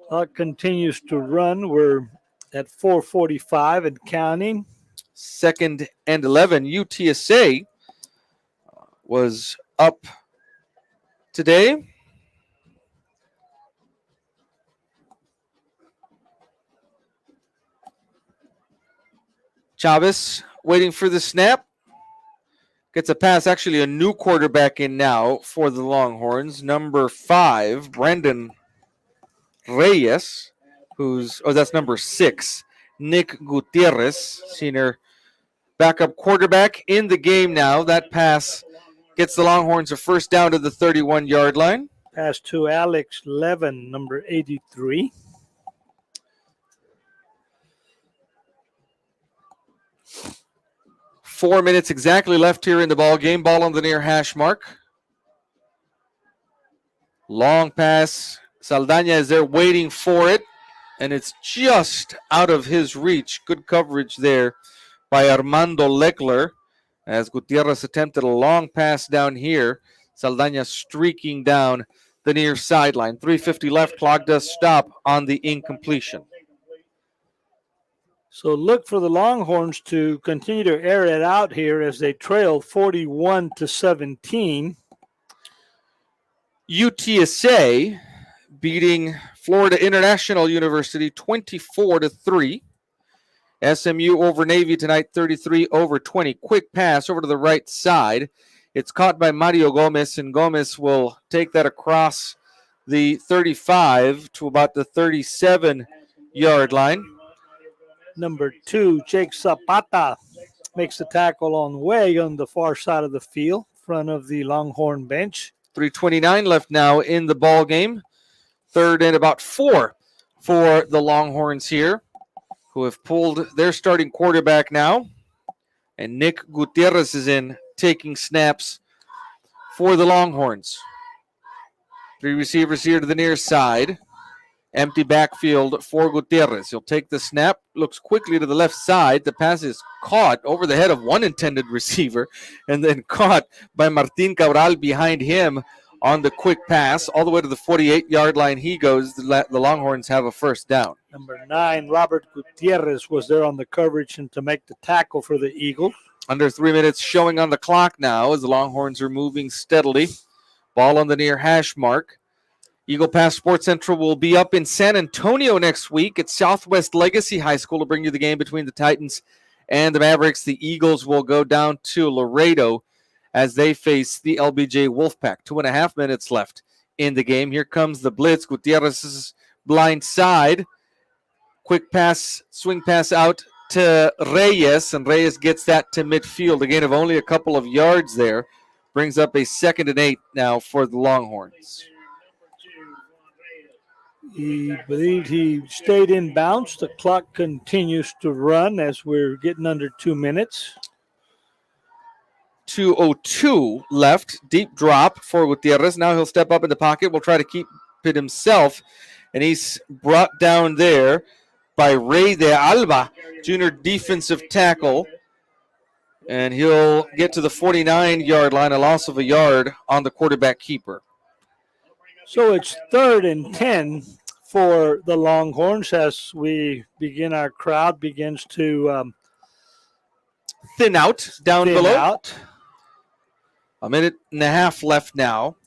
B: Clock continues to run. We're at 4:45 and counting.
A: 2nd and 11. UTSA was up today. Chavez waiting for the snap. Gets a pass, actually a new quarterback in now for the Longhorns. Number 5, Brandon Reyes, that's number 6, Nick Gutierrez, senior backup quarterback in the game now. That pass gets the Longhorns a first down to the 31-yard line.
B: Pass to Alex Levin, number 83.
A: Four minutes exactly left here in the ball game. Ball on the near hash mark. Long pass. Saldana is there waiting for it, and it's just out of his reach. Good coverage there by Armando Leckler as Gutierrez attempted a long pass down here. Saldana streaking down the near sideline. 3:50 left. Clock does stop on the incompletion.
B: So look for the Longhorns to continue to air it out here as they trail 41-17.
A: UTSA beating Florida International University 24-3. SMU over Navy tonight 33-20. Quick pass over to the right side. It's caught by Mario Gomez, and Gomez will take that across the 35 to about the 37-yard line.
B: Number 2, Jake Zapata, makes the tackle on the way on the far side of the field, front of the Longhorn bench.
A: 3:29 left now in the ball game. 3rd and about 4 for the Longhorns here, who have pulled their starting quarterback now. And Nick Gutierrez is in, taking snaps for the Longhorns. 3 receivers here to the near side. Empty backfield for Gutierrez. He'll take the snap, looks quickly to the left side. The pass is caught over the head of one intended receiver and then caught by Martin Cabral behind him on the quick pass. All the way to the 48-yard line he goes. The Longhorns have a first down.
B: Number 9, Robert Gutierrez, was there on the coverage and to make the tackle for the Eagles.
A: Under 3 minutes showing on the clock now as the Longhorns are moving steadily. Ball on the near hash mark. Eagle Pass Sports Central will be up in San Antonio next week at Southwest Legacy High School to bring you the game between the Titans and the Mavericks. The Eagles will go down to Laredo as they face the LBJ Wolfpack. 2.5 minutes left in the game. Here comes the blitz. Gutierrez's blind side. Quick pass, swing pass out to Reyes, and Reyes gets that to midfield. A gain of only a couple of yards there. Brings up a 2nd and 8 now for the Longhorns.
B: He believed he stayed in bounds. The clock continues to run as we're getting under 2 minutes.
A: 2:02 left. Deep drop for Gutierrez. Now he'll step up in the pocket. Will try to keep it himself. And he's brought down there by Rey de Alba, junior defensive tackle. And he'll get to the 49-yard line, a loss of a yard on the quarterback keeper.
B: So it's 3rd and 10 for the Longhorns as we begin. Our crowd begins to
A: Thin out down
B: thin
A: below.
B: out.
A: A minute and a half left now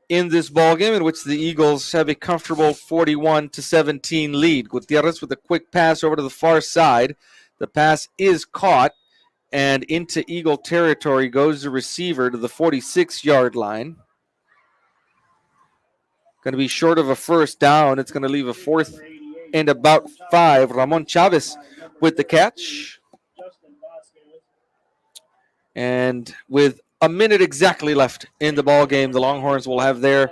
A: in this ball game, in which the Eagles have a comfortable 41-17 lead. Gutierrez with a quick pass over to the far side. The pass is caught, and into Eagle territory goes the receiver to the 46-yard line. Going to be short of a first down. It's going to leave a 4th and about 5. Ramon Chavez with the catch. And with a minute exactly left in the ball game, the Longhorns will have their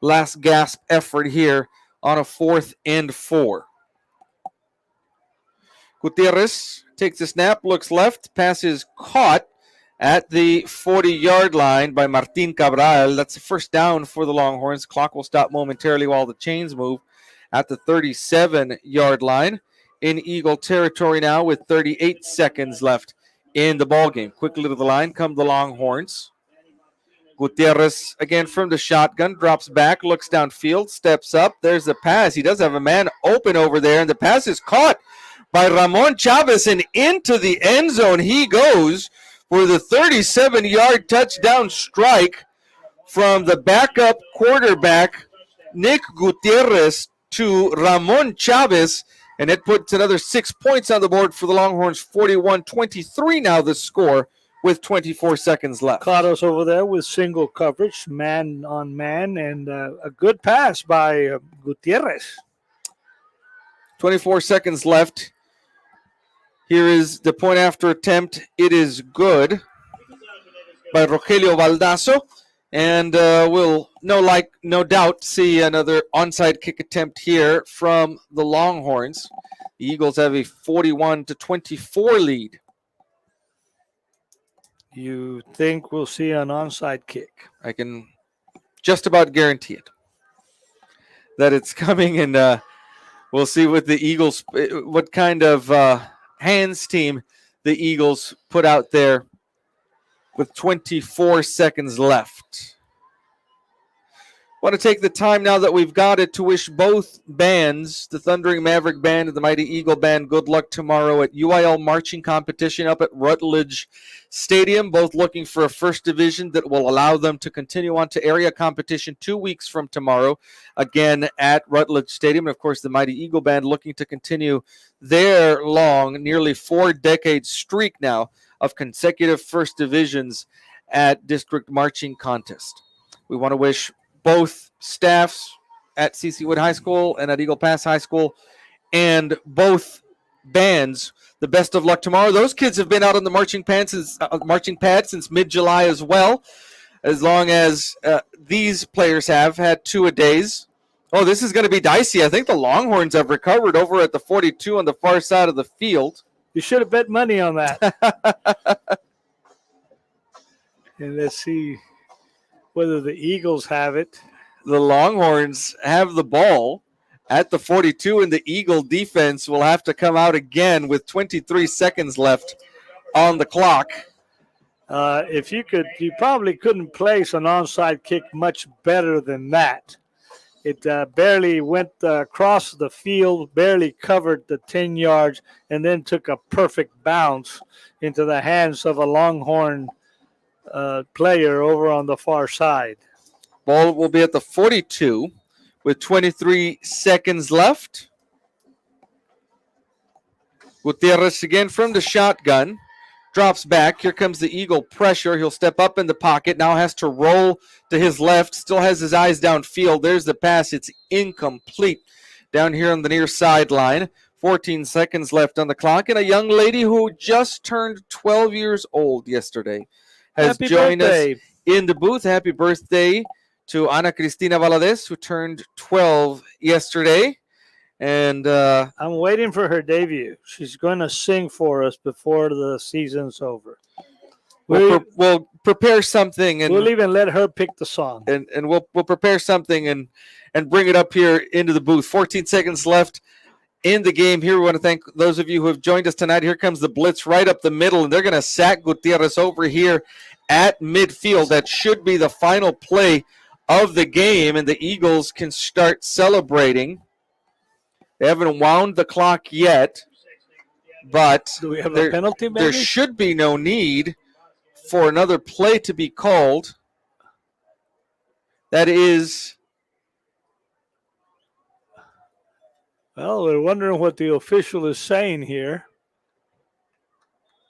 A: last gasp effort here on a 4th and 4. Gutierrez takes the snap, looks left, pass is caught at the 40-yard line by Martin Cabral. That's the first down for the Longhorns. Clock will stop momentarily while the chains move at the 37-yard line in Eagle territory now with 38 seconds left in the ballgame. Quickly to the line come the Longhorns. Gutierrez again from the shotgun, drops back, looks downfield, steps up. There's the pass. He does have a man open over there, and the pass is caught by Ramon Chavez, and into the end zone he goes for the 37-yard touchdown strike from the backup quarterback, Nick Gutierrez, to Ramon Chavez. And it puts another 6 points on the board for the Longhorns, 41-23 now the score with 24 seconds left.
B: Caught us over there with single coverage, man on man, and a good pass by Gutierrez.
A: 24 seconds left. Here is the point after attempt. It is good by Rogelio Baldasso. And we'll, no doubt, see another onside kick attempt here from the Longhorns. The Eagles have a 41-24 lead.
B: You think we'll see an onside kick?
A: I can just about guarantee it. That it's coming, and we'll see what the Eagles, what kind of hands team the Eagles put out there with 24 seconds left. Want to take the time now that we've got it to wish both bands, the Thundering Maverick Band and the Mighty Eagle Band, good luck tomorrow at UIL marching competition up at Rutledge Stadium, both looking for a first division that will allow them to continue on to area competition 2 weeks from tomorrow, again at Rutledge Stadium. And, of course, the Mighty Eagle Band looking to continue their long, nearly 4-decade streak now of consecutive first divisions at district marching contest. We want to wish both staffs at CC Wood High School and at Eagle Pass High School and both bands the best of luck tomorrow. Those kids have been out on the marching pad since mid-July as well, as long as these players have had 2-a-days. Oh, this is going to be dicey. I think the Longhorns have recovered over at the 42 on the far side of the field.
B: You should have bet money on that. And let's see whether the Eagles have it.
A: The Longhorns have the ball at the 42, and the Eagle defense will have to come out again with 23 seconds left on the clock.
B: You probably couldn't place an onside kick much better than that. It barely went across the field, barely covered the 10 yards, and then took a perfect bounce into the hands of a Longhorn player over on the far side.
A: Ball will be at the 42 with 23 seconds left. Gutierrez again from the shotgun. Drops back. Here comes the Eagle pressure. He'll step up in the pocket. Now has to roll to his left. Still has his eyes downfield. There's the pass. It's incomplete down here on the near sideline. 14 seconds left on the clock. And a young lady who just turned 12 years old yesterday has
B: Happy
A: joined
B: birthday.
A: us in the booth. Happy birthday to Ana Cristina Valadez, who turned 12 yesterday. And
B: I'm waiting for her debut. She's going to sing for us before the season's over.
A: we'll prepare something, and
B: we'll even let her pick the song.
A: And we'll prepare something and bring it up here into the booth. 14 seconds left in the game here. We want to thank those of you who have joined us tonight. Here comes the blitz right up the middle, and they're going to sack Gutierrez over here at midfield. That should be the final play of the game, and the Eagles can start celebrating. They haven't wound the clock yet, but
B: do we have a penalty, maybe?
A: There should be no need for another play to be called. That is...
B: Well, we're wondering what the official is saying here.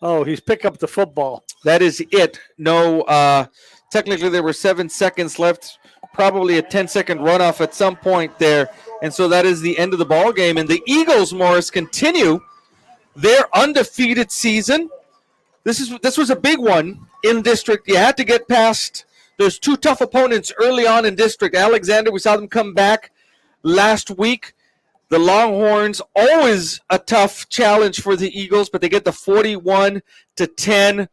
B: Oh, he's picked up the football.
A: That is it. No, technically there were 7 seconds left, probably a 10-second runoff at some point there. And so that is the end of the ball game. And the Eagles, Morris, continue their undefeated season. This was a big one in district. You had to get past those two tough opponents early on in district. Alexander, we saw them come back last week. The Longhorns, always a tough challenge for the Eagles, but they get the 41-10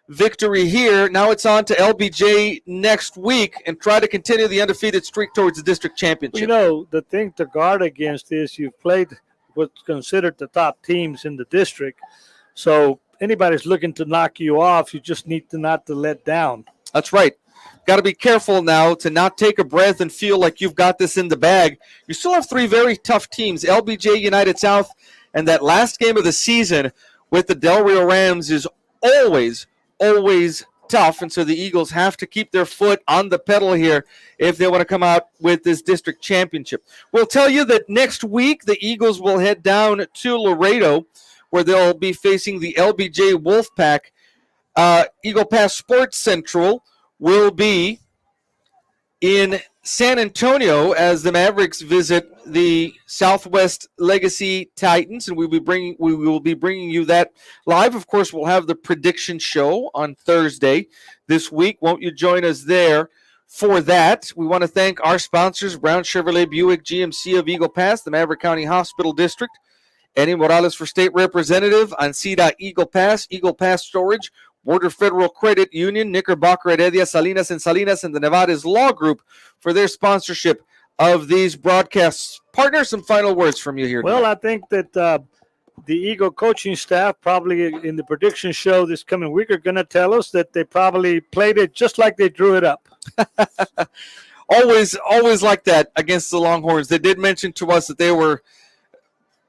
A: victory here. Now it's on to LBJ next week and try to continue the undefeated streak towards the district championship.
B: You know, the thing to guard against is you've played what's considered the top teams in the district. So anybody's looking to knock you off, you just need to not to let down.
A: That's right. Got to be careful now to not take a breath and feel like you've got this in the bag. You still have three very tough teams, LBJ, United South, and that last game of the season with the Del Rio Rams is always tough, and so the Eagles have to keep their foot on the pedal here if they want to come out with this district championship. We'll tell you that next week the Eagles will head down to Laredo, where they'll be facing the LBJ Wolfpack. Eagle Pass Sports Central will be in San Antonio as the Mavericks visit the Southwest Legacy Titans, and we will be bringing you that live. Of course, we'll have the prediction show on Thursday this week. Won't you join us there for that? We want to thank our sponsors, Brown Chevrolet Buick GMC of Eagle Pass, the Maverick County Hospital District, Eddie Morales for State Representative, Ancida Eagle Pass Storage, Border Federal Credit Union, Knickerbocker, Heredia, Salinas, and the Nevada's Law Group for their sponsorship of these broadcasts. Partner, some final words from you here tonight.
B: Well, I think that the Eagle coaching staff probably in the prediction show this coming week are going to tell us that they probably played it just like they drew it up.
A: always like that against the Longhorns. They did mention to us that they were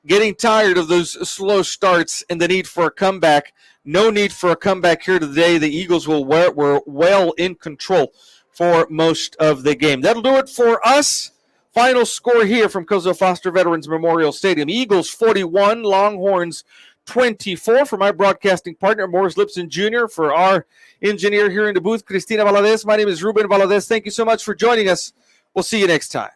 A: getting tired of those slow starts and the need for a comeback. No need for a comeback here today. The Eagles were well in control for most of the game. That'll do it for us. Final score here from Kozo Foster Veterans Memorial Stadium. Eagles 41, Longhorns 24. For my broadcasting partner, Morris Lipson Jr., for our engineer here in the booth, Cristina Valadez. My name is Ruben Valadez. Thank you so much for joining us. We'll see you next time.